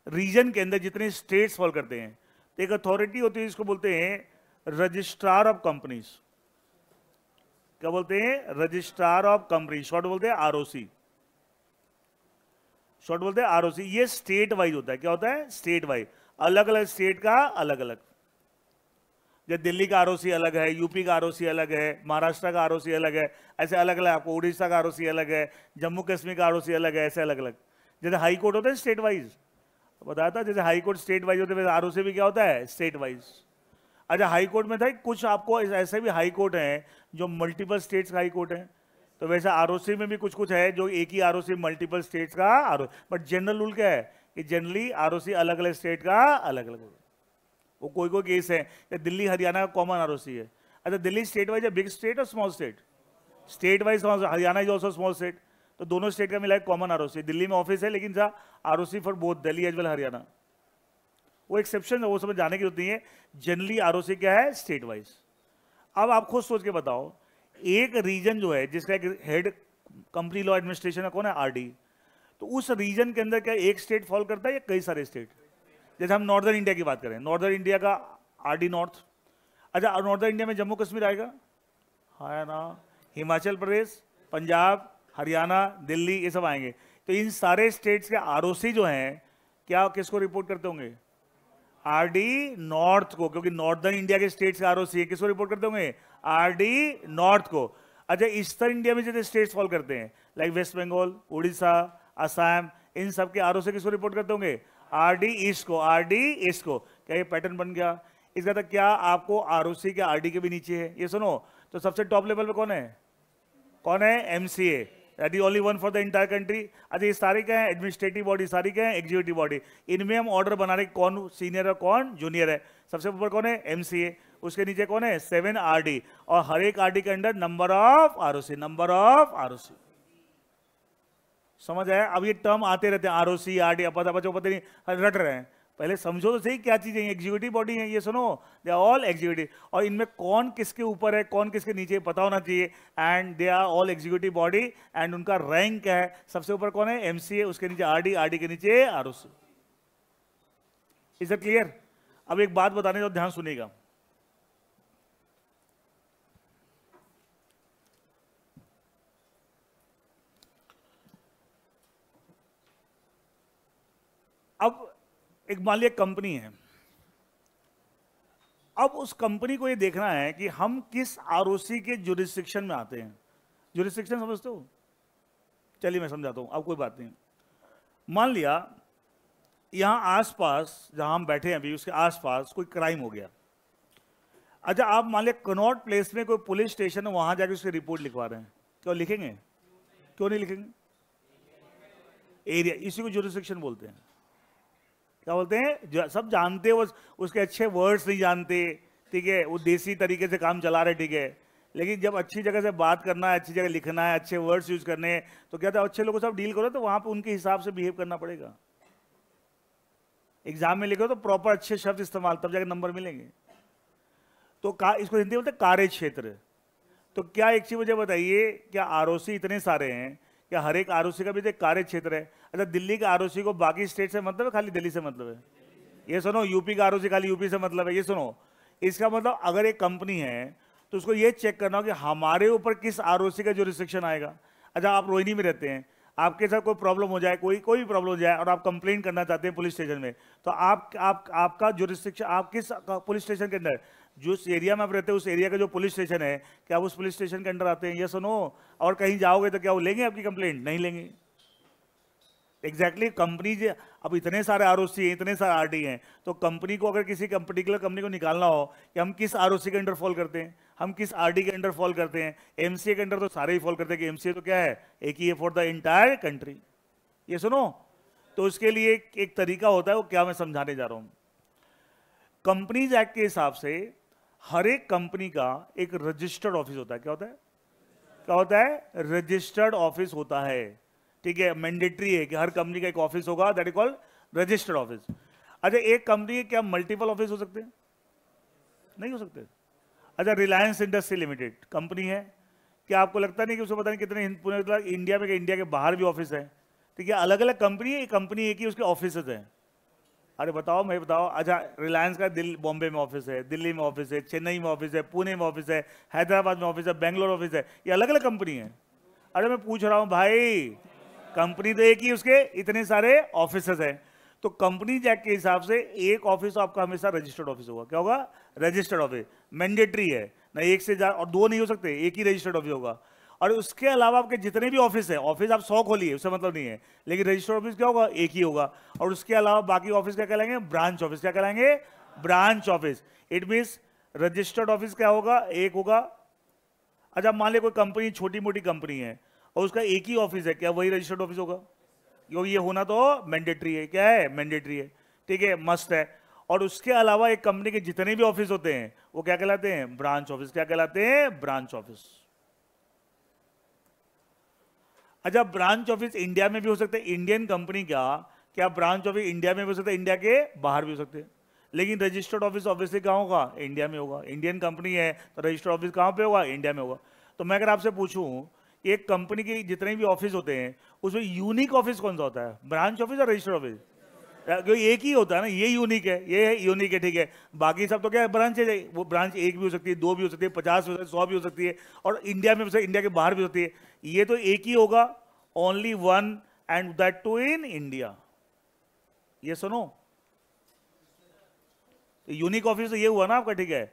रीजन के अंदर जितने स्टेट्स फॉल करते हैं, तो एक अथॉरिटी होती है, इसको बोलते हैं रजिस्ट्रार ऑफ कंपनीज। क्या बोलते हैं? रजिस्ट्रार ऑफ कंपनी, शॉर्ट बोलते हैं ROC। शॉर्ट बोलते हैं ROC। ये स्टेट वाइज होता है। क्या होता है? स्टेट वाइज, अलग अलग स्टेट का अलग अलग। जैसे दिल्ली का ROC अलग है, यूपी का ROC अलग है, महाराष्ट्र का ROC अलग है, ऐसे अलग अलग। आपको उड़ीसा का ROC अलग है, जम्मू कश्मीर का ROC अलग है, ऐसे अलग अलग। जैसे हाई कोर्ट होता है स्टेट वाइज, बताया था, जैसे हाई कोर्ट स्टेट वाइज होते हैं, ROC भी क्या होता है? State wise. अच्छा, हाई कोर्ट में था कुछ आपको ऐसे भी हाई कोर्ट हैं जो मल्टीपल स्टेट्स का हाई कोर्ट है, तो वैसे ROC में भी कुछ कुछ है जो एक ही ROC मल्टीपल स्टेट्स का ROC। बट जनरल रूल क्या है कि जनरली ROC अलग अलग स्टेट का अलग अलग होगा। वो कोई कोई केस है, दिल्ली हरियाणा का कॉमन ROC है। अच्छा, दिल्ली स्टेट वाइज है, बिग स्टेट और small state? State wise Haryana is also small state, तो दोनों स्टेट का मिला है कॉमन ROC। दिल्ली में ऑफिस है, लेकिन ROC for both Delhi as well Haryana. वो एक्सेप्शन है, वो समझ जाने की जरूरत नहीं है। जनरली ROC क्या है? State wise. अब आप खुद सोच के बताओ, एक रीजन जो है जिसका एक हेड कंपनी लॉ एडमिनिस्ट्रेशन है, कौन है? RD। तो उस रीजन के अंदर क्या एक स्टेट फॉल करता है या कई सारे स्टेट? जैसे हम नॉर्दर्न इंडिया की बात करें, नॉर्दर्न इंडिया का RD नॉर्थ। अच्छा, नॉर्दर्न इंडिया में जम्मू कश्मीर आएगा, है ना, हिमाचल प्रदेश, पंजाब, हरियाणा, दिल्ली, ये सब आएंगे। तो इन सारे स्टेट्स के ROC जो हैं, क्या किसको रिपोर्ट करते होंगे? RD नॉर्थ को, क्योंकि नॉर्दर्न इंडिया के स्टेट्स का ROC है, किसको रिपोर्ट करते होंगे? RD नॉर्थ को। अच्छा, ईस्टर्न इंडिया में जैसे स्टेट्स फॉल करते हैं, लाइक वेस्ट बंगाल, उड़ीसा, असम, इन सब के ROC किसको रिपोर्ट करते होंगे? RD ईस्ट को। RD ईस्ट को। क्या ये पैटर्न बन गया? इसका तो क्या आपको ROC के RD के भी नीचे है? ये सुनो, तो सबसे टॉप लेवल पे कौन है? कौन है? MCA, that is only one for the entire country. अच्छा, ये सारी क्या है? एडमिनिस्ट्रेटिव बॉडी, सारी क्या है? Executive body. इनमें हम ऑर्डर बना रहे कौन सीनियर है कौन जूनियर है। सबसे ऊपर कौन है? MCA, उसके नीचे कौन है? 7 RD, और हर एक RD के अंदर number of ROC, number of ROC। समझ आया? अब ये टर्म आते रहते हैं, आरओसी, आरडी, पता नहीं रट रहे हैं। पहले समझो तो सही क्या चीजें हैं। एग्जीक्यूटिव बॉडी है ये, सुनो, दे आर ऑल एग्जीक्यूटिव, और इनमें कौन किसके ऊपर है कौन किसके नीचे पता होना चाहिए। And they are all executive body, and उनका रैंक क्या है, सबसे ऊपर कौन है, एमसीए, उसके नीचे आरडी, आरडी के नीचे आरओसी। Is it clear? अब एक बात बताने दो, ध्यान सुनिएगा। अब एक मान लिया कंपनी है, अब उस कंपनी को ये देखना है कि हम किस आरओसी के जुरिस्डिक्शन में आते हैं। जुरिस्डिक्शन समझते हो? चलिए मैं समझाता हूं, अब कोई बात नहीं। मान लिया यहां आसपास जहां हम बैठे हैं अभी, उसके आसपास कोई क्राइम हो गया। अच्छा, आप मान लिया कनॉट प्लेस में कोई पुलिस स्टेशन है, वहां जाके उसकी रिपोर्ट लिखवा रहे हैं, क्यों लिखेंगे? क्यों नहीं लिखेंगे? एरिया, इसी को जुरिस्डिक्शन बोलते हैं। क्या बोलते हैं? सब जानते हैं, वो उसके अच्छे वर्ड्स नहीं जानते, ठीक है, वो देसी तरीके से काम चला रहे, ठीक है, लेकिन जब अच्छी जगह से बात करना है, अच्छी जगह लिखना है, अच्छे वर्ड्स यूज करने हैं, तो क्या था, अच्छे लोगों से आप डील करो तो वहां पे उनके हिसाब से बिहेव करना पड़ेगा। एग्जाम में लिखो तो प्रॉपर अच्छे शब्द इस्तेमाल, तब जाकर नंबर मिलेंगे। तो इसको हिंदी बोलते हैं कार्य क्षेत्र। तो क्या एक चीज मुझे बताइए, क्या आरओसी इतने सारे हैं, क्या हर एक आरओसी का भी एक कार्य क्षेत्र है? अच्छा, दिल्ली का आरओसी को बाकी स्टेट से मतलब है, खाली दिल्ली से मतलब है? ये सुनो, यूपी का आरओसी खाली यूपी से मतलब है, ये सुनो। इसका मतलब अगर एक कंपनी है तो उसको ये चेक करना हो कि हमारे ऊपर किस आरओसी का जुरिस्डिक्शन आएगा। अच्छा, आप रोहिणी में रहते हैं, आपके साथ कोई प्रॉब्लम हो जाए, कोई भी प्रॉब्लम हो जाए और आप कंप्लेंट करना चाहते हैं पुलिस स्टेशन में, तो आपका जुरिस्डिक्शन, आप किस पुलिस स्टेशन के अंदर, जिस एरिया में आप रहते हैं उस एरिया का जो पुलिस स्टेशन है, क्या आप उस पुलिस स्टेशन के अंदर आते हैं? ये सुनो। और कहीं जाओगे तो क्या वो लेंगे आपकी कंप्लेंट? नहीं लेंगे। एग्जैक्टली कंपनी अब इतने सारे आरओसी हैं, इतने सारे आरडी हैं, तो कंपनी को अगर किसी पर्टिकुलर कंपनी को निकालना हो कि हम किस आरओसी के अंडर फॉल करते हैं, हम किस आरडी के अंडर फॉल करते हैं, एमसीए के अंडर तो सारे ही फॉल करते हैं कि एमसीए तो क्या है, एक ही है फॉर द एंटायर कंट्री। ये सुनो, तो उसके लिए एक तरीका होता है, वो क्या मैं समझाने जा रहा हूं। कंपनीज एक्ट के हिसाब से हर एक कंपनी का एक रजिस्टर्ड ऑफिस होता है। क्या होता है? क्या होता है? रजिस्टर्ड ऑफिस होता है, ठीक है, मैंडेटरी है कि हर कंपनी का एक ऑफिस होगा, that is called registered office. अच्छा, एक कंपनी के क्या मल्टीपल ऑफिस हो सकते हैं? नहीं हो सकते। अच्छा, रिलायंस इंडस्ट्री लिमिटेड कंपनी है, क्या आपको लगता नहीं कि उसको पता नहीं कितने पूरे इंडिया में, इंडिया के बाहर भी ऑफिस है, ठीक है, अलग अलग कंपनी है, कंपनी एक ही उसके ऑफिस है। अरे बताओ, मैं बताओ। अच्छा, रिलायंस का बॉम्बे में ऑफिस है, दिल्ली में ऑफिस है, चेन्नई में ऑफिस है, पुणे में ऑफिस है, हैदराबाद में ऑफिस है, बेंगलोर ऑफिस है, ये अलग अलग कंपनी है। अरे मैं पूछ रहा हूं भाई, कंपनी तो एक ही, उसके इतने सारे ऑफिसेज हैं। तो कंपनी एक्ट के हिसाब से एक ऑफिस आपका हमेशा रजिस्टर्ड ऑफिस होगा। क्या होगा? Registered office. मैंडेटरी है ना, एक से ज्यादा और दो नहीं हो सकते, एक ही रजिस्टर्ड ऑफिस होगा। और उसके अलावा आपके जितने भी ऑफिस है, ऑफिस आप 100 खोलिए, उससे मतलब नहीं है, लेकिन रजिस्टर्ड ऑफिस क्या होगा? एक ही होगा। और उसके अलावा बाकी ऑफिस क्या कहलाएंगे? Branch office. क्या कहलाएंगे? Branch office. It means registered office क्या होगा? एक होगा। अच्छा, मान लीजिए कोई कंपनी छोटी मोटी कंपनी है और उसका एक ही ऑफिस है, क्या वही रजिस्टर्ड ऑफिस होगा? क्योंकि ये होना तो मैंडेटरी है। क्या है? मैंडेटरी है, ठीक है, मस्ट है। और उसके अलावा एक कंपनी के जितने भी ऑफिस होते हैं वो क्या कहलाते हैं? Branch office. क्या कहलाते हैं? Branch office. अच्छा, ब्रांच ऑफिस इंडिया में भी हो सकते हैं, इंडियन कंपनी का क्या ब्रांच ऑफिस इंडिया में भी हो सकता है, इंडिया के बाहर भी हो सकते हैं, लेकिन रजिस्टर्ड ऑफिस ऑब्वियसली कहाँ होगा? इंडिया में होगा। इंडियन कंपनी है तो रजिस्टर्ड ऑफिस कहाँ पे होगा? इंडिया में होगा। तो मैं अगर आपसे पूछूं, एक कंपनी के जितने भी ऑफिस होते हैं उसमें यूनिक ऑफिस कौन सा होता है? ब्रांच ऑफिस और रजिस्टर्ड ऑफिस? क्योंकि एक ही होता है ना, ये यूनिक है, ये यूनिक है, ठीक है, बाकी सब तो क्या है? ब्रांच है। वो ब्रांच एक भी हो सकती है, दो भी हो सकती है, 50 भी हो सकती है, 100 भी हो सकती है, और इंडिया में इंडिया के बाहर भी होती है। ये तो एक ही होगा, only one, and that too in India. ये सुनो, यूनिक ऑफिस तो ये हुआ ना आपका, ठीक है।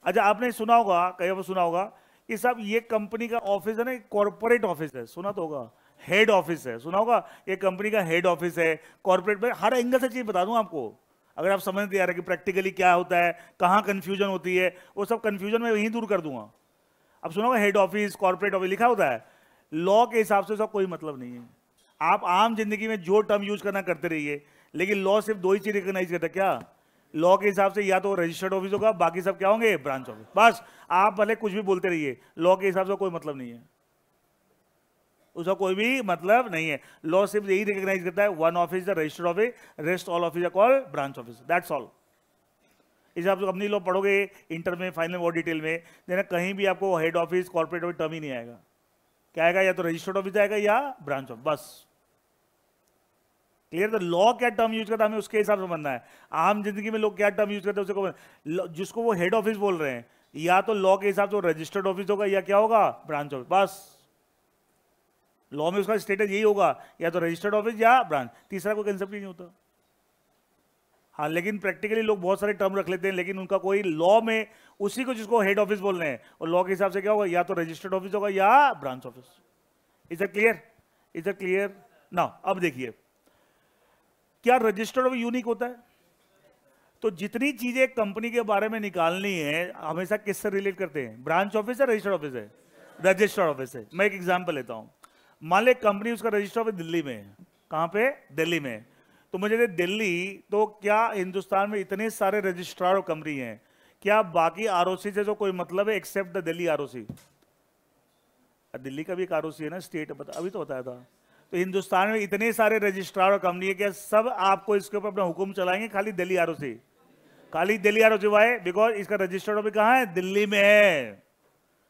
अच्छा, आपने सुना होगा, कहीं पर सुना होगा कि साहब ये कंपनी का ऑफिस है ना, कॉर्पोरेट ऑफिस है, सुना तो होगा, हेड ऑफिस है, सुना होगा, ये कंपनी का हेड ऑफिस है, कॉर्पोरेट में। हर एंगल से चीज बता दूं आपको, अगर आप समझ नहीं आ रहे कि प्रैक्टिकली क्या होता है, कहां कंफ्यूजन होती है, वो सब कंफ्यूजन मैं वहीं दूर कर दूंगा। अब सुना होगा हेड ऑफिस, कॉर्पोरेट ऑफिस लिखा होता है, लॉ के हिसाब से उसका कोई मतलब नहीं है। आप आम जिंदगी में जो टर्म यूज करना करते रहिए, लेकिन लॉ सिर्फ दो ही चीज रिकॉग्नाइज करता है। क्या? लॉ के हिसाब से या तो रजिस्टर्ड ऑफिस होगा, बाकी सब क्या होंगे? Branch office. बस आप भले कुछ भी बोलते रहिए, लॉ के हिसाब से कोई मतलब नहीं है, उसका कोई भी मतलब नहीं है। लॉ सिर्फ यही रिकॉग्नाइज करता है, one office the registered office, rest all office are called branch office, that's all. इसे आप कंपनी लॉ पढ़ोगे इंटर में, फाइनल और डिटेल में, देना कहीं भी आपको head office, corporate office term ही नहीं आएगा। क्या आएगा? या तो रजिस्टर्ड ऑफिस आएगा या ब्रांच ऑफिस, बस। क्लियर? तो लॉ क्या टर्म यूज करता है हमें उसके हिसाब से बनना है। आम जिंदगी में लोग क्या टर्म यूज करते हैं उसको, जिसको वो हेड ऑफिस बोल रहे हैं, या तो लॉ के हिसाब से रजिस्टर्ड ऑफिस होगा या क्या होगा? ब्रांच ऑफिस, बस। लॉ में उसका स्टेटस यही होगा, या तो रजिस्टर्ड ऑफिस या ब्रांच, तीसरा कोई कंसेप्ट ही नहीं होता। हाँ, लेकिन प्रैक्टिकली लोग बहुत सारे टर्म रख लेते हैं, लेकिन उनका कोई लॉ में उसी को जिसको हेड ऑफिस बोल रहे हैं, और लॉ के हिसाब से क्या होगा? या तो रजिस्टर्ड ऑफिस होगा या branch office. Is it clear? Is it clear? Now अब देखिए, क्या रजिस्टर्ड ऑफिस यूनिक होता है? तो जितनी चीजें कंपनी के बारे में निकालनी है हमेशा किससे रिलेट करते हैं? ब्रांच ऑफिस है, रजिस्टर्ड ऑफिस है? रजिस्टर्ड ऑफिस है। मैं एक एग्जांपल लेता हूं। मान ले कंपनी, उसका रजिस्टर्ड ऑफिस दिल्ली में है। कहां पे? दिल्ली में। तो मुझे दिल्ली, तो क्या हिंदुस्तान में इतने सारे रजिस्ट्रार और कंपनी हैं, क्या बाकी आरओसी से जो कोई मतलब है except the Delhi ROC? Delhi का भी एक आरओसी है ना, स्टेट, अभी तो बताया था। तो हिंदुस्तान में इतने सारे रजिस्ट्रार और कंपनी है, क्या सब आपको इसके ऊपर अपना हुक्म चलाएंगे? खाली दिल्ली आरओसी, खाली दिल्ली आरओसी। वाई? बिकॉज इसका रजिस्टर्ड ऑफिस कहां है? दिल्ली में है।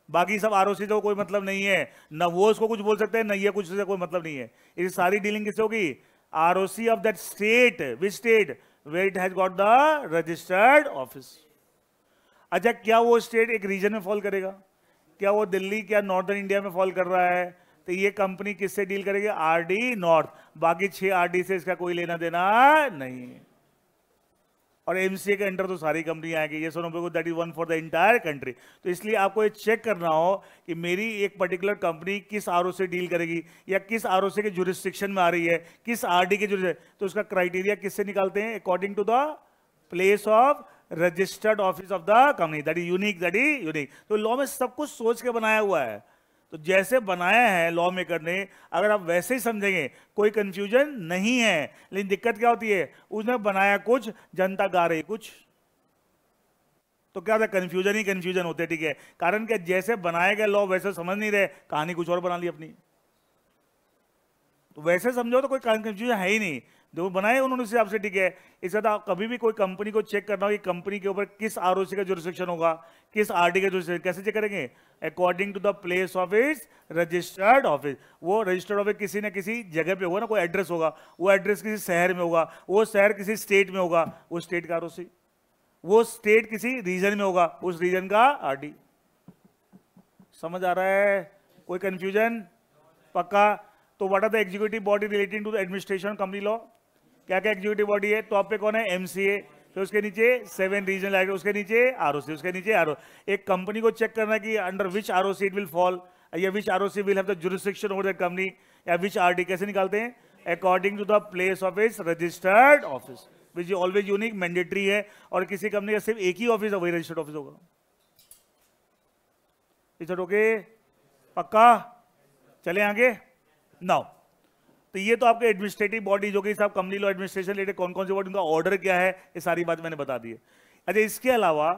बाकी सब आरओसी तो कोई मतलब नहीं है, न वो उसको कुछ बोल सकते हैं, न ये कुछ से कोई मतलब नहीं है। ये सारी डीलिंग किससे होगी? ROC of that state. Which state? Where it has got the registered office. अच्छा, क्या वो स्टेट एक रीजन में फॉल करेगा? क्या वो दिल्ली, क्या नॉर्दर्न इंडिया में फॉल कर रहा है? तो ये कंपनी किससे डील करेगी? RD north. बाकी 6 आरडी से इसका कोई लेना देना नहीं। और एमसीए के अंडर तो सारी कंपनी आएगी, ये सुनो, that is one for the entire country. तो इसलिए आपको ये चेक करना हो कि मेरी एक पर्टिकुलर कंपनी किस आरओ से डील करेगी, या किस आरओ से के जुरिस्डिक्शन में आ रही है, किस आरडी के जुरिस्डिक्शन। तो उसका क्राइटेरिया किससे निकालते हैं? According to the place of registered office of the company, that is unique, that is unique. तो लॉ में सब कुछ सोच के बनाया हुआ है। तो जैसे बनाया है लॉ मेकर ने, अगर आप वैसे ही समझेंगे कोई कंफ्यूजन नहीं है। लेकिन दिक्कत क्या होती है? उसने बनाया कुछ, जनता गा रही कुछ, तो क्या था? कंफ्यूजन ही कंफ्यूजन होते। ठीक है, कारण क्या? जैसे बनाया गया लॉ वैसे समझ नहीं रहे, कहानी कुछ और बना ली अपनी। तो वैसे समझो तो कोई कंफ्यूजन है ही नहीं, जो बनाए उन्होंने उस हिसाब से। ठीक है, इससे तो कभी भी कोई कंपनी को चेक करना हो कि कंपनी के ऊपर किस आरओसी का जुरिस्डिक्शन होगा, किस आरडी का जुरिस्डिक्शन, कैसे चेक करेंगे? According to the place of its registered office. वो रजिस्टर्ड ऑफिस किसी न किसी जगह पे होगा ना, कोई एड्रेस होगा, वो एड्रेस किसी शहर में होगा, वो शहर किसी स्टेट में होगा, वो स्टेट का आरओसी, वो स्टेट किसी रीजन में होगा, उस रीजन का आरडी। समझ आ रहा है? कोई कंफ्यूजन? पक्का? तो what are the executive body relating to the administration company law? क्या क्या एग्जीक्यूटिव बॉडी है? टॉप पे कौन है? एमसीए। तो उसके नीचे 7 रीजनल आएगा, उसके नीचे आरओसी, उसके नीचे आरओ। एक कंपनी को चेक करना कि under which ROC it will fall, या which ROC will have the jurisdiction over the company, या विच आरडी। कैसे निकालते हैं? According to the place of its registered office, which always unique, mandatory है। और किसी कंपनी का सिर्फ एक ही ऑफिस है, वही रजिस्टर्ड ऑफिस होगा। Is it okay? पक्का? चले आगे। नाउ, तो ये तो आपके एडमिनिस्ट्रेटिव बॉडी, जो कि साहब कंपनी लॉ एडमिनिस्ट्रेशन रिलेटेड कौन कौन से बॉडी, उनका ऑर्डर क्या है, ये सारी बात मैंने बता दी है। अच्छा, इसके अलावा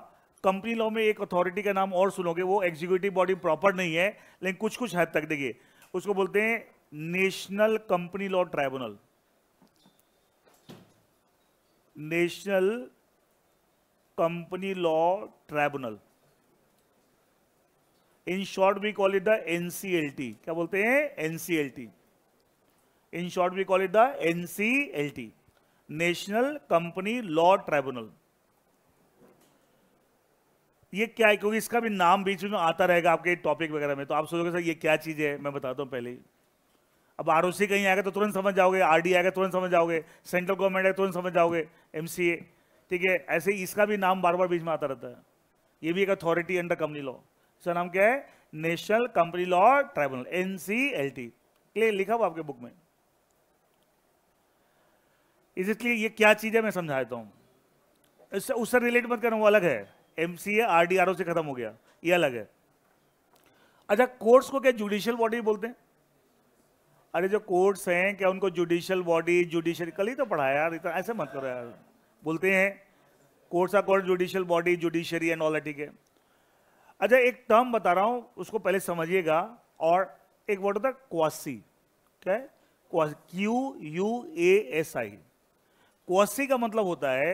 कंपनी लॉ में एक अथॉरिटी का नाम और सुनोगे, वो एग्जीक्यूटिव बॉडी प्रॉपर नहीं है, लेकिन कुछ कुछ हद तक। देखिए, उसको बोलते हैं national company law tribunal. National company law tribunal, in short we call it the NCLT. क्या बोलते हैं? NCLT. In short we call it the NCLT, national company law tribunal. ये क्या है? क्योंकि इसका भी नाम बीच में आता रहेगा आपके टॉपिक वगैरह में, तो आप सोचोगे सर ये क्या चीज है। मैं बताता हूं पहले ही। अब आरओसी कहीं आएगा तो तुरंत समझ जाओगे, आरडी आएगा तुरंत समझ जाओगे, सेंट्रल गवर्नमेंट आएगा तुरंत समझ जाओगे, एमसीए। ठीक है, ऐसे ही इसका भी नाम बार बार बीच में आता रहता है। ये भी एक अथॉरिटी अंडर कंपनी लॉ, इसका नाम क्या है? National company law tribunal, NCLT. Clear? लिखा हुआ आपके बुक में। इसलिए ये क्या चीज है मैं समझा देता हूं। इससे उससे रिलेट मत करना, वो अलग है। एमसीए आरडी आरओ से खत्म हो गया, ये अलग है। अच्छा, कोर्ट्स को क्या जुडिशियल बॉडी बोलते हैं? अरे जो कोर्ट्स हैं, क्या उनको जुडिशियल बॉडी, जुडिशियरी, कल ही तो पढ़ा यार, इतना ऐसे मत करो यार। बोलते हैं courts are called judicial body, judiciary and all, ठीक है। अच्छा, एक टर्म बता रहा हूं, उसको पहले समझिएगा और एक वर्ड होता है क्वासी। क्या है? Quasi, QUASI। क्वासी का मतलब होता है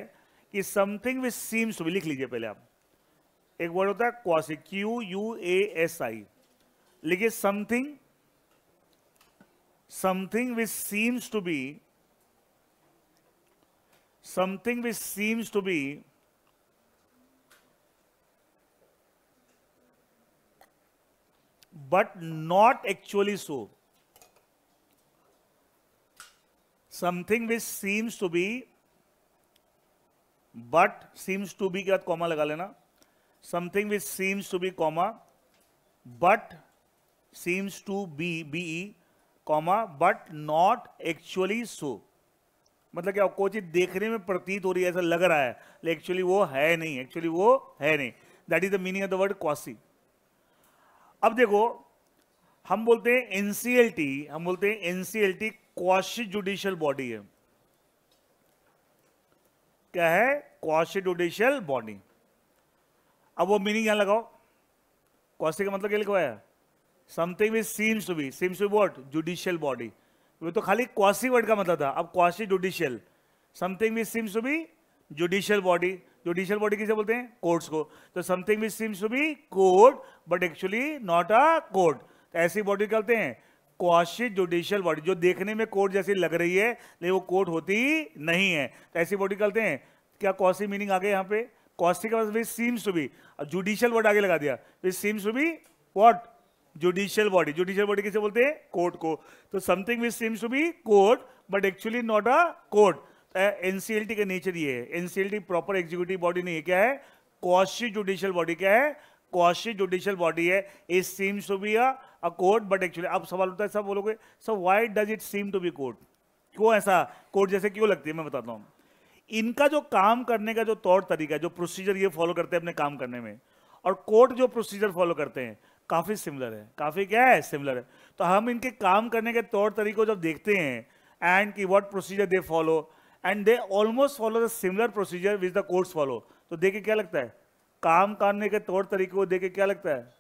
कि something which seems to be, लिख लीजिए पहले आप। एक वर्ड होता है क्वासी, QUASI, लिखिए something which seems to be, something which seems to be but not actually so, something which seems to be but seems to be के बाद कॉमा लगा लेना, something which seems to be comma but seems to be comma but not actually so, मतलब क्या, कोई चीज देखने में प्रतीत हो रही है, ऐसा लग रहा है, लेकिन एक्चुअली वो है नहीं, एक्चुअली वो है नहीं। That is the meaning of the word quasi. अब देखो, हम बोलते हैं एनसीएलटी क्वासी जुडिशियल बॉडी है। क्या है? Quasi judicial body. अब वो मीनिंग यहां लगाओ, क्वासी का मतलब क्या लिखवाया? Something which seems to be what? Judicial body. वो तो खाली क्वासी वर्ड का मतलब था, अब quasi judicial, something which seems to be judicial body. Judicial body किसे बोलते हैं? कोर्ट्स को। तो something which seems to be court but actually not a court, तो ऐसी बॉडी कहते हैं क्वासी जुडिशियल बॉडी, जो देखने में कोर्ट जैसी लग रही है लेकिन वो कोर्ट होती नहीं है, तो ऐसी बॉडी कहते हैं। क्या क्वासी मीनिंग आ गया यहाँ पे? क्वासी का मतलब seems to be, judicial word आगे लगा दिया, seems to be what? Judicial body. Judicial body किसे बोलते हैं? कोर्ट को। तो something which seems to be court but actually not a court. NCLT का नेचर ये है, एनसीएलटी प्रॉपर एग्जीक्यूटिव बॉडी नहीं है। क्या है? Quasi judicial body. क्या है? क्वासी जुडिशियल बॉडी है। It seems to be a court but actually, अब सवाल होता है, सब बोलोगे so why does it seem to be court? क्यों ऐसा कोर्ट जैसे क्यों लगती है? मैं बताता हूं। इनका जो काम करने का जो तौर तरीका, जो प्रोसीजर ये फॉलो करते हैं अपने काम करने में, और कोर्ट जो प्रोसीजर फॉलो करते हैं, काफी सिमिलर है। काफी क्या है? सिमिलर है। तो हम इनके काम करने के तौर तरीकों जब देखते हैं, एंड की what procedure they follow, and they almost follow the similar procedure which the courts follow, तो देख के क्या लगता है? काम करने के तौर तरीकों को देख के क्या लगता है?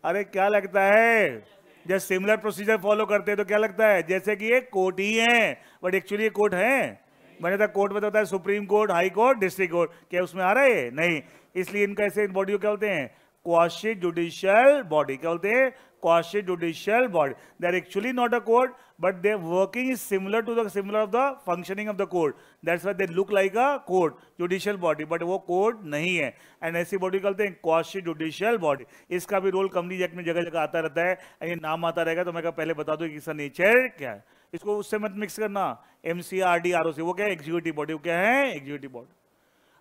अरे क्या लगता है? जब सिमिलर प्रोसीजर फॉलो करते हैं तो क्या लगता है? जैसे कि ये कोर्ट ही है, बट एक्चुअली ये कोर्ट है। मैंने था कोर्ट में होता है supreme court, high court, district court, क्या उसमें आ रहा है? नहीं। इसलिए इनका ऐसे बॉडी को क्या बोलते हैं? Quasi judicial body. क्या बोलते हैं? Quasi judicial body. They are actually not a court but their working is similar to the similar of the functioning of the court, that's why they look like a court, judicial body, but वो court नहीं है। And ऐसी body कहते हैं quasi judicial body. इसका भी role company act में जगह जगह आता रहता है, ये नाम आता रहेगा। तो मैं पहले बता दूं कि इसका नेचर क्या है, इसको उससे मत मिक्स करना। MCRD ROC वो क्या है? Executive body. वो क्या है? Executive body.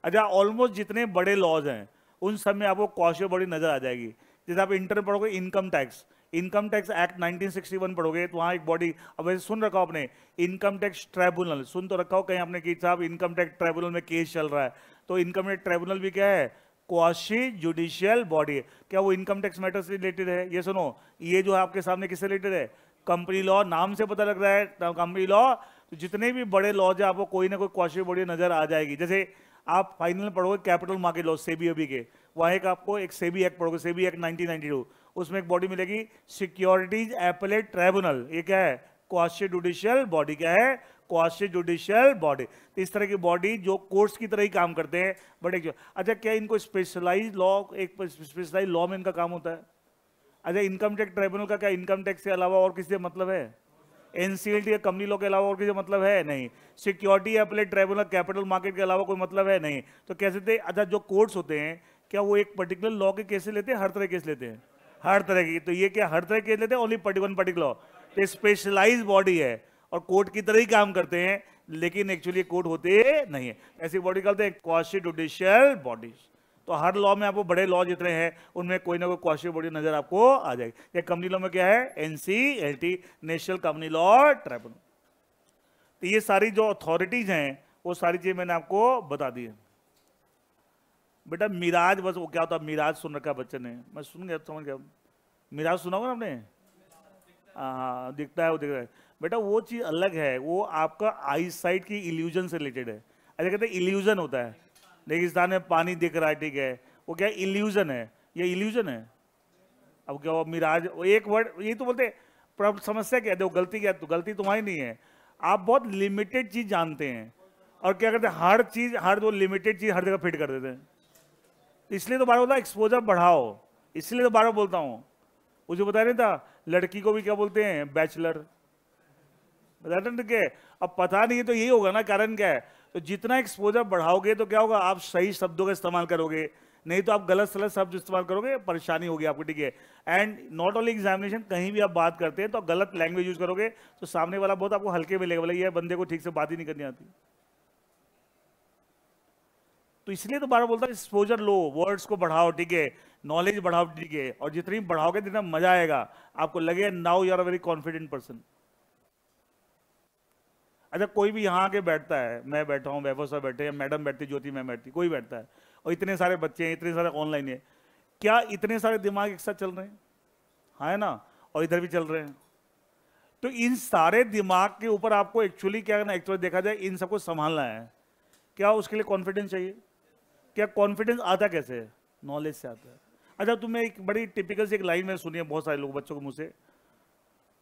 अच्छा, ऑलमोस्ट जितने बड़े लॉज हैं उन सब में आपको क्वासी बॉडी नजर आ जाएगी। जैसे आप इंटर पढ़ोगे इनकम टैक्स एक्ट 1961 पढ़ोगे तो वहां एक बॉडी, अब वैसे सुन रखा हो आपने इनकम टैक्स ट्राइब्यूनल, सुन तो रखा हो कहीं आपने कि साहब इनकम टैक्स ट्राइब्यूनल में केस चल रहा है, तो इनकम टैक्स ट्राइब्यूनल भी क्या है? क्वासी जुडिशियल बॉडी है। क्या वो इनकम टैक्स मैटर से रिलेटेड है? ये सुनो, ये जो है आपके सामने किससे रिलेटेड है? Company law. नाम से पता लग रहा है कंपनी लॉ। तो जितने भी बड़े लॉज है आपको कोई ना कोई क्वासी बॉडी नजर आ जाएगी। जैसे आप फाइनल पढ़ोगे कैपिटल मार्केट लॉ, सेबी के, वहां एक आपको एक सेबी एक्ट पढ़ोगे, सेबी एक्ट 1992, उसमें एक बॉडी मिलेगी सिक्योरिटीज एपेलेट ट्राइब्यूनल। ये क्या है? Quasi judicial body. क्या है? Quasi judicial body. तो इस तरह की बॉडी जो कोर्ट्स की तरह ही काम करते हैं, बट एक अच्छा, क्या इनको स्पेशलाइज लॉ, एक स्पेशलाइज लॉ में इनका काम होता है? अच्छा, इनकम टैक्स ट्राइब्यूनल का क्या इनकम टैक्स के अलावा और किसी से मतलब है? एनसीएलटी या कंपनी लॉ के अलावा और किसी मतलब है? नहीं। Security appellate tribunal capital market के अलावा कोई मतलब है? नहीं। तो कैसे थे? अच्छा, जो कोर्ट्स होते हैं क्या वो एक पर्टिकुलर लॉ के केस लेते हैं? हर तरह केस लेते हैं? हर तरह की। तो ये क्या हर तरह केस लेते हैं? Only particular law. तो स्पेशलाइज बॉडी है और कोर्ट की तरह ही काम करते हैं, लेकिन एक्चुअली कोर्ट होते नहीं है। ऐसी बॉडी कहते हैं क्वासी जुडिशियल बॉडीज। तो हर लॉ में आपको बड़े लॉ जितने हैं उनमें कोई ना कोई क्वासी बॉडी नजर आपको आ जाएगी। ये कंपनी लॉ में क्या है? NCLT, national company law tribunal. तो ये सारी जो अथॉरिटीज हैं वो सारी चीजें मैंने आपको बता दी है। बेटा मिराज, बस वो क्या होता है? मिराज सुन रखा बच्चे ने, मैं सुन गया, समझ गया। मिराज सुना होगा ना आपने? हाँ, दिखता है, वो दिख रहा है। बेटा वो चीज अलग है, वो आपका आई साइट की इल्यूजन से रिलेटेड है। ऐसे कहते हैं इल्यूजन होता है, रेगिस्तान में पानी दिख रहा है, ठीक है, वो क्या इल्यूजन है? ये इल्यूजन है। अब क्या हुआ? मिराज, एक वर्ड ये तो बोलते समस्या क्या है, देखो गलती क्या है, तो गलती तुम्हारी नहीं है, आप बहुत लिमिटेड चीज जानते हैं और क्या करते हैं, हर चीज, हर वो लिमिटेड चीज हर जगह फिट कर देते हैं। इसलिए तो बार बोलता एक्सपोजर बढ़ाओ, इसलिए तो बार बोलता हूँ। मुझे बता नहीं था, लड़की को भी क्या बोलते हैं, बैचलर, बताते क्या। अब पता नहीं है तो यही होगा ना, कारण क्या है, तो जितना एक्सपोजर बढ़ाओगे तो क्या होगा, आप सही शब्दों का इस्तेमाल करोगे, नहीं तो आप गलत सलत शब्द इस्तेमाल करोगे, परेशानी होगी आपको, ठीक है। एंड नॉट ओनली एग्जामिनेशन, कहीं भी आप बात करते हैं तो गलत लैंग्वेज यूज करोगे तो सामने वाला बहुत आपको हल्के मिलेगा, बोले ये बंदे को ठीक से बात ही नहीं करनी आती। तो इसलिए तो बार बोलता है एक्सपोजर लो, वर्ड्स को बढ़ाओ, ठीक है, नॉलेज बढ़ाओ, ठीक है, और जितनी बढ़ाओगे जितना मजा आएगा, आपको लगेगा now you are a very confident person. अच्छा, कोई भी यहाँ आके बैठता है, मैं बैठा हूँ, वैभव साहब बैठे हैं, मैडम बैठती, ज्योति मैम बैठती, कोई बैठता है, और इतने सारे बच्चे हैं, इतने सारे ऑनलाइन है, क्या इतने सारे दिमाग एक साथ चल रहे हैं, हाँ है ना, और इधर भी चल रहे हैं। तो इन सारे दिमाग के ऊपर आपको एक्चुअली क्या करना, एक्चुअली देखा जाए इन सबको संभालना है, क्या उसके लिए कॉन्फिडेंस चाहिए। क्या कॉन्फिडेंस आता कैसे है, नॉलेज से आता है। अच्छा, तुम्हें एक बड़ी टिपिकल सी एक लाइन में सुनी है बहुत सारे लोग, बच्चों को मुझसे,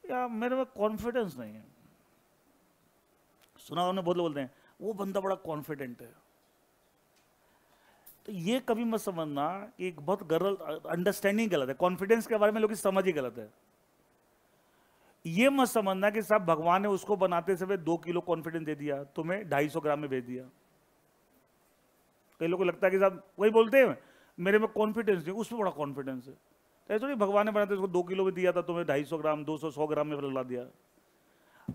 यार मेरे में कॉन्फिडेंस नहीं है, सुना उन्हें, बहुत लोग बोलते हैं वो बंदा बड़ा कॉन्फिडेंट है। तो ये कभी मत समझना कि एक बहुत गलत अंडरस्टैंडिंग गलत है, कॉन्फिडेंस के बारे में लोग की समझ ही गलत है। ये मत समझना कि साहब भगवान ने उसको बनाते समय 2 किलो कॉन्फिडेंस दे दिया, तुम्हें 250 ग्राम में भेज दिया। कई लोगों को लगता है कि साहब वही बोलते हैं मेरे में कॉन्फिडेंस नहीं, उसमें बड़ा कॉन्फिडेंस है। तो ऐसा नहीं, भगवान ने बनाते उसको 2 किलो में दिया था, तुम्हें 250 ग्राम 200 ग्राम में ला दिया।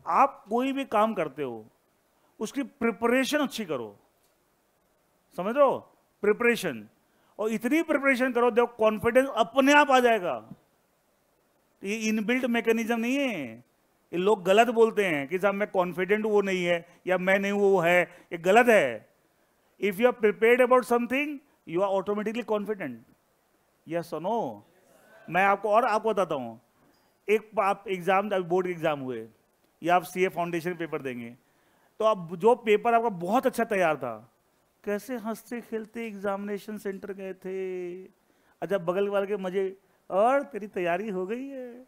आप कोई भी काम करते हो उसकी प्रिपरेशन अच्छी करो, समझ रहे हो, प्रिपरेशन, और इतनी प्रिपरेशन करो देखो कॉन्फिडेंस अपने आप आ जाएगा। ये इनबिल्ट मैकेनिज्म नहीं है, ये लोग गलत बोलते हैं कि साहब मैं कॉन्फिडेंट, वो नहीं है, या मैं नहीं वो है, ये गलत है। If you are prepared about something you are automatically confident, yes और नो। मैं आपको बताता हूं, एक आप एग्जाम, बोर्ड के एग्जाम हुए या आप सीए फाउंडेशन पेपर देंगे, तो अब जो पेपर आपका बहुत अच्छा तैयार था, कैसे हंसते खेलते एग्जामिनेशन सेंटर गए थे, अच्छा बगल वाले के मजे, और तेरी तैयारी हो गई है,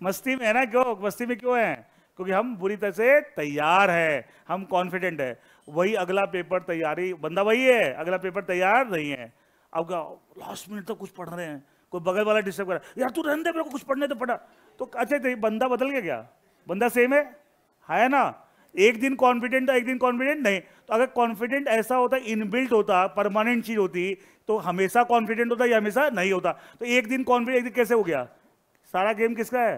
मस्ती में है ना, क्यों मस्ती में क्यों है, क्योंकि हम बुरी तरह से तैयार है, हम कॉन्फिडेंट है। वही अगला पेपर तैयारी, बंदा वही है, अगला पेपर तैयार नहीं है, अब लास्ट मिनट तक कुछ पढ़ रहे हैं, कोई बगल वाला डिस्टर्ब कर रहा है, यार तू रहने दे मेरे को कुछ पढ़ने तो पढ़ा, तो अच्छा तो बंदा बदल गया क्या, बंदा सेम है ना। एक दिन कॉन्फिडेंट एक दिन कॉन्फिडेंट नहीं, तो अगर कॉन्फिडेंट ऐसा होता, इनबिल्ट होता, परमानेंट चीज होती, तो हमेशा कॉन्फिडेंट होता या हमेशा नहीं होता। तो एक दिन कॉन्फिडेंट, एक दिन कैसे हो गया, सारा गेम किसका है,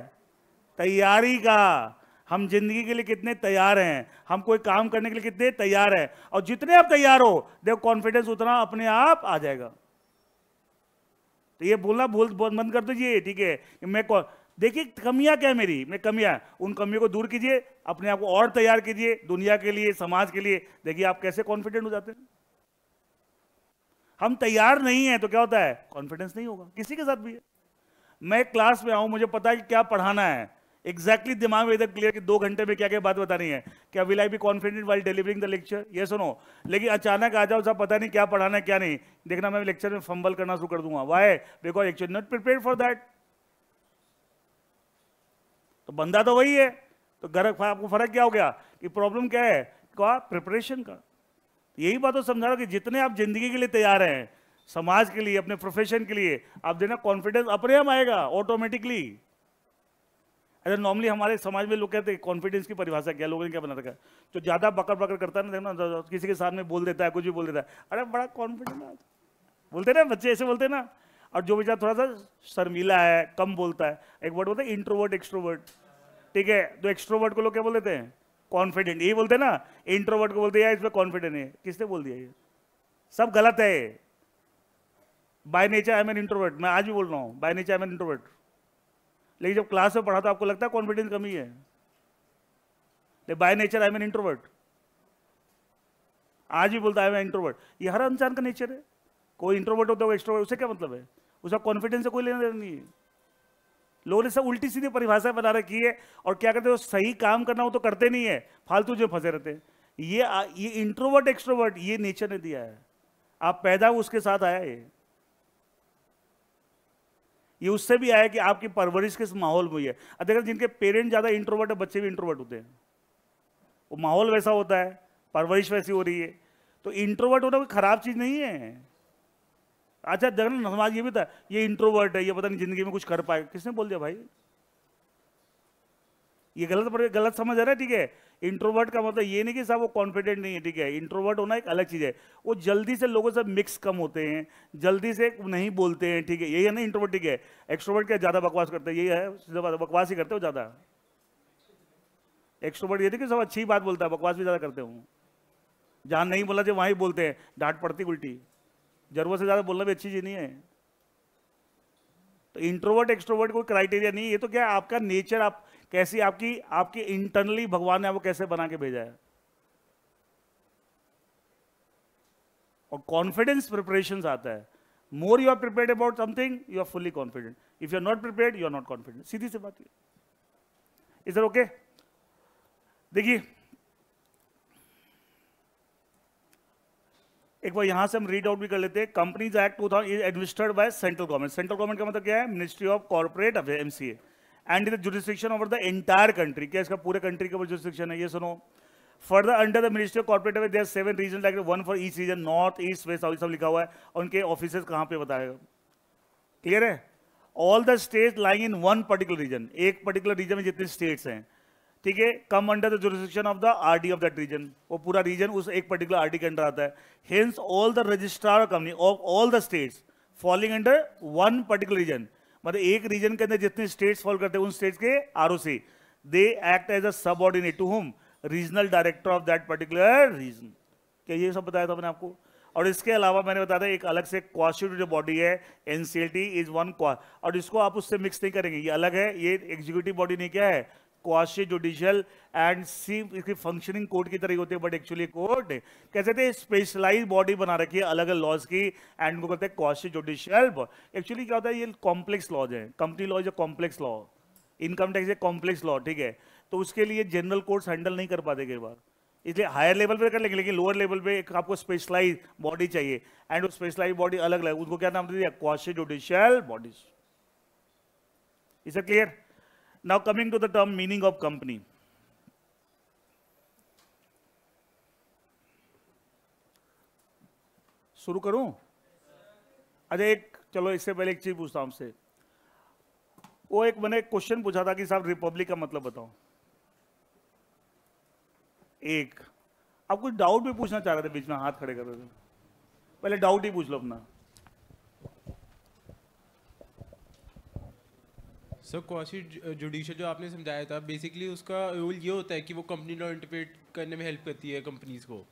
तैयारी का। हम जिंदगी के लिए कितने तैयार हैं, हम कोई काम करने के लिए कितने तैयार हैं, और जितने आप तैयार हो देखो कॉन्फिडेंस उतना अपने आप आ जाएगा। तो ये बोलना बंद कर दीजिए, ठीक है, कि मैं देखिए कमियां क्या है मेरी, मैं कमियां, उन कमियों को दूर कीजिए, अपने आप को और तैयार कीजिए दुनिया के लिए, समाज के लिए, देखिए आप कैसे कॉन्फिडेंट हो जाते हैं। हम तैयार नहीं है तो क्या होता है, कॉन्फिडेंस नहीं होगा, किसी के साथ भी है। मैं क्लास में आऊं, मुझे पता है कि क्या पढ़ाना है, एग्जैक्टली दिमाग में इधर क्लियर कि 2 घंटे में क्या क्या बात बतानी है, क्या will I be confident while delivering the lecture, ये सुनो। लेकिन अचानक आ जाओ, सब पता नहीं क्या पढ़ाना है क्या नहीं, देखना मैं लेक्चर में फंबल करना शुरू कर दूंगा, why, because actually not prepared for that. तो बंदा तो वही है, तो घर आपको फर्क क्या हो गया कि प्रॉब्लम क्या है, क्या प्रिपरेशन का। यही बात तो समझा रहा कि जितने आप जिंदगी के लिए तैयार हैं, समाज के लिए, अपने प्रोफेशन के लिए, आप देना कॉन्फिडेंस अपने आप आएगा ऑटोमेटिकली। अरे नॉर्मली हमारे समाज में लोग कहते हैं कॉन्फिडेंस की परिभाषा क्या, लोगों ने क्या बना रखा है, जो ज्यादा बकर बकर करता है ना, देखना किसी के सामने बोल देता है, कुछ भी बोल देता है, अरे बड़ा कॉन्फिडेंट बोलते ना बच्चे, ऐसे बोलते ना। और जो बेचारा थोड़ा सा शर्मीला है, कम बोलता है, एक वर्ड बोलते हैं इंट्रोवर्ट एक्सट्रोवर्ट, ठीक है, तो एक्सट्रोवर्ट को लोग क्या बोल देते हैं, कॉन्फिडेंट, यही बोलते हैं ना। इंट्रोवर्ट को बोलते हैं इसमें कॉन्फिडेंट है, किसने बोल दिया, ये सब गलत है। By nature I am an introvert, मैं आज भी बोल रहा हूं by nature I am an introvert, लेकिन जब क्लास में पढ़ा तो आपको लगता है कॉन्फिडेंस कमी है, by nature I am an introvert, आज भी बोलता है मैं इंट्रोवर्ट। ये हर इंसान का नेचर है, कोई इंट्रोवर्ट होता है एक्सट्रोवर्ट, उससे क्या मतलब है, उसका कॉन्फिडेंस से कोई लेना देना नहीं है। लोगों ने सब उल्टी सीधी परिभाषा बना रखी है, और क्या करते हो, सही काम करना हो तो करते नहीं है, फालतू जो फंसे रहते हैं। ये इंट्रोवर्ट एक्सट्रोवर्ट ये नेचर ने दिया है, आप पैदा उसके साथ आया है। ये उससे भी आया कि आपकी परवरिश किस माहौल में हुई है। अगर जिनके पेरेंट ज़्यादा इंट्रोवर्ट है, बच्चे भी इंट्रोवर्ट होते हैं, वो माहौल वैसा होता है, परवरिश वैसी हो रही है, तो इंट्रोवर्ट होना कोई खराब चीज़ नहीं है। अच्छा जगन समाज ये भी था, ये इंट्रोवर्ट है, ये पता नहीं जिंदगी में कुछ कर पाए, किसने बोल दिया भाई? ये गलत समझ आ रहा है, ठीक है। इंट्रोवर्ट का मतलब ये नहीं कि साहब वो कॉन्फिडेंट नहीं है, ठीक है। इंट्रोवर्ट होना एक अलग चीज है, वो जल्दी से लोगों से मिक्स कम होते हैं, जल्दी से नहीं बोलते हैं, ठीक है, यही है ना इंट्रोवर्ट, ठीक है। एक्सट्रोवर्ट क्या ज्यादा बकवास करते हैं, यही है, बकवास ही करते हो ज्यादा। एक्सट्रोवर्ट ये नहीं कि सब अच्छी बात बोलता है, बकवास भी ज्यादा करते हो। जहां नहीं बोलना चाहिए वहां ही बोलते हैं, डांट पड़ती उल्टी। जरूरत से ज्यादा बोलना भी अच्छी चीज नहीं है। तो इंट्रोवर्ट एक्सट्रोवर्ट कोई क्राइटेरिया नहीं है, ये तो क्या है आपका नेचर, आप कैसी आपकी आपकी इंटरनली भगवान ने आपको कैसे बना के भेजा है। और कॉन्फिडेंस प्रिपरेशन आता है, more you are prepared about something you are fully confident, if you are not prepared you are not confident, सीधी सी बात है। इधर ओके, देखिए एक बार यहां से हम रीड आउट भी कर लेते हैं। Companies act 2000 is administered by central government. Central government का मतलब क्या है? Ministry of corporate affair, MCA, and is the jurisdiction over the entire country. क्या इसका पूरे कंट्री के ऊपर जुरिस्डिक्शन है? ये सुनो, further under the ministry of corporate affair there 7 region, like one for each region, north east west south, सब लिखा हुआ है, और उनके ऑफिसेज कहां पे बताएगा, क्लियर है। All the states lying in one particular region, एक पर्टिकुलर रीजन में जितने स्टेट्स हैं, ठीक है, come under the jurisdiction of the RD of that region, वो पूरा रीजन उस एक पर्टिकुलर आरडी के अंडर आता है। Hence all the registrar company of all the states falling under one particular region, मतलब एक रीजन के अंदर जितने स्टेट्स फॉल करते हैं उन स्टेट्स के ROC, they act as a subordinate to whom, regional director of that particular region. क्या ये सब बताया था मैंने आपको? और इसके अलावा मैंने बताया था एक अलग से क्वास्टिट्यूटिव बॉडी है, एनसीएलटी इज वन क्वा, और इसको आप उससे मिक्स नहीं करेंगे, ये अलग है, ये एग्जीक्यूटिव बॉडी नहीं, क्या है? क्वासी जुडिशियल एंड सी, इसकी फंक्शनिंग कोर्ट की तरह होती है, बट एक्चुअली कोर्ट कैसे थे, स्पेशलाइज बॉडी बना रखी है अलग अलग लॉज की, एंड उनको कहते हैं क्वासी जुडिशियल। एक्चुअली क्या होता है, ये कॉम्प्लेक्स लॉज है, company law is a complex law, income tax a complex law, ठीक है, तो उसके लिए जनरल कोर्ट्स हैंडल नहीं कर पाते कई बार, इसलिए हायर लेवल पे कर लेंगे, लेकिन लोअर लेवल पे एक आपको स्पेशलाइज बॉडी चाहिए, एंड वो स्पेशलाइज बॉडी अलग अलग, उसको क्या नाम दे दिया? Quasi judicial bodies. Is it clear? Now coming to the term meaning of company. शुरू करूं? अच्छा एक, चलो इससे पहले एक चीज पूछता हूं आपसे। वो एक मैंने क्वेश्चन पूछा था कि साहब रिपब्लिक का मतलब बताओ। एक आप कुछ डाउट भी पूछना चाह रहे थे, बीच में हाथ खड़े कर रहे थे, पहले डाउट ही पूछ लो अपना। सर क्वासी जुडिशियल जो आपने समझाया था, बेसिकली उसका रोल ये होता है कि वो कंपनी लॉ इंटरप्रेट करने में हेल्प करती है कंपनीज को।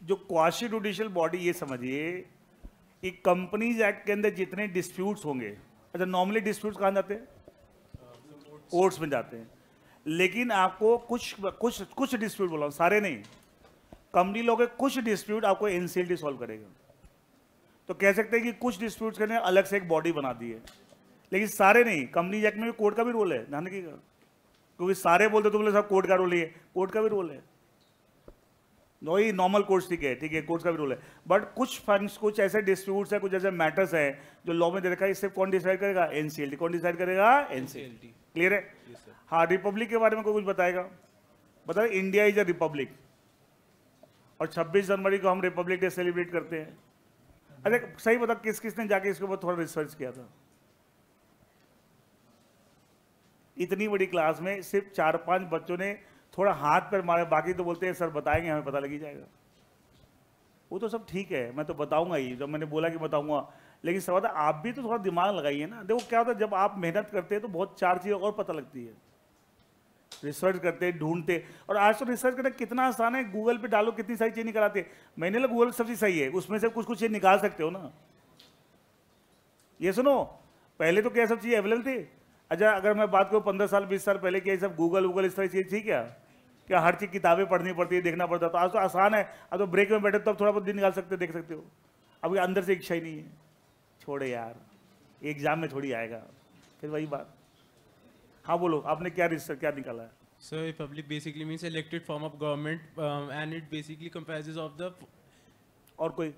जो क्वासी जुडिशियल बॉडी, ये समझिए कि कंपनीज एक्ट के अंदर जितने डिस्प्यूट्स होंगे, अच्छा नॉर्मली डिस्प्यूट्स कहाँ जाते हैं? कोर्ट्स में जाते हैं, लेकिन आपको कुछ कुछ कुछ डिस्प्यूट बोला, सारे नहीं, कंपनी लॉ के कुछ डिस्प्यूट आपको एनसीएलटी सॉल्व करेगा। तो कह सकते हैं कि कुछ डिस्प्यूट्स के लिए अलग से एक बॉडी बना दी है, लेकिन सारे नहीं। कंपनी एक्ट में भी कोर्ट का भी रोल है, ध्यान रखिएगा, क्योंकि सारे बोलते तो बोले साहब कोर्ट का रोल ही है, कोर्ट का भी रोल है, वही नॉर्मल कोर्ट्स, ठीक है, ठीक है, कोर्ट्स का भी रोल है, बट कुछ फंड्स, कुछ ऐसे डिस्प्यूट्स है, कुछ ऐसे मैटर्स है जो लॉ में दे रखा है, इससे कौन डिसाइड करेगा? एनसीएलटी। कौन डिसाइड करेगा? एनसीएलटी। क्लियर है? हाँ, रिपब्लिक के बारे में कोई कुछ बताएगा? बताए, इंडिया इज अ रिपब्लिक, और 26 जनवरी को हम रिपब्लिक डे सेलिब्रेट करते हैं। अच्छा सही बता, किस किसने जाके इसके ऊपर थोड़ा रिसर्च किया था? इतनी बड़ी क्लास में सिर्फ 4-5 बच्चों ने थोड़ा हाथ पर मारे, बाकी तो बोलते हैं सर बताएंगे, हमें पता लग ही जाएगा। वो तो सब ठीक है, मैं तो बताऊंगा ही, जब मैंने बोला कि बताऊंगा, लेकिन सवाल आप भी तो थोड़ा दिमाग लगाइए ना। देखो क्या होता है, जब आप मेहनत करते हैं तो बहुत 4 चीज़ें और पता लगती है, रिसर्च करते, ढूंढते, और आज तो रिसर्च करना कितना आसान है, गूगल पे डालो कितनी सारी चीज़ निकल आती है। मैंने लगा गूगल सबसे सही है, उसमें से कुछ कुछ चीज़ निकाल सकते हो ना। ये सुनो, पहले तो क्या सब चीज़ें अवेलेबल थी? अच्छा अगर मैं बात करूँ 15 साल 20 साल पहले, क्या सब गूगल इस तरह चीज़ थी क्या हर चीज़ किताबें पढ़नी पड़ती है, देखना पड़ता? तो आज तो आसान है, अब तो ब्रेक में बैठे तब थोड़ा बहुत दिन निकाल सकते, देख सकते हो। अब अंदर से इच्छा ही नहीं है, छोड़े यार, एग्जाम में थोड़ी आएगा, फिर वही बात। हाँ बोलो, आपने क्या रिसर्च क्या निकाला है? Sir Republic basically means elected form of government, and it basically comprises of the, और कोई?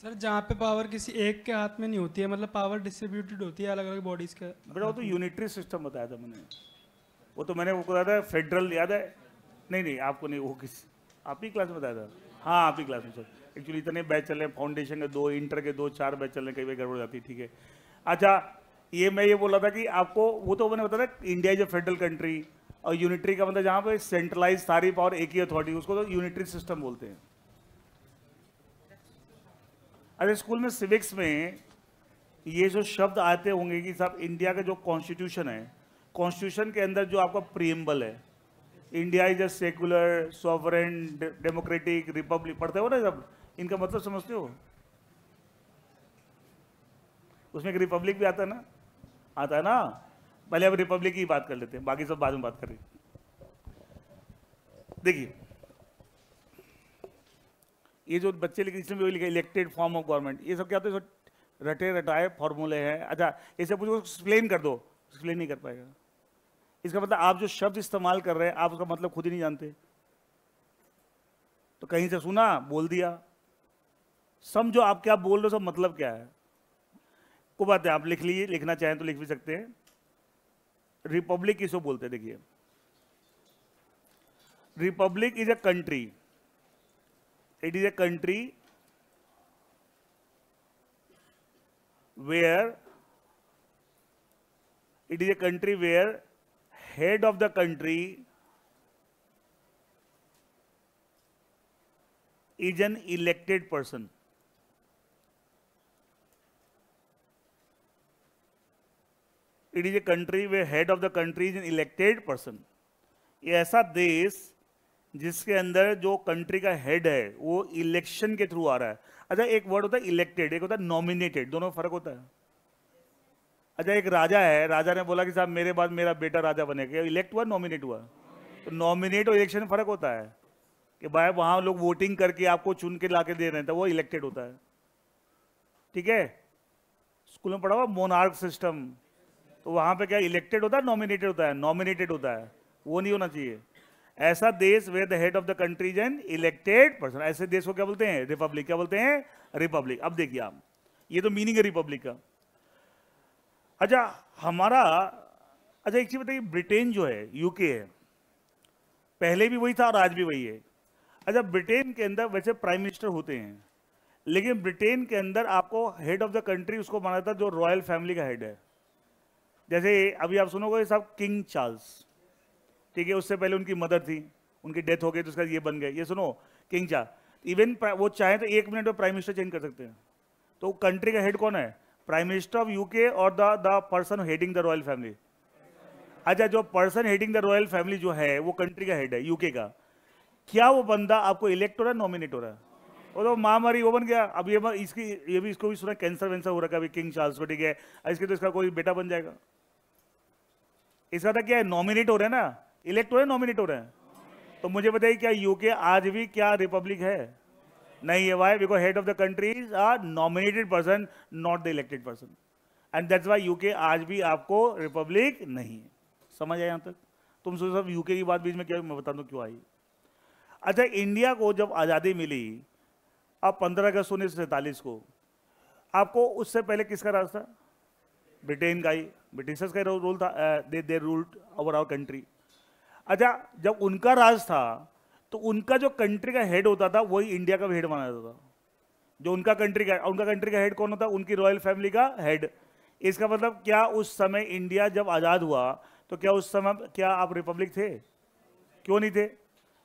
सर जहाँ पे पावर किसी एक के हाथ में नहीं होती है, मतलब पावर डिस्ट्रीब्यूटेड होती है अलग अलग बॉडीज के। बेटा वो तो यूनिटरी सिस्टम बताया था मैंने, वो तो मैंने वो बताया था फेडरल, याद है? नहीं नहीं आपको नहीं, वो किस आप ही क्लास में बताया था? हाँ आप ही क्लास में सर। एक्चुअली इतने बैच चल रहे हैं, फाउंडेशन के 2, इंटर के 2, 4 बैच चल रहे हैं, कई बार गड़बड़ जाती है, ठीक है। अच्छा ये मैं ये बोल रहा था कि आपको वो तो मैंने बताया था, India is a federal country, और यूनिटरी का मतलब जहाँ पे सेंट्रलाइज सारी पावर एक ही अथॉरिटी, उसको तो यूनिटरी सिस्टम बोलते हैं। अरे स्कूल में सिविक्स में ये जो शब्द आते होंगे कि साहब इंडिया का जो कॉन्स्टिट्यूशन है, कॉन्स्टिट्यूशन के अंदर जो आपका प्रीएम्बल है, India is a secular sovereign democratic Republic, पढ़ते हो ना जब, इनका मतलब समझते हो? उसमें एक रिपब्लिक भी आता है ना, आता है ना। पहले अब रिपब्लिक की बात कर लेते हैं, बाकी सब बाद में बात करें। देखिए ये जो बच्चे लिखे, इसमें भी लिखे इलेक्टेड फॉर्म ऑफ गवर्नमेंट, ये सब क्या होता है? रटे रटाए फॉर्मूले हैं। अच्छा इसे पूछो एक्सप्लेन कर दो, एक्सप्लेन नहीं कर पाएगा। इसका मतलब आप जो शब्द इस्तेमाल कर रहे हैं आप उसका मतलब खुद ही नहीं जानते, तो कहीं से सुना बोल दिया। समझो आप क्या बोल रहे हो, सब मतलब क्या है। को बात है, आप लिख लीजिए, लिखना चाहें तो लिख भी सकते हैं। रिपब्लिक किसको बोलते हैं? देखिए Republic is a country, it is a country where it is a country where head of the country is an elected person. It is a country where head of the country is an elected person. ये ऐसा देश जिसके अंदर जो country का head है वो election के थ्रू आ रहा है। अच्छा एक वर्ड होता है इलेक्टेड, एक होता है नॉमिनेटेड, दोनों में फर्क होता है। अच्छा एक राजा है, राजा ने बोला कि साहब मेरे बाद मेरा बेटा राजा बनेगा, इलेक्ट हुआ नॉमिनेट हुआ? तो नॉमिनेट और इलेक्शन में फर्क होता है कि भाई वहां लोग वोटिंग करके आपको चुन के लाके दे रहे हैं, तो वो इलेक्टेड होता है, ठीक है। स्कूल में पढ़ा हुआ मोनार्क सिस्टम, तो वहां पे क्या इलेक्टेड होता है नॉमिनेटेड होता है? नॉमिनेटेड होता है, वो नहीं होना चाहिए। ऐसा देश where the head of the country is an elected person, ऐसे देश को क्या बोलते हैं? रिपब्लिक। क्या बोलते हैं? रिपब्लिक। अब देखिए आप, ये तो मीनिंग है रिपब्लिक का। अच्छा हमारा, अच्छा एक चीज बताइए, ब्रिटेन जो है, यूके है, पहले भी वही था और आज भी वही है। अच्छा ब्रिटेन के अंदर वैसे प्राइम मिनिस्टर होते हैं, लेकिन ब्रिटेन के अंदर आपको हेड ऑफ द कंट्री उसको माना जाता है जो रॉयल फैमिली का हेड है। जैसे अभी आप सुनोगे साहब किंग चार्ल्स, ठीक है, उससे पहले उनकी मदर थी, उनकी डेथ हो गई तो उसका ये बन गए, ये सुनो किंग चार्ल्स। इवन वो चाहे तो 1 मिनट में प्राइम मिनिस्टर चेंज कर सकते हैं। तो कंट्री का हेड कौन है? प्राइम मिनिस्टर ऑफ यूके और the person heading the royal family. अच्छा जो person heading the royal family जो है वो कंट्री का हेड है यूके का, क्या वो बंदा आपको इलेक्ट हो रहा है नॉमिनेट हो रहा है? वो तो महामारी वो बन गया। अब ये इसको भी सुना कैंसर वैंसर हो रखा है अभी किंग चार्ल्स को, ठीक है, इसके तो इसका कोई बेटा बन जाएगा। इसका था क्या है? नॉमिनेट हो रहे हैं ना, इलेक्ट हो रहे हैं, नॉमिनेट हो रहे हैं। तो मुझे बताइए क्या यूके आज भी क्या रिपब्लिक है? नहीं है। Why? Because head of the country is a nominated person, not the elected person, and that's why UK आज भी आपको रिपब्लिक नहीं है। समझ आया यहां तक? तुम सोचो सब यूके की बात बीच में क्या, मैं बता दूं क्यों आई। अच्छा इंडिया को जब आज़ादी मिली अब 15 अगस्त 1947 को, आपको उससे पहले किसका राज था? ब्रिटेन का ही, ब्रिटिशर्स का रूल था, they ruled over our country. अच्छा जब उनका राज था तो उनका जो कंट्री का हेड होता था वही इंडिया का भी हेड माना जाता था। जो उनका कंट्री का हेड कौन होता? उनकी रॉयल फैमिली का हेड। इसका मतलब क्या उस समय इंडिया जब आज़ाद हुआ तो क्या उस समय क्या आप रिपब्लिक थे? क्यों नहीं थे?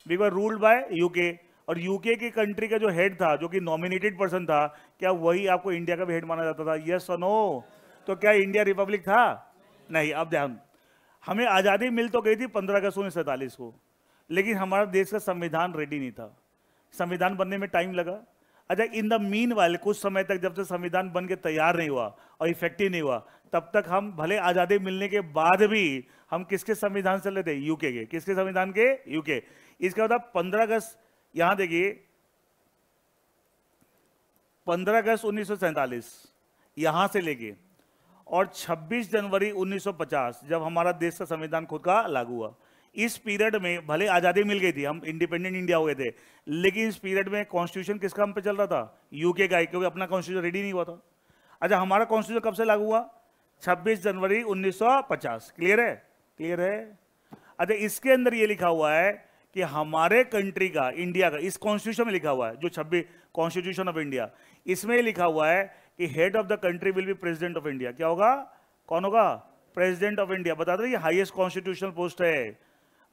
बिकॉज रूल्ड बाय यूके, और यूके की कंट्री का जो हेड था जो कि नॉमिनेटेड पर्सन था, क्या वही आपको इंडिया का भी हेड माना जाता था? यस और नो? तो क्या इंडिया रिपब्लिक था? नहीं। अब ध्यान, हमें आज़ादी मिल तो गई थी 15 अगस्त 1947 को, लेकिन हमारा देश का संविधान रेडी नहीं था, संविधान बनने में टाइम लगा। अच्छा इन द मीन वाइल कुछ समय तक जब तक संविधान बन के तैयार नहीं हुआ और इफेक्टिव नहीं हुआ, तब तक हम भले आज़ादी मिलने के बाद भी हम किसके संविधान से चले थे? यूके के। किसके संविधान के? यूके। इसका मतलब 15 अगस्त, यहां देखिए 15 अगस्त 1947 यहां से लेके और 26 जनवरी 1950 जब हमारा देश का संविधान खुद का लागू हुआ, इस पीरियड में भले आज़ादी मिल गई थी, हम इंडिपेंडेंट इंडिया हो गए थे, लेकिन इस पीरियड में कॉन्स्टिट्यूशन किसका हम पे चल रहा था? यूके का, क्योंकि अपना कॉन्स्टिट्यूशन रेडी नहीं हुआ था। अच्छा, हमारा कॉन्स्टिट्यूशन कब से लागू हुआ? 26 जनवरी 1950। क्लियर है? क्लियर है? अच्छा, इसके अंदर ये लिखा हुआ है कि हमारे कंट्री का, इंडिया का, इस कॉन्स्टिट्यूशन में लिखा हुआ है, जो 26 कॉन्स्टिट्यूशन ऑफ इंडिया, इसमें लिखा हुआ है कि head of the country will be president of India. क्या होगा? कौन होगा? President of India. बता दो, ये हाईएस्ट कॉन्स्टिट्यूशनल पोस्ट है।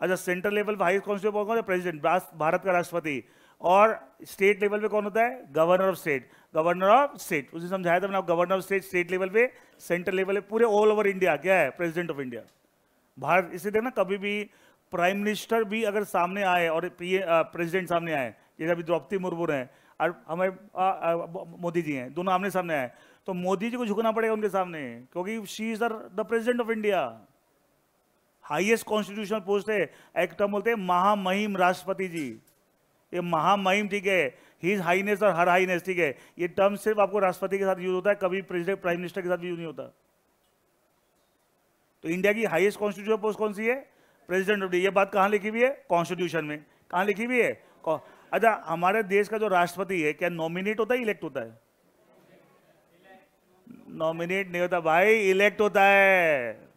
अच्छा, सेंट्रल लेवल पे highest constitutional post president, Bharat का राष्ट्रपति। और स्टेट लेवल पे कौन होता है? Governor of state. Governor of state, उसे समझाया था मैंने, governor of state state level पे, सेंट्रल लेवल पे, पूरे ऑल ओवर इंडिया क्या है? President of India. भारत, इसे देखना, कभी भी प्राइम मिनिस्टर भी अगर सामने आए और प्रेसिडेंट सामने आए, जैसे अभी द्रौपदी मुर्मू हैं और हमें मोदी जी हैं, दोनों आमने सामने आए, तो मोदी जी को झुकना पड़ेगा उनके सामने, क्योंकि she is the president of India. Highest constitutional post है। एक टर्म बोलते हैं महामहिम राष्ट्रपति जी। ये महामहिम, ठीक है, हिज हाईनेस और हर हाईनेस, ठीक है, ये टर्म सिर्फ आपको राष्ट्रपति के साथ यूज होता है, कभी प्रेसिडेंट प्राइम मिनिस्टर के साथ यूज नहीं होता। तो इंडिया की हाईएस्ट कॉन्स्टिट्यूशनल पोस्ट कौन सी है? President of India. ये बात कहां लिखी हुई है? कॉन्स्टिट्यूशन में। कहां लिखी हुई है? अच्छा, हमारे देश का जो राष्ट्रपति है, क्या नॉमिनेट होता है, इलेक्ट होता है? नॉमिनेट नहीं होता भाई, इलेक्ट होता है।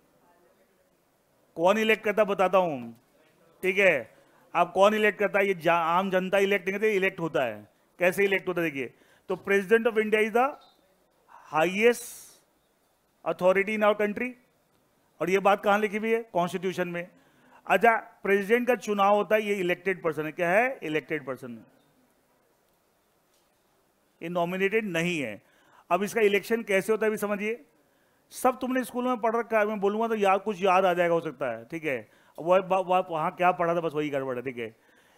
कौन इलेक्ट करता बताता हूं, ठीक है। अब कौन इलेक्ट करता है? ये आम जनता इलेक्ट नहीं करती, इलेक्ट होता है। कैसे इलेक्ट होता है? देखिए, तो president of India is the highest authority in our country, और ये बात कहां लिखी हुई है? कॉन्स्टिट्यूशन में। अच्छा, प्रेसिडेंट का चुनाव होता है, ये इलेक्टेड पर्सन है। क्या है? इलेक्टेड पर्सन है, ये नॉमिनेटेड नहीं है। अब इसका इलेक्शन कैसे होता है भी समझिए। सब तुमने स्कूल में पढ़ रखा है, मैं बोलूंगा तो याद, कुछ याद आ जाएगा हो सकता है, ठीक है। वहां क्या पढ़ा था बस वही गड़बड़ है, ठीक है।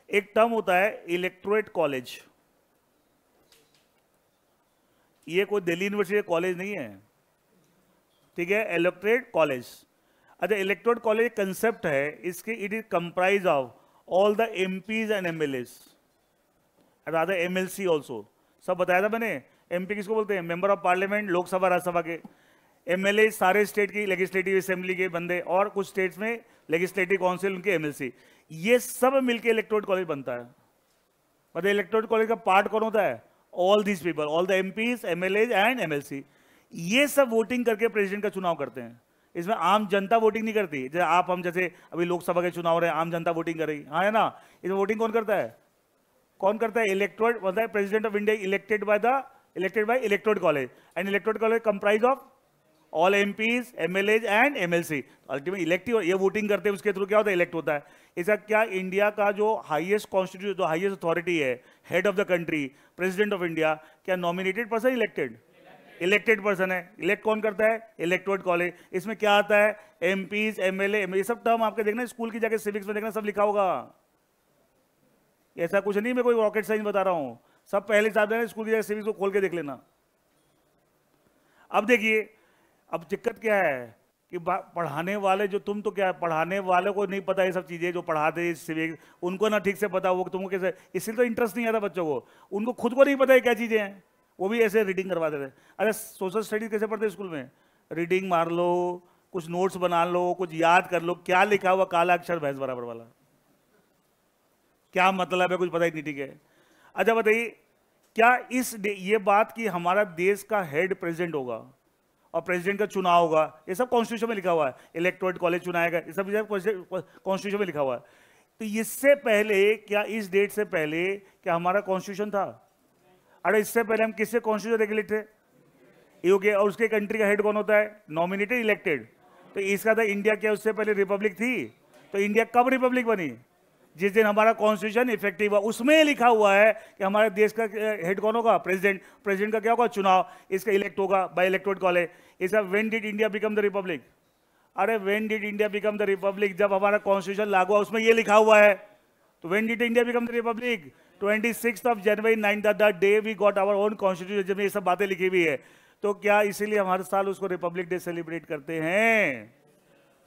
एक टर्म होता है इलेक्टोरेट कॉलेज। ये कोई दिल्ली यूनिवर्सिटी कॉलेज नहीं है, ठीक है, इलेक्टोरेट कॉलेज। अच्छा, इलेक्टोरेट कॉलेज कंसेप्ट है इसके, it is comprise of all the MPs and MLAs, rather MLC also. सब बताया था मैंने। एमपी किसको बोलते हैं? Member of parliament, Lok Sabha Rajya Sabha के। एमएलए सारे स्टेट की लेजिस्लेटिव असेंबली के बंदे, और कुछ स्टेट्स में लेजिस्लेटिव काउंसिल उनके एमएलसी, ये सब मिलके इलेक्टोरेट कॉलेज बनता है। मतलब इलेक्टोरेट कॉलेज का पार्ट कौन होता है? All these people, all the MPs, MLA and MLC. ये सब वोटिंग करके प्रेसिडेंट का चुनाव करते हैं। इसमें आम जनता वोटिंग नहीं करती, जैसे आप हम, जैसे अभी लोकसभा के चुनाव रहे, आम जनता वोटिंग कर रही, हाँ है ना। इसमें वोटिंग कौन करता है? कौन करता है? इलेक्टोरेट, मतलब है president of India elected by electorate college, and electorate college comprise of all MPs, MLAs and MLC. Ultimate elective, ये वोटिंग करते हैं, उसके थ्रू क्या होता है? इलेक्ट होता है। इसका क्या, इंडिया का जो हाईएस्ट कॉन्स्टिट्यूशन, जो हाईएस्ट अथॉरिटी है, head of the country, president of India, क्या nominated person, elected? Elected person है। इलेक्ट कौन करता है? Electorate college. इसमें क्या आता है? एमपीज, एमएलए, ये सब टर्म आपके देखना, स्कूल की जाके सिविक्स में देखना, सब लिखा होगा। ऐसा कुछ नहीं, मैं कोई रॉकेट साइंस बता रहा हूं, सब पहले हिसाब से स्कूल की जाके सिविक्स को खोल के देख लेना। अब देखिए, अब दिक्कत क्या है कि पढ़ाने वाले जो, तुम तो क्या है, पढ़ाने वाले को नहीं पता ये सब चीजें, जो पढ़ाते सिविक्स, उनको ना ठीक से पता, वो तुमको कैसे, इसलिए तो इंटरेस्ट नहीं आता बच्चों को, उनको खुद को नहीं पता है क्या चीजें हैं, वो भी ऐसे रीडिंग करवा देते। अरे सोशल स्टडीज कैसे पढ़ते स्कूल में? रीडिंग मार लो, कुछ नोट्स बना लो, कुछ याद कर लो, क्या लिखा हुआ काला अक्षर भैंस बराबर वाला, क्या मतलब है, कुछ पता ही नहीं, ठीक है। अच्छा बताइए, क्या ये बात कि हमारा देश का हेड प्रेसिडेंट होगा और प्रेसिडेंट का चुनाव होगा, ये सब कॉन्स्टिट्यूशन में लिखा हुआ है, इलेक्टोरेट कॉलेज चुनाएगा, ये सब कॉन्स्टिट्यूशन में लिखा हुआ है। तो इससे पहले, क्या इस डेट से पहले क्या हमारा कॉन्स्टिट्यूशन था? अरे इससे पहले हम किससे कॉन्स्टिट्यूशन रेगुलेट थे? यूके। और उसके कंट्री का हेड कौन होता है? Nominated, elected. तो इसका था इंडिया, क्या उससे पहले रिपब्लिक थी? तो इंडिया कब रिपब्लिक बनी? जिस दिन हमारा कॉन्स्टिट्यूशन इफेक्टिव हुआ। उसमें लिखा हुआ है कि हमारे देश का हेड कौन होगा? प्रेसिडेंट। प्रेसिडेंट का क्या होगा? चुनाव। इसका इलेक्ट होगा बाय इलेक्टोरेट कॉलेज। इसका when did India become the republic? अरे when did India become the republic, जब हमारा कॉन्स्टिट्यूशन लागू हुआ, उसमें ये लिखा हुआ है। तो when did India become the republic? 26 January 9, the day we got our own constitution, जब ये सब बातें लिखी हुई है। तो क्या इसीलिए हम हर साल उसको रिपब्लिक डे सेलिब्रेट करते हैं?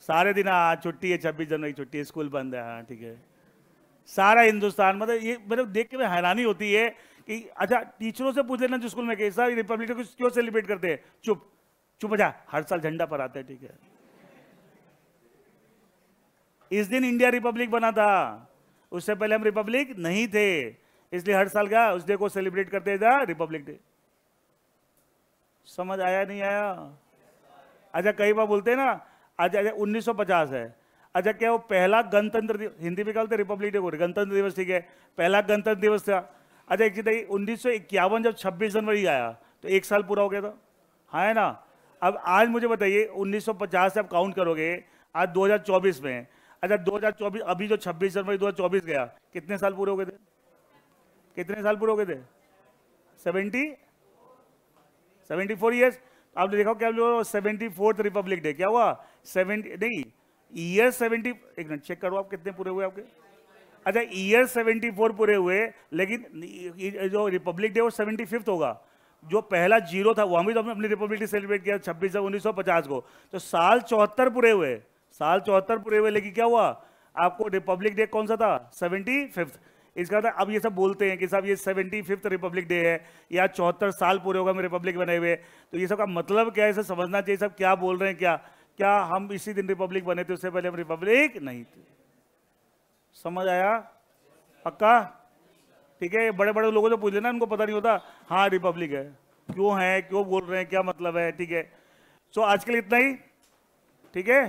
सारे दिन आज छुट्टी है, 26 जनवरी छुट्टी है, स्कूल बंद है, हाँ ठीक है। सारा हिंदुस्तान, मतलब ये मतलब देख के हैरानी होती है कि अच्छा टीचरों से पूछ लेना जो स्कूल में कैसा रिपब्लिक डे क्यों सेलिब्रेट करते हैं? चुप चुप जा, हर साल झंडा पर आते हैं, ठीक है। इस दिन इंडिया रिपब्लिक बना था, उससे पहले हम रिपब्लिक नहीं थे, इसलिए हर साल का उस डे को सेलिब्रेट करते थे रिपब्लिक डे। समझ आया नहीं आया? अच्छा कई बार बोलते हैं ना, अच्छा 1950 है, अच्छा क्या वो पहला गणतंत्र दिवस, हिंदी में क्या बोलते रिपब्लिक डे को, गणतंत्र दिवस, ठीक है, पहला गणतंत्र दिवस था। अच्छा एक चीज 1951 जब 26 जनवरी आया तो एक साल पूरा हो गया था, हाँ है ना। अब आज मुझे बताइए 1950 से आप काउंट करोगे आज 2024 में, अच्छा 2024 अभी जो 26 जनवरी 2024 गया, कितने साल पूरे हो गए थे? कितने साल पूरे हो गए थे? 74 ईयर्स। आपने देखा क्या 74th रिपब्लिक डे क्या हुआ? 70 नहीं ईयर 70, एक मिनट चेक करो आप कितने पूरे हुए आपके। अच्छा ईयर 74 पूरे हुए, लेकिन जो रिपब्लिक डे वो 75th होगा। जो पहला जीरो था वहां भी तो हमने अपनी रिपब्लिक डे सेलिब्रेट किया 26 1950 को, तो साल 74 पूरे हुए, साल 74 पूरे हुए, लेकिन क्या हुआ आपको रिपब्लिक डे कौन सा था? 75th। इसका था अब ये सब बोलते हैं कि साहब ये 75th रिपब्लिक डे है या 74 साल पूरे होगा हमें रिपब्लिक बने हुए, तो ये सब का मतलब क्या है, इसे समझना चाहिए सब क्या बोल रहे हैं। क्या हम इसी दिन रिपब्लिक बने थे, उससे पहले हम रिपब्लिक नहीं थे? समझ आया? पक्का? ठीक है, बड़े बड़े लोगों से पूछ लेना, उनको पता नहीं होता हाँ रिपब्लिक है, क्यों है, क्यों बोल रहे हैं, क्या मतलब है, ठीक है। सो आज के लिए इतना ही, ठीक है।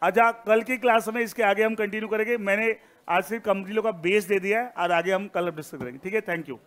अच्छा कल की क्लास में इसके आगे हम कंटिन्यू करेंगे, मैंने आज सिर्फ कंपनी लोग का बेस दे दिया है और आगे हम कल डिस्कस करेंगे, ठीक है। Thank you.